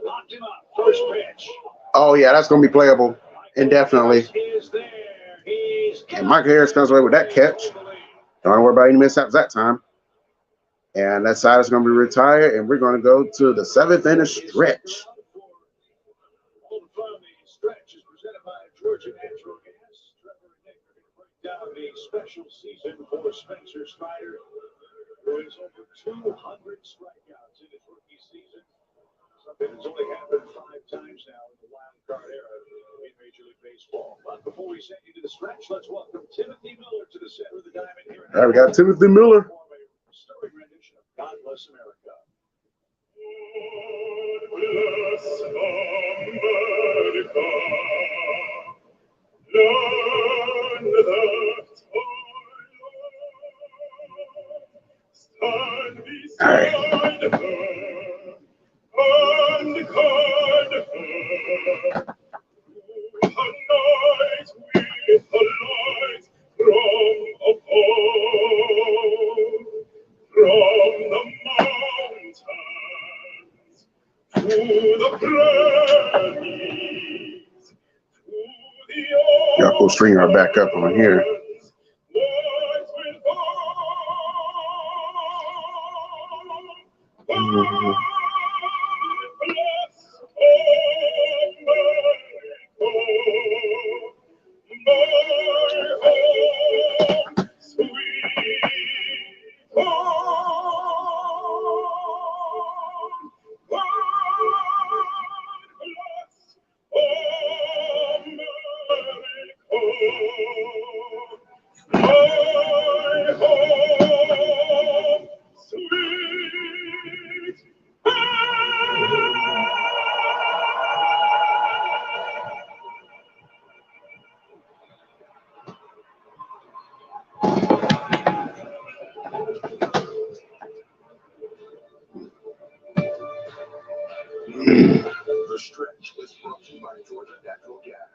Locked him up. First pitch. Oh, yeah, that's going to be playable indefinitely. And Michael Harris comes away with that catch. Don't worry about any mishaps that time. And that side is going to be retired, and we're going to go to the 7th inning stretch. The stretch is presented by Georgia Natural Gas. Trevor and Nick are going to break down the special season for Spencer Strider, who has over 200 strikeouts in his rookie season. Something that's only happened 5 times now in the wild card era in Major League Baseball. But before we send you to the stretch, let's welcome Timothy Miller to the center of the diamond here. All right, we got Timothy Miller. Stirring rendition of God Bless America. God bless America, land that stand beside her and guide her through the night with the light from above, from the mountains to the prairies, to the Got full string right back up on here. The stretch is brought to you by Georgia Natural Gas.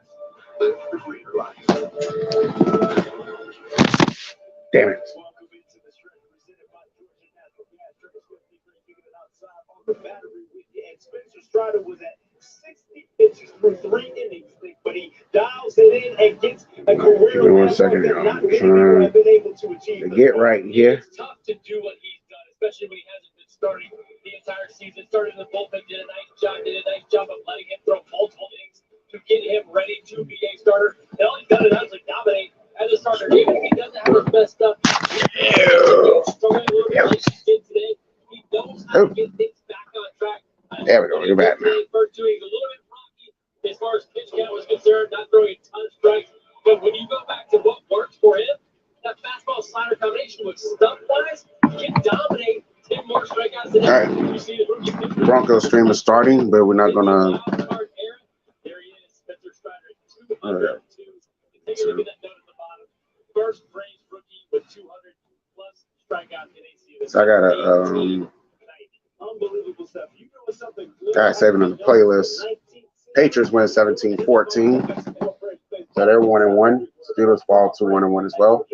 Live the greener life. Damn it. Welcome into the stretch presented by Georgia Natural Gas. Travis Whitney kicking it outside on the battery with you. And Spencer Strider was at 60 pitches through 3 innings, but he dials it in and gets a career. Give me 1 second, y'all. I'm trying to get right here. It's tough to do what he's done, especially when he hasn't been starting the entire season. Started in the bullpen, did a nice job of letting him throw multiple innings to get him ready to be a starter. And all he's got to do is dominate as a starter. Even if he doesn't have his best stuff, he's struggling a little bit like he did today. He knows how to get things back on track. There we go. You're back now. First two, he's a little bit rocky as far as pitch count was concerned, not throwing a ton of strikes. But when you go back to what works for him, that fastball slider combination with stuff wise, he can dominate 10 more strikeouts than ever. You see the rookie pitcher. Broncos stream is starting, but we're not gonna. There he is, Spencer Strider, 202. Take a look at that note at the bottom. First ranked rookie with 200 plus strikeouts in ACU. So I got a Unbelievable stuff. You know something good. guy saving on the playlist. Patriots win 17-14. So they're 1-1. Steelers fall to 1-1 as well.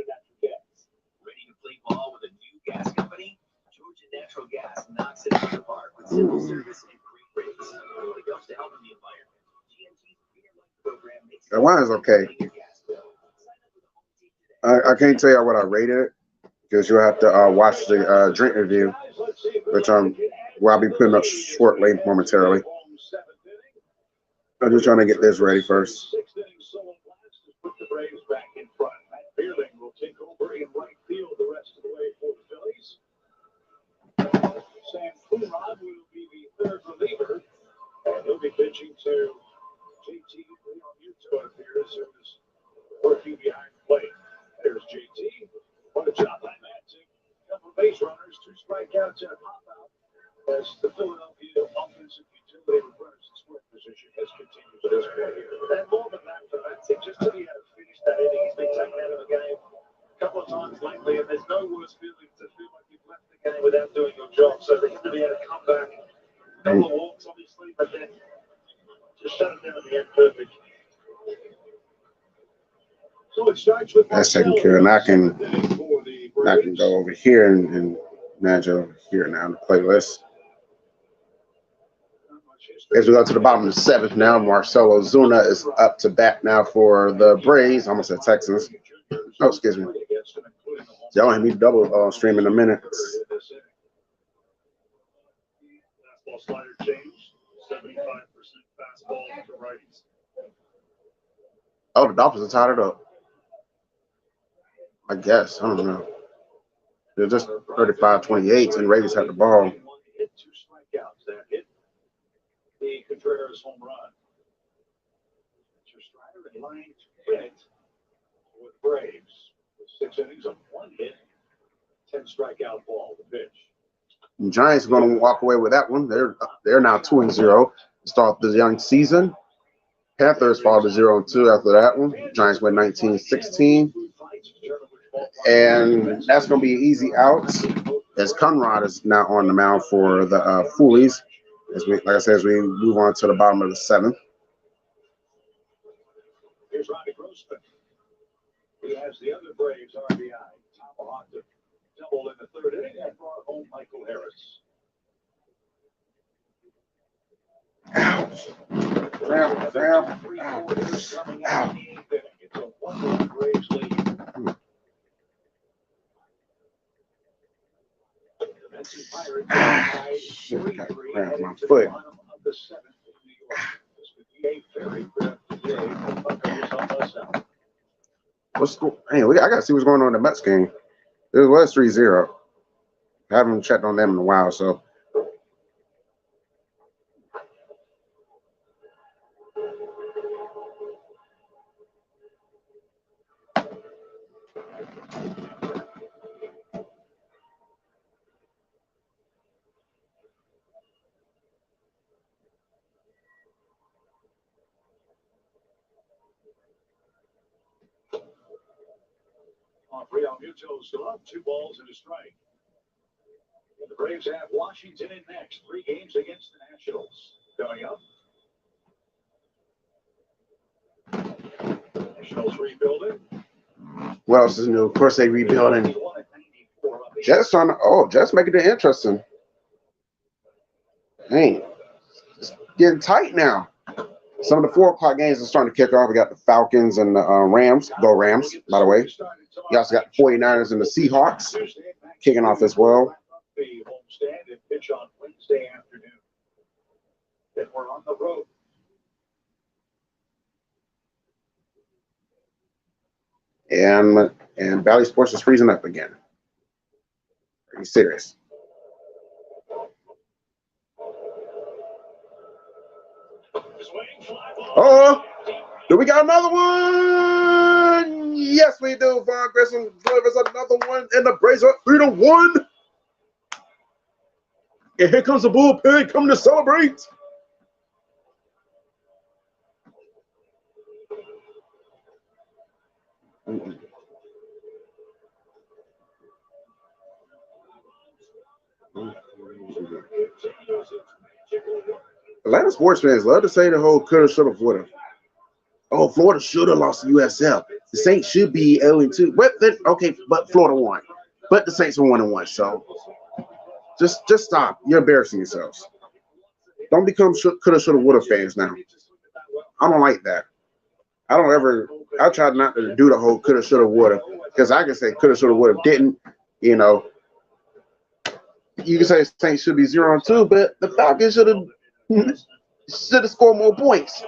Ready to play ball with a new gas company? Georgia Natural Gas knocks it out of the park with simple service and great rates. When it comes to helping the environment, GMG's Greener Life program makes The wine is okay. I can't tell you what I rated it because you'll have to watch the drink review, which I'll be putting up shortly, momentarily. I'm just trying to get this ready first. Put the Braves back in front. Matt Beerling will take over in right field the rest of the way for the Phillies. Sam Coonrod will be the third reliever, and he'll be pitching to JT Realmuto, it appears, who's working behind the plate. There's JT. What a job by Matt. A couple of base runners, 2 strikeouts and a pop out as the Philadelphia offensive utility reverse split position has continued to this point here. And more than that, for Matt, just to be able to finish that inning, he's been taken out of the game a couple of times lately, and there's no worse feeling to feel like you've left the game without doing your job. So for him to be able to come back, a couple of walks, obviously, but then just shut it down at the end perfect. So it starts with that's taken care of. And I can go over here and manage over here now in the playlist. As we go to the bottom of the 7th now, Marcelo Zuna is up to bat now for the Braves. I almost said Texans. Oh, excuse me. Y'all want me to double stream in a minute. Fastball slider change, 75% fastball to righties. Oh, the Dolphins are tied it up. I guess. I don't know. They're just 35-28, and Ravens had the ball. 2 strikeouts that hit the Contreras home run. Strider in line to hit with Braves. With 6 innings of 1 hit, 10 strikeout ball to pitch. The Giants are going to walk away with that one. They're now 2-0 to start the young season. Panthers fall to 0-2 after that one. Giants win 19-16. And that's going to be an easy out as Conrad is now on the mound for the Phillies. Like I said, as we move on to the bottom of the 7th. Here's Ronnie Grossman. He has the other Braves RBI. Tomahawk double in the 3rd inning and brought home Michael Harris. Ouch. Ow. It's a 1-1 Braves lead. Shit, got cramp my foot. What's going? Hey, I gotta see what's going on in the Mets game. It was 3-0. I haven't checked on them in a while, so. Realmuto's glove, 2 balls and a strike. And the Braves have Washington in next. 3 games against the Nationals. Coming up. Nationals rebuilding. What else is new? Of course, they rebuilding. Jets Jets making it interesting. Dang, it's getting tight now. Some of the 4 o'clock games are starting to kick off. We got the Falcons and the Rams. Go Rams, by the way. You also got the 49ers and the Seahawks kicking off as well. The homestand and pitch on Wednesday afternoon. Then we're on the road. And Valley Sports is freezing up again. Are you serious? Oh, do we got another one? Yes, we do. Vaughn Grissom delivers another one, and the Braves are 3-1. And here comes the bullpen coming to celebrate. Atlanta sports fans love to say the whole coulda, shoulda, woulda. Oh, Florida should have lost the USF. The Saints should be 0-2. But then, okay, but Florida won. But the Saints are 1-1. So just stop. You're embarrassing yourselves. Don't become coulda, shoulda, woulda fans now. I don't like that. I try not to do the whole coulda, shoulda, woulda, because I can say coulda, shoulda, woulda, didn't. You know, you can say Saints should be 0-2, but the Falcons should have scored more points.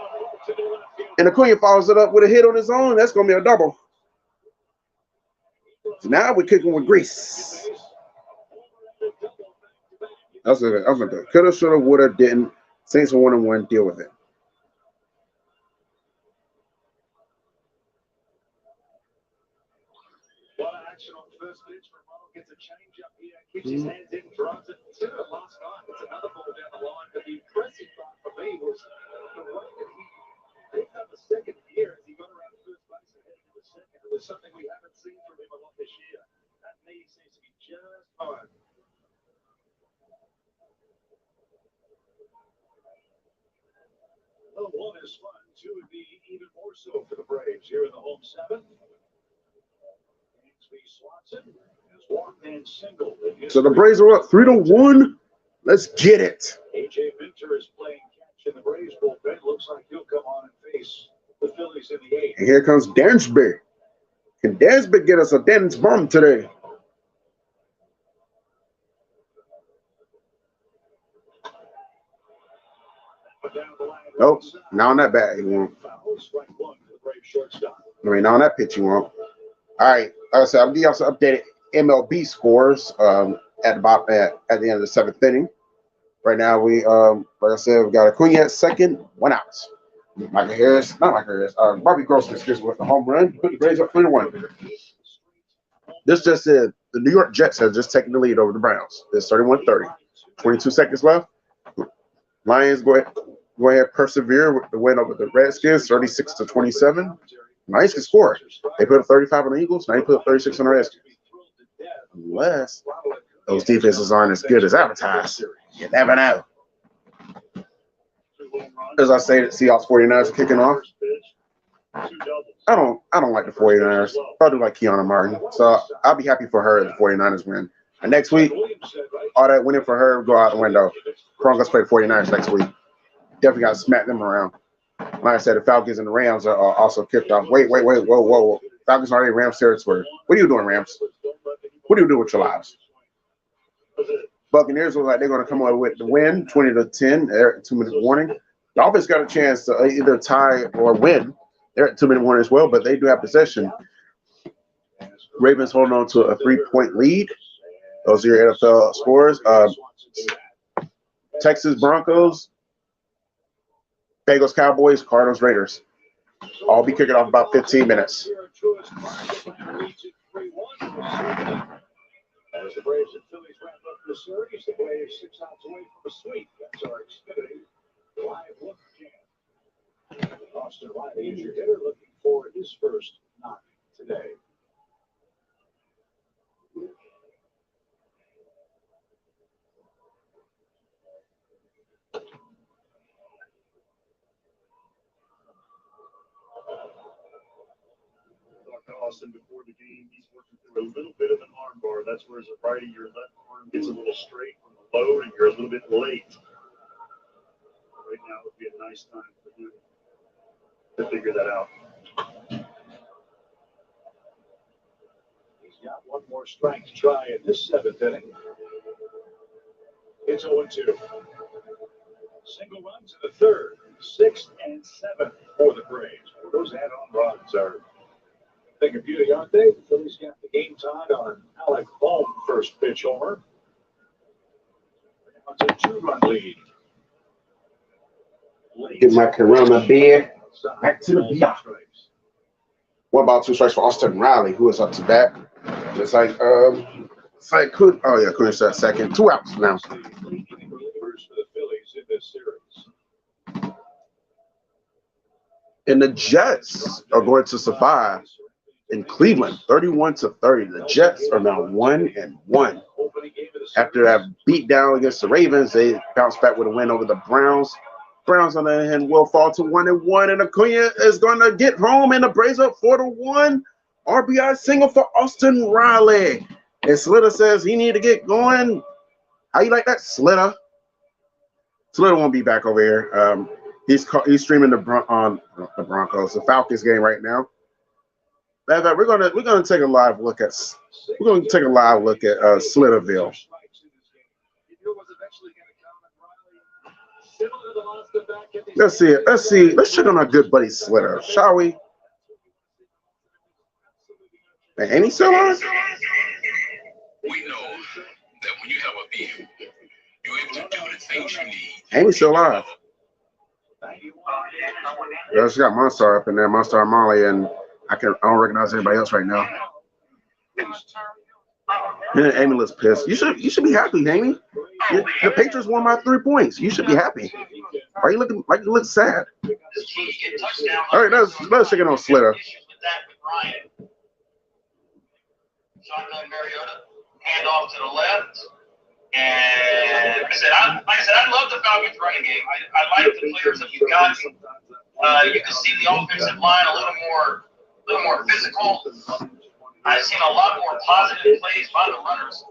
And Acuna follows it up with a hit on his own. That's gonna be a double. So now we're kicking with grease. That's a coulda, shoulda, woulda, didn't. Saints are 1-1. Deal with it. Action on first pitch. Romano gets a change up here. Keeps his hands in, drives it to the last time. It's another ball down the line. But the impressive part for me was the way that he picked up a second here as he got around first base and headed to the second. It was something we haven't seen from him a lot this year. That knee seems to be just fine. Well, one is fun. Two would be even more so for the Braves here in the home seventh. So the Braves are up 3-1. Let's get it. AJ Minter is playing catch in the Braves bullpen. Looks like he'll come on and face the Phillies in the eighth. And here comes Dansby. Can Dansby get us a dance bomb today? Nope, not on that bat he won't. I mean, not on that pitch he won't. All right, like I said, I'll give you also updated MLB scores at the end of the seventh inning. Right now, we like I said, we got Acuna at second, 1 out. Bobby Grossman, excuse me, with the home run, put the Braves up 3-1. This just said the New York Jets have just taken the lead over the Browns. It's 31-30. 22 seconds left. Lions go ahead, persevere with the win over the Redskins, 36-27. Lions can score. They put up 35 on the Eagles. Now they put up 36 on the Redskins. Unless those defenses aren't as good as advertised. You never know. As I say, the Seahawks 49ers are kicking off. I don't like the 49ers. I do like Keanu Martin. So I'll be happy for her if the 49ers win. And next week, all that winning for her will go out the window. Broncos play the 49ers next week. Definitely got to smack them around. Like I said, the Falcons and the Rams are also kicked off. Wait, whoa. Falcons are already Rams territory. What are you doing, Rams? What do you do with your lives? Buccaneers look like they're going to come away with the win, 20-10. They're at 2-minute warning. Dolphins got a chance to either tie or win. They're at 2-minute warning as well, but they do have possession. Ravens holding on to a 3-point lead. Those are your NFL scores. Texas Broncos, Bengals Cowboys, Cardinals Raiders. All be kicking off about 15 minutes. As the Braves and Phillies wrap up the series, the Braves 6 outs away from a sweep. That's our Xfinity live look jam. Austin Riley is your hitter, looking for his first knock today. Austin before the game, he's working through a little bit of an arm bar. That's where as a righty, your left arm gets a little straight from the load and you're a little bit late. Right now would be a nice time for him to figure that out. He's got one more strike to try in this seventh inning. It's 0-2. Single run to the third, 6th and 7th for the Braves. Those add-on runs are thing of beauty, aren't they? The Phillies got the game tied on Alec Bohm first pitch homer. It's a 2-run lead. Get my Corona beer back to the beer. What about 2 strikes for Austin Riley, who is up to bat? Just like could start second. 2 outs now. For the Phillies in this series. And the Jets are going to survive in Cleveland, 31-30. The Jets are now 1-1. After that beat down against the Ravens, they bounced back with a win over the Browns. Browns on the other hand will fall to 1-1, and Acuna is going to get home, and the Braves up 4-1. RBI single for Austin Riley. And Slitter says he need to get going. How you like that, Slitter? Slitter won't be back over here. He's streaming the Broncos, the Falcons game right now. We're gonna take a live look at Slitterville. Let's see it. Let's check on our good buddy Slitter, shall we? And Amy still on? We know that when you have a vehicle, you're able to do the things you need. Amy's still alive. Yeah, she got Monstar up in there, Monstar Molly, and I don't recognize anybody else right now. Yeah, Amy looks pissed. You should be happy, Amy. The Patriots won by 3 points. You should be happy. Why are you looking like you look sad? All right, let's check it on Slitter. Shotgun Mariota, hand off to the left. And I love the Falcons running game. I like the players that you've got. You can see the offensive line a little more physical. I've seen a lot more positive plays by the runners.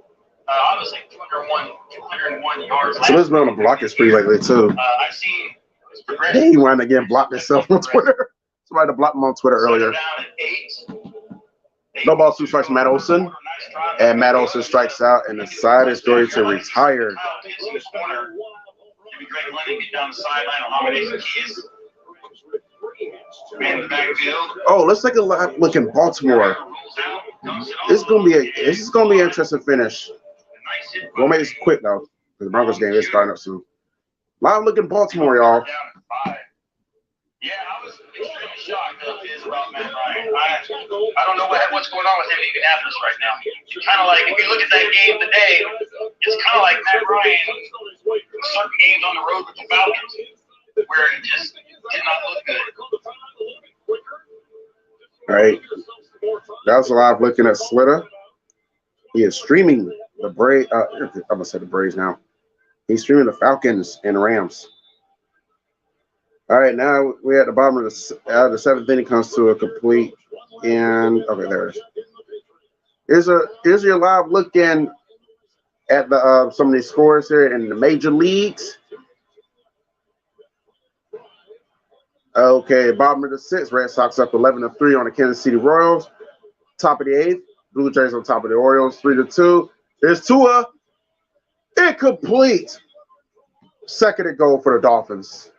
Obviously, 201 yards. So this been on the block is pretty lately too. I've seen. He wound again blocked himself on Twitter. Somebody blocked him on Twitter earlier. No ball, 2 strikes, Matt Olson. And Matt Olson strikes out, and the side is going to retire. Oh, let's take a look in Baltimore. This is gonna be an interesting finish. We'll make this quick though, because the Broncos game is starting up soon. Live look in Baltimore, y'all. Yeah, I was extremely shocked about Matt Ryan. I don't know what's going on with him in Indianapolis right now. Kind of like, if you look at that game today, it's kind of like Matt Ryan in certain games on the road with the Falcons, where he just did not look good. All right. That was live looking at Slitter. He is streaming the Braves. I'm going to say the Braves now. He's streaming the Falcons and Rams. All right, now we're at the bottom of the seventh inning comes to a complete, and okay, there it is. Here's your live look in at the some of these scores here in the major leagues. Okay, bottom of the sixth, Red Sox up 11-3 on the Kansas City Royals. Top of the eighth, Blue Jays on top of the Orioles, 3-2. There's Tua, incomplete. Second and goal for the Dolphins.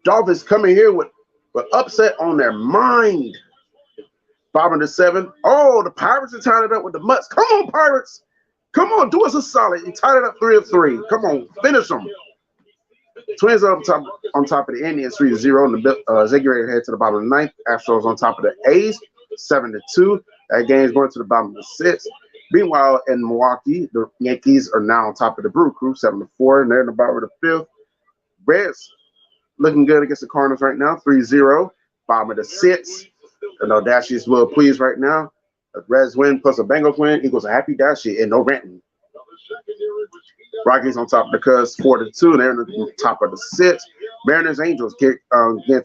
Dolphins coming here with upset on their mind. Bottom of the seventh. Oh, the Pirates are tying it up with the Mutts. Come on, Pirates. Come on, do us a solid. You tied it up 3-3. Come on, finish them. Twins are on top of the Indians, 3-0. And the Ziggy head to the bottom of the ninth. Astros on top of the A's, 7-2. That game is going to the bottom of the sixth. Meanwhile, in Milwaukee, the Yankees are now on top of the Brew Crew, 7-4. And they're in the bottom of the fifth. Reds looking good against the Cardinals right now, 3-0. Bottom of the sixth. I know Dashie's well pleased right now. A Reds win plus a Bengals win equals a happy Dashie and no ranting. Rockies on top of the Cubs, 4-2. They're in the top of the sixth. Mariners Angels get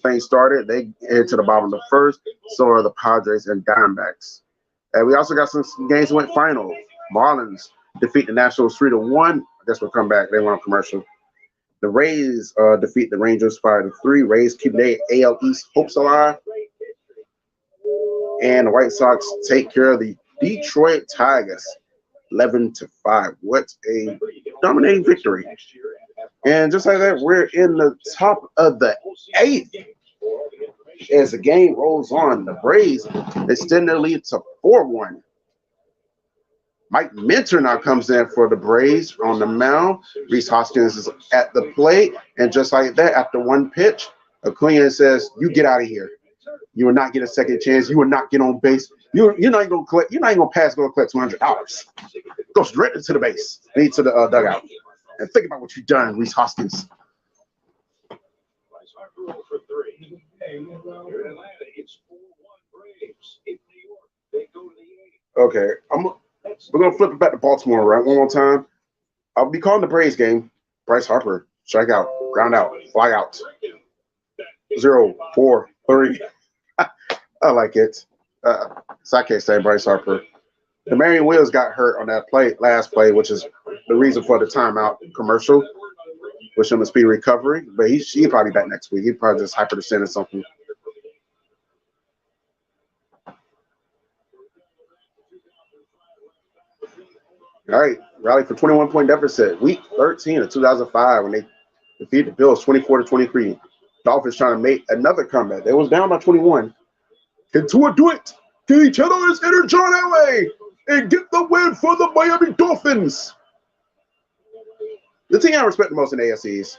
things started. They head to the bottom of the first. So are the Padres and Diamondbacks. And we also got some games that went final. Marlins defeat the Nationals 3-1. I guess we'll come back. They went on commercial. The Rays defeat the Rangers 5-3. Rays keep their AL East hopes alive. And the White Sox take care of the Detroit Tigers 11-5. What a dominating victory. And just like that, we're in the top of the eighth. As the game rolls on, the Braves extend their lead to 4-1. Mike Minter now comes in for the Braves on the mound. Rhys Hoskins is at the plate. And just like that, after one pitch, Acuna says, "You get out of here. You will not get a second chance. You will not get on base. You're not even gonna collect. You're not even gonna pass. Go collect $200. Go straight to the base. Lead to the dugout. And think about what you've done, Rhys Hoskins." Okay, we're gonna flip it back to Baltimore, right? One more time. I'll be calling the Braves game. Bryce Harper strike out Ground out. Fly out. 0, 4, 3. I like it. So I can't say Bryce Harper. The Marion Wills got hurt on that last play, which is the reason for the timeout commercial. Wish him a speedy recovery, but he'll probably be back next week. He probably just hyperextended or something. All right, rally for 21-point deficit. Week 13 of 2005 when they defeated the Bills 24-23. Dolphins trying to make another comeback. They was down by 21. Can Tua do it? Can he channel his inner John Elway and get the win for the Miami Dolphins? The team I respect the most in the AFCs.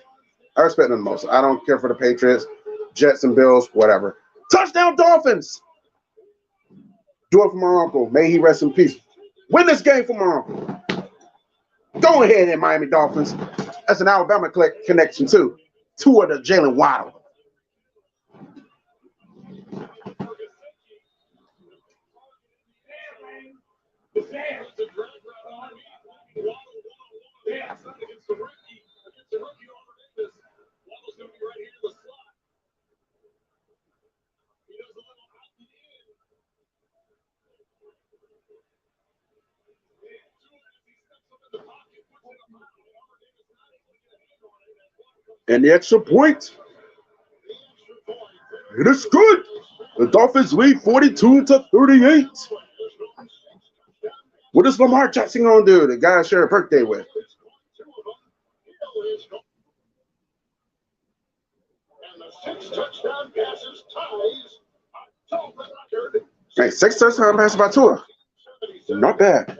I respect them the most. I don't care for the Patriots, Jets, and Bills, whatever. Touchdown Dolphins! Do it for my uncle. May he rest in peace. Win this game for my uncle. Go ahead and Miami Dolphins. That's an Alabama connection too. Two of the Jalen Waddle. And the extra point. It is good. The Dolphins lead 42-38. What does Lamar Jackson gonna do? The guy I share a birthday with. Hey, 6 touchdown passes by Tua. Not bad.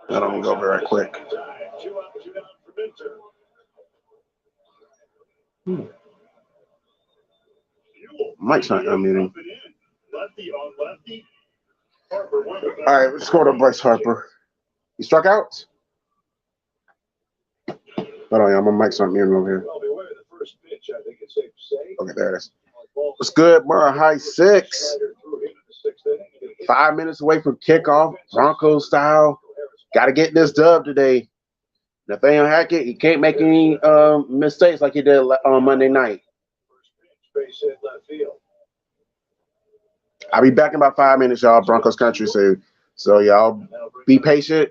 I don't go very quick. Mike's not unmuting. All right, let's go to Bryce Harper. He struck out? Hold on, y'all. My mic's not muting over here. Okay, there it is. What's good, bro? High 6. 5 minutes away from kickoff, Broncos style. Got to get this dub today. Nathaniel Hackett, he can't make any mistakes like he did on Monday night. I'll be back in about 5 minutes, y'all. Broncos country, so y'all be patient.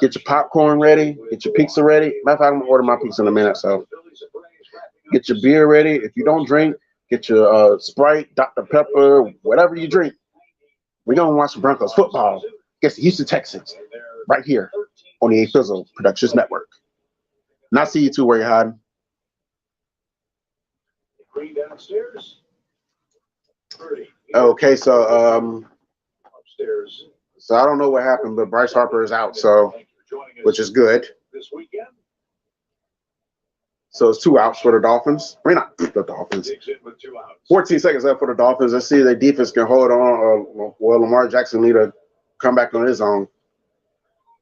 Get your popcorn ready. Get your pizza ready. Matter of fact, I'm gonna order my pizza in a minute. So get your beer ready. If you don't drink, get your Sprite, Dr. Pepper, whatever you drink. We're gonna watch some Broncos football against the Houston Texans right here on the A-Fizzle Productions Network. Not see you two where you're hiding. Okay, so I don't know what happened, but Bryce Harper is out, so which is good. So it's 2 outs for the Dolphins. I mean, not the Dolphins. 14 seconds left for the Dolphins. Let's see if their defense can hold on, or will Lamar Jackson need to come back on his own.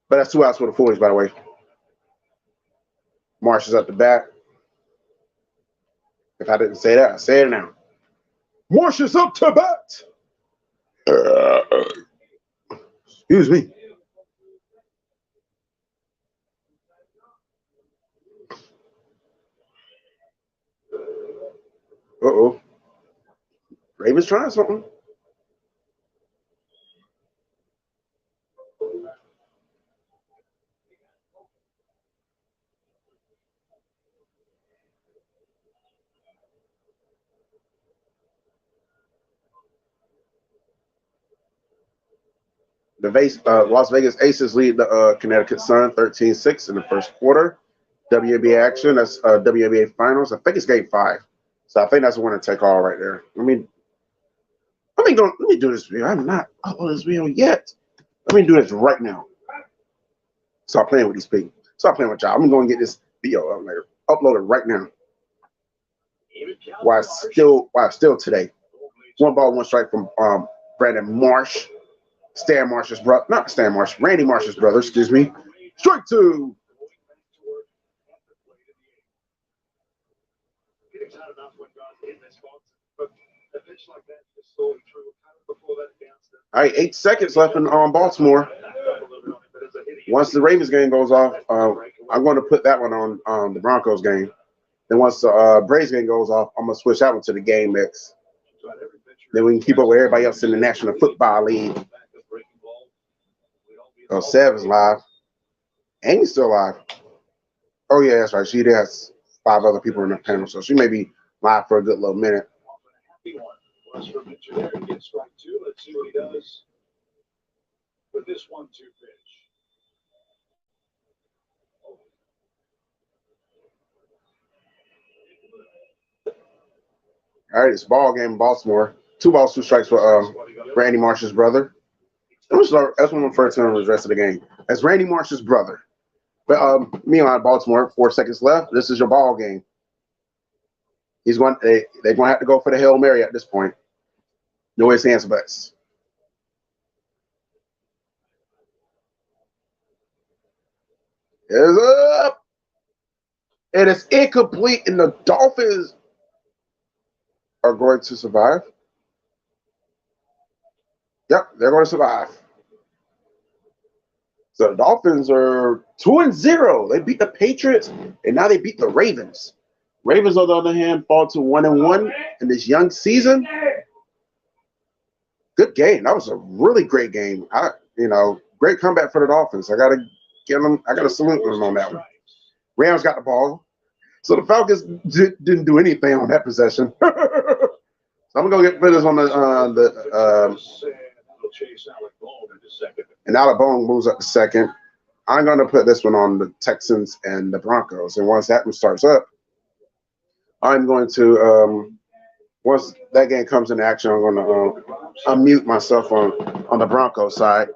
But that's 2 outs for the Phillies, by the way. Marsh is at the bat. If I didn't say that, I say it now. Marsh is up to bat. Excuse me. Uh-oh. Ravens trying something. The Las Vegas Aces lead the Connecticut Sun 13-6 in the first quarter. WNBA action. That's WNBA Finals. I think it's Game 5. So I think that's a winner take all right there. Let me do this video. I'm not uploading this video yet. Let me do this right now. Start playing with these people. Start playing with y'all. I'm going to get this video up later. Upload it right now. Why still today? 1 ball, 1 strike from Brandon Marsh. Stan Marsh's brother, not Stan Marsh, Randy Marsh's brother, excuse me. Strike 2. All right, 8 seconds left in Baltimore. Once the Ravens game goes off, I'm going to put that one on the Broncos game. Then once the Braves game goes off, I'm going to switch that one to the game mix. Then we can keep up with everybody else in the National Football League. Oh, Sev is live. Amy's still live. Oh, yeah, that's right. She has 5 other people in the panel, so she may be live for a good little minute. Let's see what he does with this 1-2 pitch. All right, it's ball game in Baltimore. 2 balls, 2 strikes for Randy Marsh's brother. That's what I'm referring to him the rest of the game. That's Randy Marsh's brother. But meanwhile, Baltimore, 4 seconds left. This is your ball game. They're going to have to go for the Hail Mary at this point. No ifs, ands, buts. It's up. It is incomplete, and the Dolphins are going to survive. Yep, they're going to survive. So the Dolphins are 2-0. They beat the Patriots, and now they beat the Ravens. Ravens, on the other hand, fall to 1-1 in this young season. Good game. That was a really great game. Great comeback for the Dolphins. I gotta give them. I gotta salute them on that one. Rams got the ball, so the Falcons didn't do anything on that possession. So I'm gonna get this on and Alec Bone moves up to second. I'm gonna put this one on the Texans and the Broncos, and once that one starts up, I'm going to once that game comes into action, I'm going to unmute myself on the Broncos side.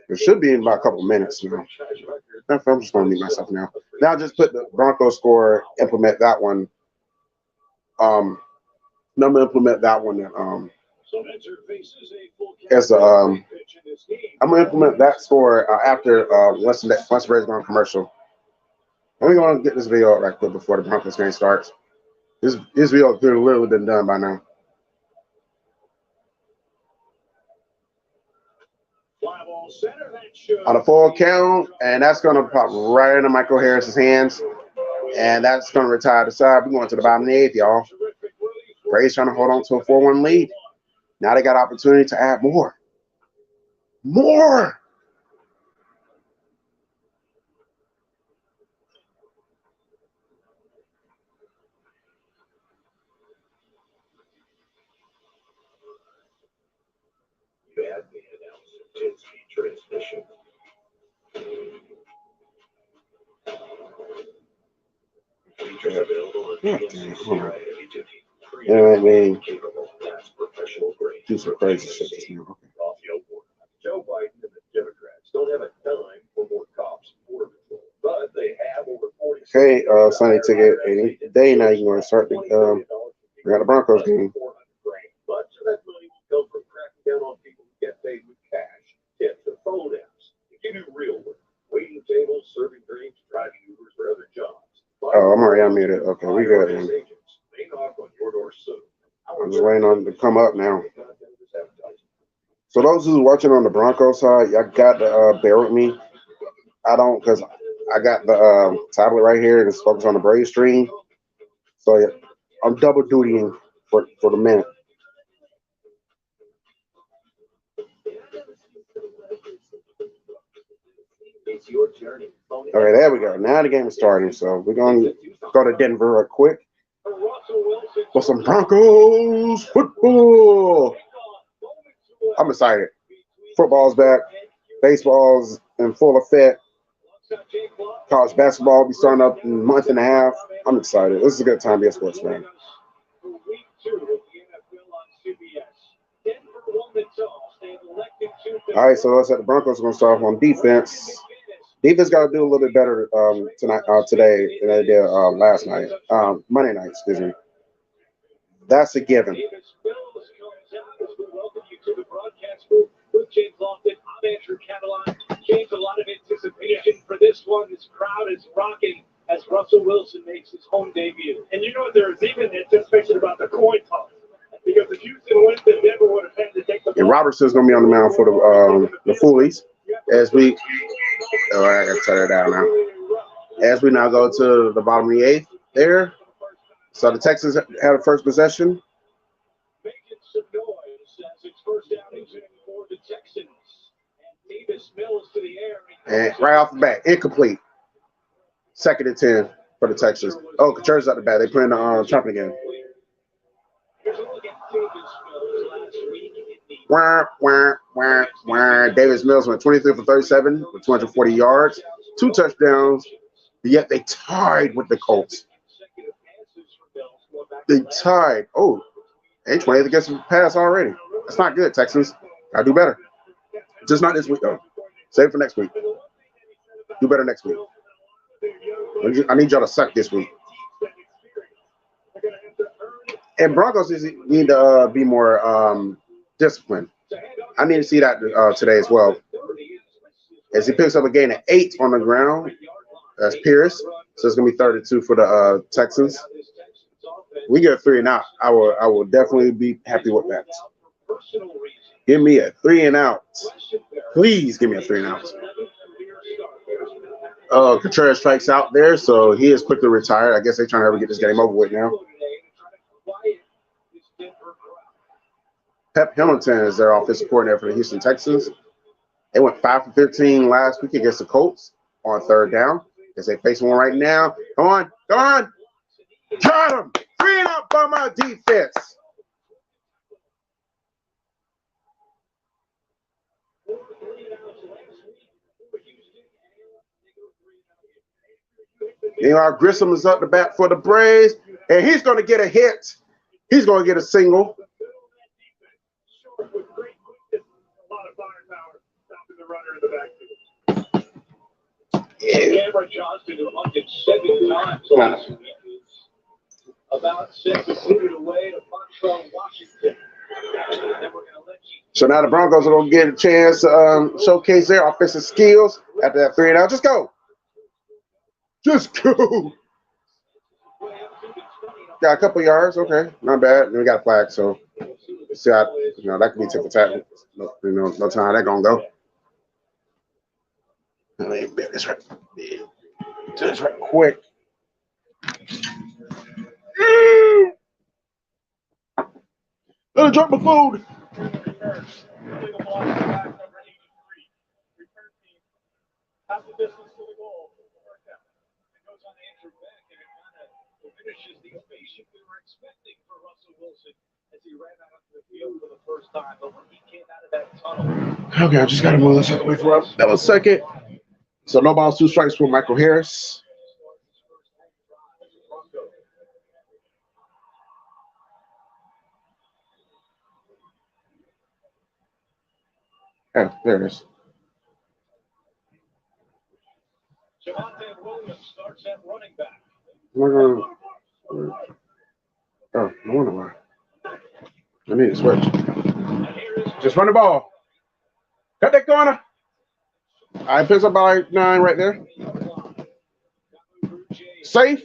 It should be in about a couple minutes now. I'm just going to mute myself now. Now just put the Broncos score, implement that one. I'm going to implement that one as I'm going to implement that score after once the Braves go on commercial. I'm going to get this video out right quick before the Broncos game starts. This video could have literally been done by now. On a full count, and that's going to pop right into Michael Harris's hands, and that's going to retire the side. We're going to the bottom of the 8th, y'all. Braves trying to hold on to a 4-1 lead. Now they got opportunity to add more. More! Transmission. Features available on you know what I mean? Do some crazy shit this year. Joe Biden and the Democrats don't have a dime for more cops and border patrol, but they have over 40. Okay, Sunday ticket any day now. You can start we got the Broncos game. Much of that money will come from cracking down on people who get paid with cash, tips, and phone apps. If you do real work, waiting tables, serving drinks, driving Ubers, or other jobs. Oh, I'm already unmuted. Okay, we good. Then. They knock on your door soon. I'm just waiting on it to come up now. So those who's watching on the Broncos side, y'all got to bear with me. I don't, because I got the tablet right here and it's focused on the Braves stream. So yeah, I'm double dutying for the minute. It's your journey. Okay, there we go. Now the game is starting. So we're going to go to Denver real quick for some Broncos football. I'm excited. Football's back. Baseball's in full effect. College basketball will be starting up in a month and a half. I'm excited. This is a good time to be a sports fan. All right, so let's say the Broncos are going to start off on defense. Defense got to do a little bit better today than they did Monday night, excuse me. That's a given. James, a lot of anticipation for this one. This crowd is rocking as Russell Wilson makes his home debut. And you know, there's even anticipation about the coin toss. Because if Houston wins, then Denver would have had to take the ball. And Robertson's going to be on the mound for the Phillies as we Oh, I gotta turn it down now. As we now go to the bottom of the eighth there. So the Texans had the first possession. Making some noise as it's first down and 10 for the Texans. And Davis Mills to the air. And right off the bat, incomplete. Second and 10 for the Texans. Oh, Contreras out the bat. They put in the trumpet again. Wah, wah, wah, wah. Davis Mills went 23 for 37 with 240 yards, 2 touchdowns. Yet they tied with the Colts. They tied. Oh, H1 against the pass already. That's not good, Texans. Gotta do better. Just not this week, though. Save it for next week. Do better next week. I need y'all to suck this week. And Broncos need to be more disciplined. I need to see that today as well. As he picks up a gain of 8 on the ground, that's Pierce. So it's gonna be 32 for the Texans. We get a 3 and out. I will definitely be happy with that. Give me a 3 and out. Please give me a 3 and out. Contreras strikes out there, so he is quickly retired. I guess they're trying to ever get this game over with now. Pep Hamilton is their offensive coordinator for the Houston Texans. They went 5 for 15 last week against the Colts on third down. As they face one right now. Come on, come on. Got him. 3 and out by my defense. Eli Grissom is up the bat for the Braves, and he's going to get a hit. He's going to get a single. Cameron Johnston, who hunted 7 times last week, about set to put it away to Montreal, Washington. So now the Broncos are going to get a chance to showcase their offensive skills after that 3 and out. Just go. Just go. Got a couple yards. Okay, not bad. And we got a flag, so see how, that could be tickle tackle. No time that gonna go. Let me bet this right. Do this right quick. Let me drop my food. Half the distance to the goal. It goes on Andrew Beck, and it kind of finishes the ovation we were expecting for Russell Wilson as he ran out of the field for the first time. But when he came out of that tunnel. Okay, I just got to move this out of the way for us. That was second. So no balls, 2 strikes for Michael Harris. Yeah, there it is. Javonte Williams starts at running back. Oh, no wonder why. I need to switch. Just run the ball. Cut that corner. I picks up by 9 right there. Safe.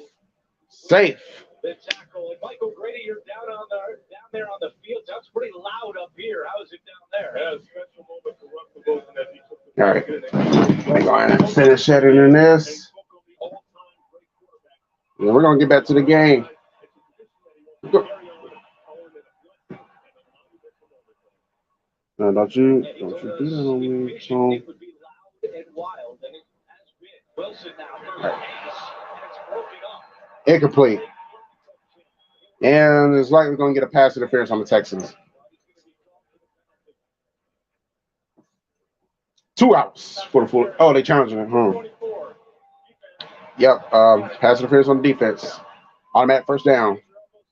Safe. The tackle, and Michael Grady, you're down there on the field. That's pretty loud up here. How is it down there? Yeah, special moment to rough the boat, and that he took the all right. We're going to finish setting in this. Yeah, we're going to get back to the game. No, don't you do that on me. So. Incomplete. And it's likely going to get a pass interference on the Texans. 2 outs for the full. Oh, they challenging it. Yep. Pass interference on the defense. Automatic first down.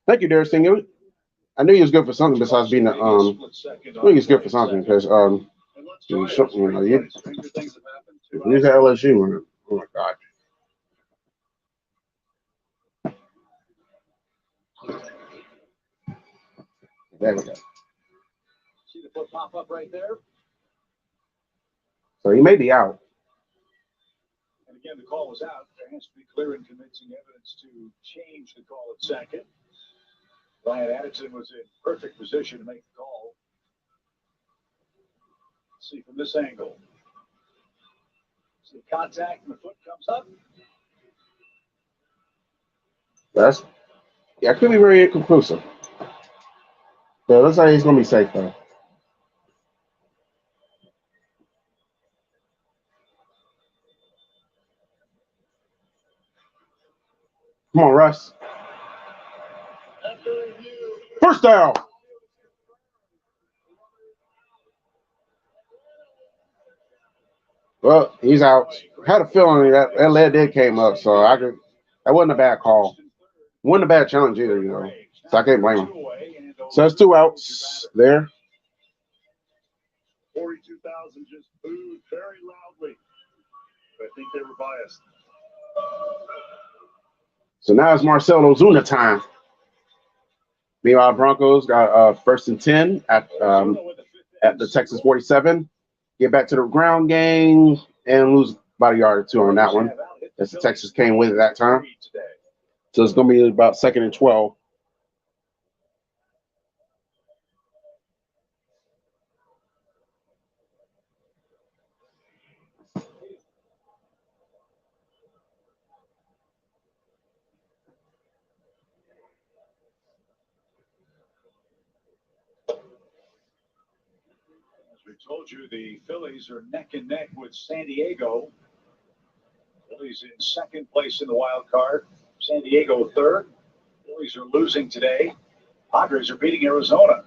Thank you, Darius Singh. I knew he was good for something besides being I knew he was good for something because he was at LSU. Oh my God. There we go. See the foot pop up right there. So he may be out. And again, the call was out. There has to be clear and convincing evidence to change the call at second. Ryan Addison was in perfect position to make the call. Let's see from this angle. Some contact and the foot comes up. It could be very inconclusive. But it looks like he's gonna be safe though. Come on, Russ. First down. Well, he's out. I had a feeling that lead did came up, so that wasn't a bad call. Wasn't a bad challenge either, So I can't blame him. So it's 2 outs there. 42,000 just booed very loudly. I think they were biased. So now it's Marcel Ozuna time. Meanwhile, Broncos got 1st and 10 at the Texas 47. Get back to the ground game and lose about a yard or 2 on that one. As the Texas came with it that time. So it's going to be about 2nd and 12. We told you the Phillies are neck and neck with San Diego. Phillies in 2nd place in the wild card. San Diego 3rd. Phillies are losing today. Padres are beating Arizona.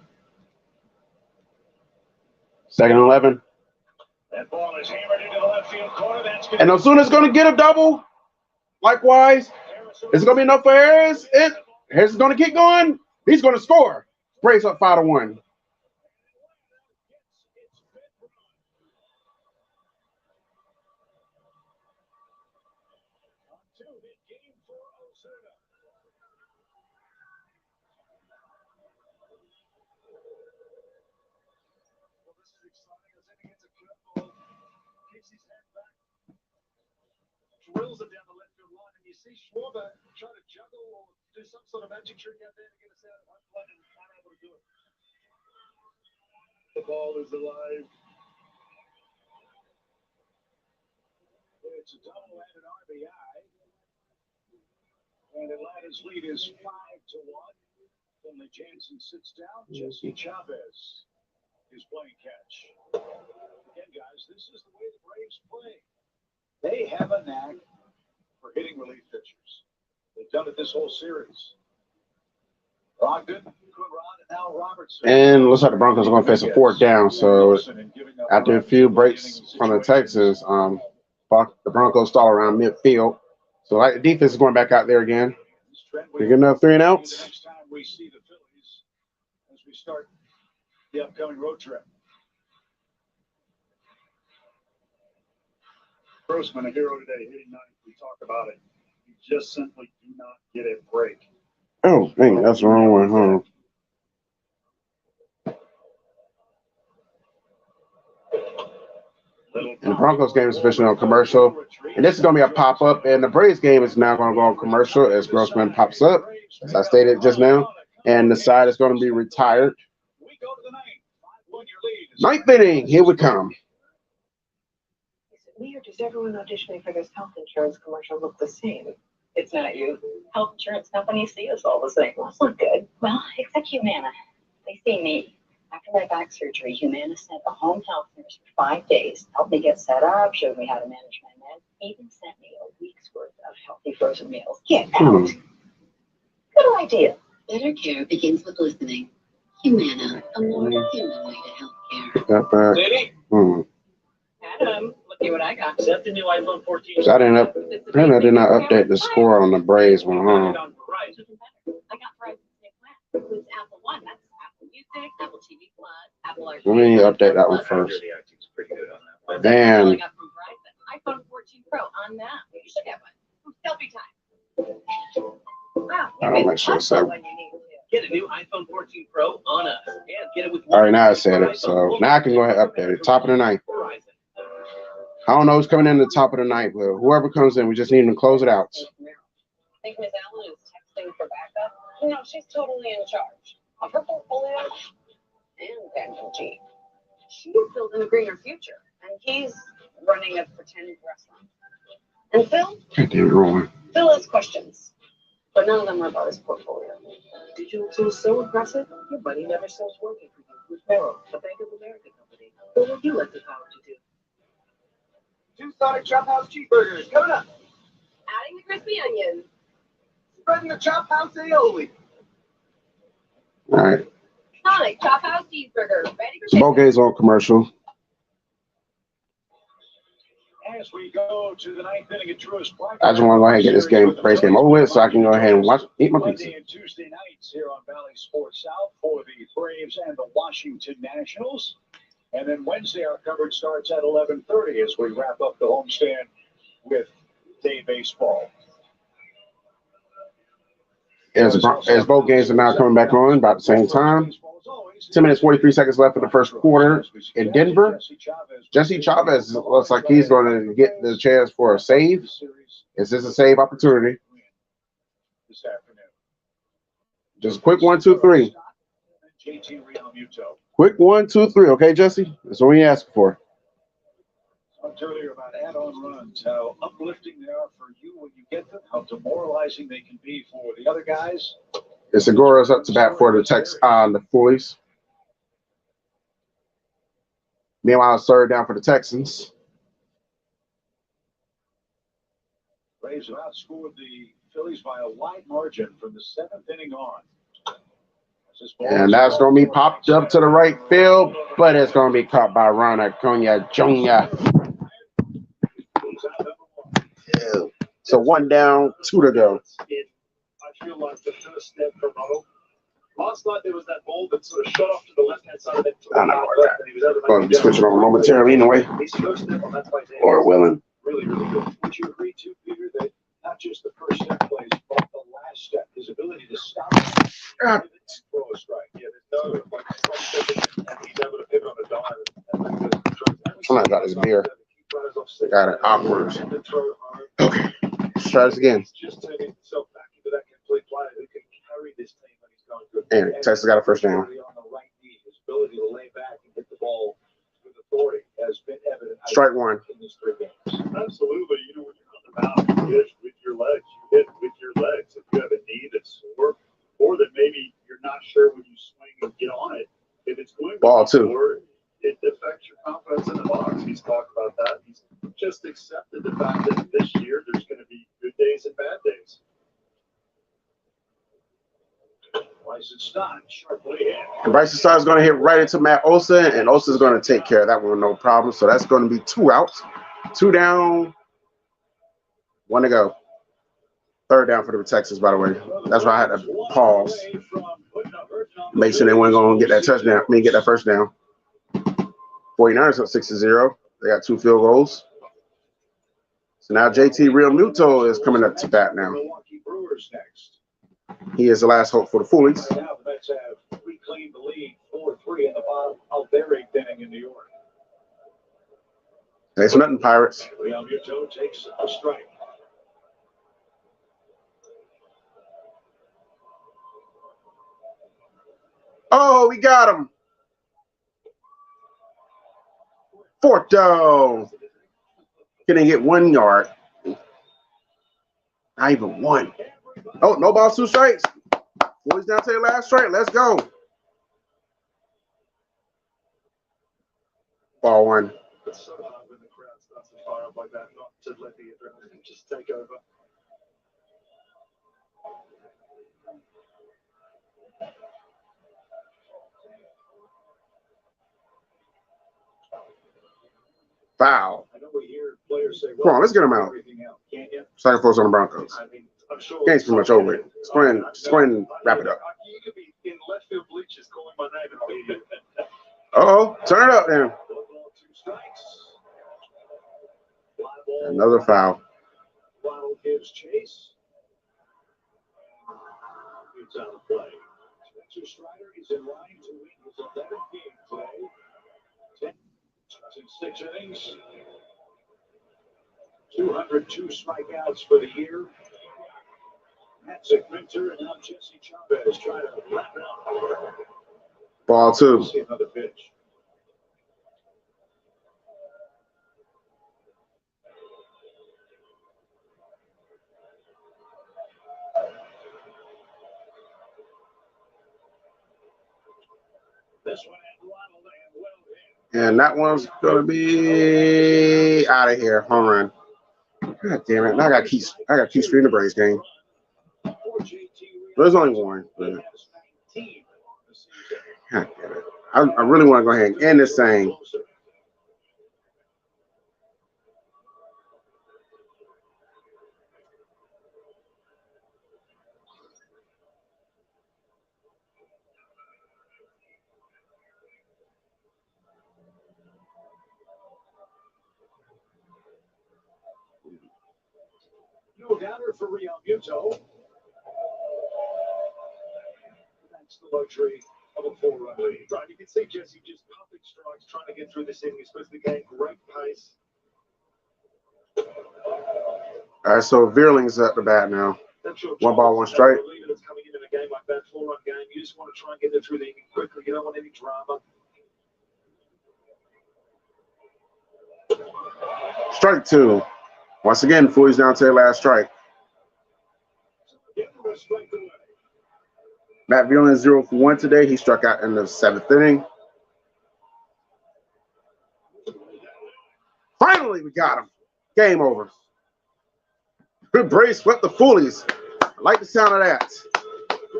2nd and 11. That ball is hammered into the left field corner. And Ozuna's going to get a double. Likewise. Is it going to be enough for Harris? Harris is going to keep going. He's going to score. Braves up 5-1. Drills it down the left field line, and you see Schwarber try to juggle or do some sort of magic trick out there to get us out of one play and not able to do it. The ball is alive. It's a double and an RBI. And Atlanta's lead is 5-1. Finley Jansen sits down. Jesse Chavez is playing catch. Again, guys, this is the way the Braves play. They have a knack for hitting relief pitchers. They've done it this whole series. Brogdon, Coonrod, and now Robertson. And looks like the Broncos are going to face a 4th down. So after a few breaks from the Texans, the Broncos stall around midfield. So like the defense is going back out there again. We get another 3 and outs. Next time we see the Phillies as we start the upcoming road trip. Grossman, a hero today, hitting 9th. We talk about it. You just simply do not get a break. Oh, dang, that's the wrong one, huh? And the Broncos game is officially on commercial. And this is going to be a pop-up. And the Braves game is now going to go on commercial as Grossman pops up, as I stated just now. And the side is going to be retired. 9th inning, here we come. Weird. Does everyone auditioning for this health insurance commercial look the same? It's not you. Health insurance companies see us all the same. Well, that's not good. Well, except Humana. They see me. After my back surgery, Humana sent a home health nurse for 5 days, helped me get set up, showed me how to manage my meds, even sent me a week's worth of healthy frozen meals. Get out. Good idea. Better care begins with listening. Humana, a more human way to health care. Got back. Adam, look at what I got. Is that the new iPhone 14? So I did not update the score on the Braves one, huh? I got Verizon State Plan. Includes Apple One. That's Apple Music, Apple TV Plus, Apple Arcade. Let me update that one first. Damn. I got from Verizon. iPhone 14 Pro on that. You should have one. Selfie time. Wow. I'll make sure it's up. Get a new iPhone 14 Pro on us and get it with. All right, now I said it. So now I can go ahead and update it. Top of the 9th. I don't know who's coming in the top of the 9th, but whoever comes in, we just need them to close it out. Think Miss Allen is texting for backup? No, she's totally in charge of her portfolio and Benjamin G. She's building a greener future, and he's running a pretend restaurant. And Rolling. Phil has questions, but none of them are about his portfolio. Digital tools so impressive, your money never stops working for you with Merrill, a Bank of America company. What would you like the power to do? 2 Sonic Chop House cheeseburgers coming up. Adding the crispy onions. Spreading the Chop House aioli. All right. Sonic Chop House cheeseburger. Ready for Both games on commercial. As we go to the 9th inning at Truist Park, I just want to go ahead and get this game, race game over with, so I can go ahead and eat my pizza. Monday and Tuesday nights here on Valley Sports South for the Braves and the Washington Nationals. And then Wednesday, our coverage starts at 11:30 as we wrap up the homestand with day baseball. As both games are now coming back on about the same time. 10 minutes, 43 seconds left in the first quarter in Denver. Jesse Chavez looks like he's going to get the chance for a save. Is this a save opportunity? Just a quick 1, 2, 3. Quick 1, 2, 3. Okay, Jesse? That's what we asked for. Talked earlier about add-on runs, how uplifting they are for you when you get them, how demoralizing they can be for the other guys. Segura's up to bat for the Phillies. Meanwhile, it's third down for the Texans. Braves have outscored the Phillies by a wide margin from the 7th inning on. And that's going to be popped up to the right field, but it's going to be caught by Ron Acuna Jr. So 1 down, 2 to go. I feel like the first step from Ronald. Last night there was that ball that sort of shot off to the left-hand side of it. I know about that. Going to be switching on momentarily anyway. Or willing. Really, really good. Would you agree too, Peter, that not just the first step plays, but the last step, his ability to stop and throw a strike? Yeah, there's no like and he's able to pivot on a dime. Somebody got his beer. Got it awkward. Okay. Let's try this again. Just turning himself back into that complete player who can carry this team when he's going good. And Texas got a first down. On the right knee, his ability to lay back and hit the ball with authority has been evident. Strike 1. In these 3 games. Absolutely. You know, when you're on the mound, you hit with your legs. You hit with your legs. If you have a knee that's sore, or that maybe you're not sure when you swing and get on it, if it's going to be sore, it affects your confidence in the box. He's talked about that. He's just accepted the fact that this year there's going to be good days and bad days. Bryson Stott sharply in. Bryson Stott is going to hit right into Matt Olson, and Olson is going to take care of that one, no problem. So that's going to be 2 outs. 2 down, 1 to go. Third down for the Texans, by the way. That's why I had to pause. Make sure they weren't going to get that touchdown. Get that first down. 49ers up 6-0. They got 2 field goals. So now JT Realmuto is coming up to bat now. He is the last hope for the Phillies. Now the Mets have reclaimed the lead 4-3 in the bottom of their 8th inning in New York. Thanks for nothing, Pirates. Realmuto takes a strike. Oh, we got him. 4th down. Couldn't get 1 yard. Not even 1. Oh, no balls, 2 strikes. Boys down to the last strike. Let's go. Ball 1. It's so hard when the crowd starts to fire up like that, not to let the adrenaline just take over. Foul. I know we hear players say, Come on, let's get him out. Second force on the Broncos. Game's pretty much over. Just go ahead and wrap it up. You could be in left field bleachers calling my name. Uh-oh. Turn it up, then. Another foul. Waddle gives chase. It's out of play. Spencer Strider is in line to win his 11th game today. 10 in 6 innings. 202 strikeouts for the year. That's a Winter, and now Jesse Chavez trying to wrap it up. Ball 2. See another pitch. And that one's gonna be out of here. Home run. God damn it! Now I got keep streaming the Braves game. There's only one. But God damn it! I really want to go ahead and end this thing. No downer for Real Muto. That's the luxury of a 4-run lead. Right, you can see Jesse just pumping strikes, trying to get through this inning, especially the game. Great pace. All right, so Veerling's at the bat now. 1 ball, 1 strike. That's coming into a game like that, 4-run game. You just want to try and get it through the inning quickly. You don't want any drama. Strike 2. Once again, Phillies down to their last strike. Matt Veerling is 0 for 1 today. He struck out in the 7th inning. Finally, we got him. Game over. The Braves swept the Phillies. I like the sound of that.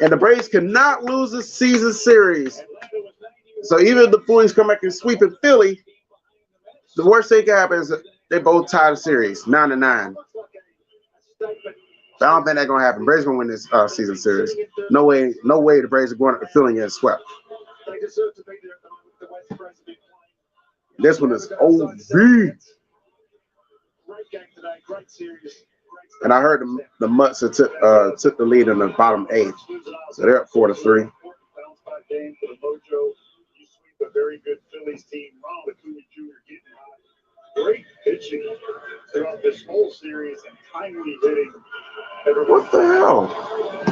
And the Braves cannot lose the season series. So even if the Phillies come back and sweep in Philly, the worst thing can happen is they both tie the series, 9-9. But I don't think that's gonna happen. Braves gonna win this season series. No way the Braves are going to Philly and get swept. This one is OV. And I heard the Mutts took the lead in the bottom 8, so they're up 4-3. A very good Phillies team. Ronald Acuna Jr. getting hot. Great pitching throughout this whole series and timely hitting. What the hell?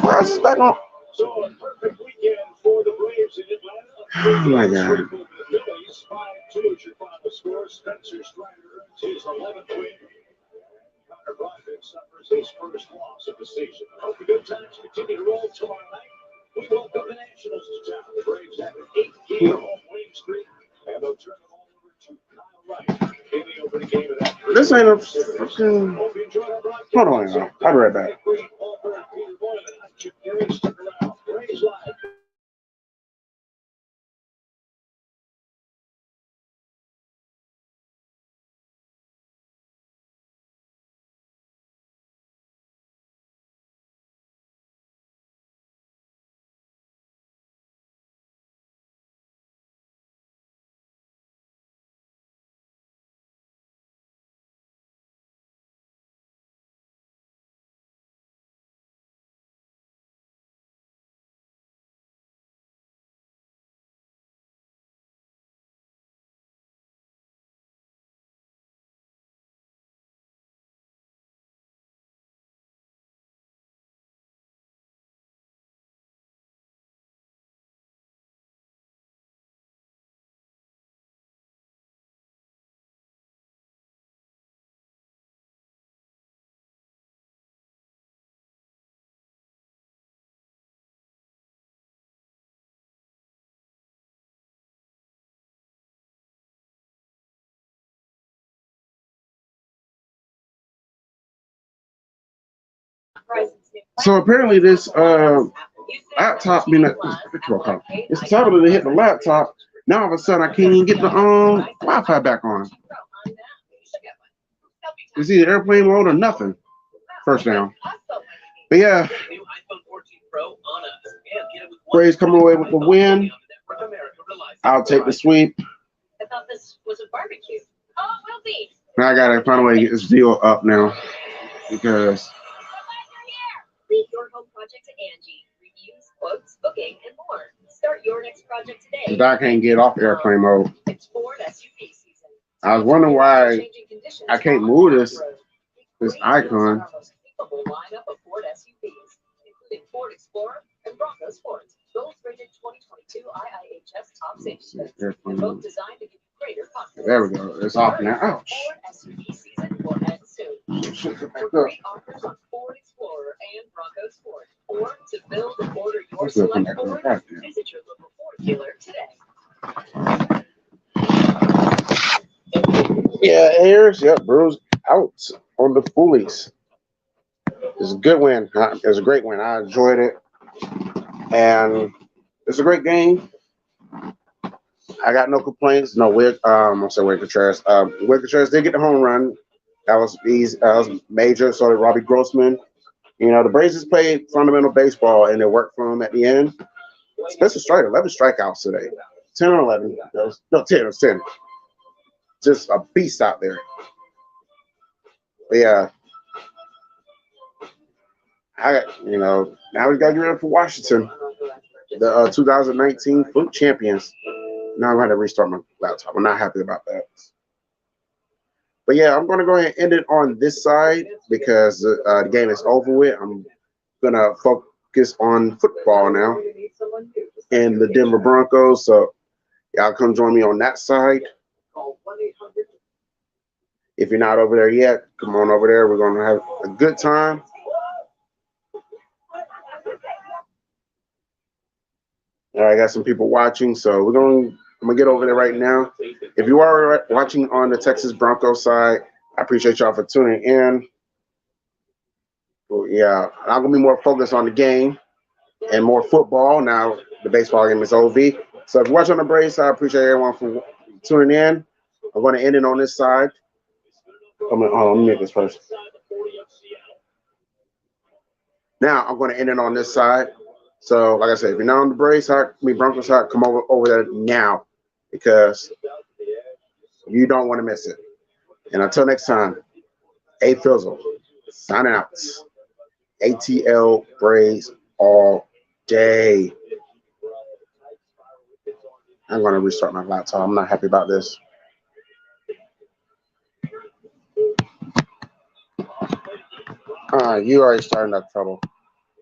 Why is this back on? So a perfect weekend for the Braves in Atlanta. Oh my God. The Phillies 5-2 is your final score. Spencer Strider earns his 11th win. Connor Brogdon suffers his first loss of the season. Hope the good times continue to roll tomorrow night. We welcome the Nationals to town. The Braves have an 8-game home winning streak, and they'll turn the ball over to Kyle Wright in the opening game of that. This ain't a fucking. Hold on, y'all. I'll be right back. So apparently this laptop, it's tablet to hit the laptop. Now all of a sudden I can't even get the Wi-Fi back on. It's either airplane mode or nothing. First down. But yeah, Braves coming away with the win. I'll take the sweep. I thought this was a barbecue. Oh, it will be. Now I gotta find a way to get this deal up now because. Leave your home project to Angie. Reviews, quotes, booking, and more. Start your next project today. I can't get off airplane mode. It's Ford SUV season. I was wondering why I can't move this icon. Lineup of Ford SUVs, including Ford Explorer and Bronco Sports. Both rated 2022 IIHS top safety tests. And both designed to give you greater confidence. There we go. It's off now. Ouch. Ford SUV season will end soon. For great offers on Ford Explorer and Bronco Sport, or to build and order your select Ford, visit your local Ford dealer today. Bears. Yep, Brewers out on the Phillies. It's a good win. It was a great win. I enjoyed it, and it's a great game. I got no complaints. No, I'm saying Wick Contreras. Wick Contreras did get the home run. That was easy. That was major. So did Robbie Grossman. You know, the Braves just played fundamental baseball, and it worked for them at the end. Spencer Strider, 11 strikeouts today. 10 or 11. No, 10. It was 10. Just a beast out there. But yeah. Now we got to get ready for Washington. The 2019 Fluke champions. Now I'm going to restart my laptop. I'm not happy about that. But yeah, I'm going to go ahead and end it on this side because the game is over with. I'm going to focus on football now and the Denver Broncos. So y'all come join me on that side. If you're not over there yet, come on over there. We're going to have a good time. All right, I got some people watching, so I'm gonna get over there right now. If you are watching on the Texas Broncos side, I appreciate y'all for tuning in. Well, yeah, I'm gonna be more focused on the game and more football. Now the baseball game is over. So if you're watching on the Braves side, I appreciate everyone for tuning in. I'm gonna end it on this side. Let me make this first. Now I'm gonna end it on this side. So, like I said, if you're not on the Braves side, Broncos side, come over there now because you don't want to miss it. And until next time, A-Fizzle, signing out. ATL Braves all day. I'm going to restart my laptop. I'm not happy about this. You already starting that trouble.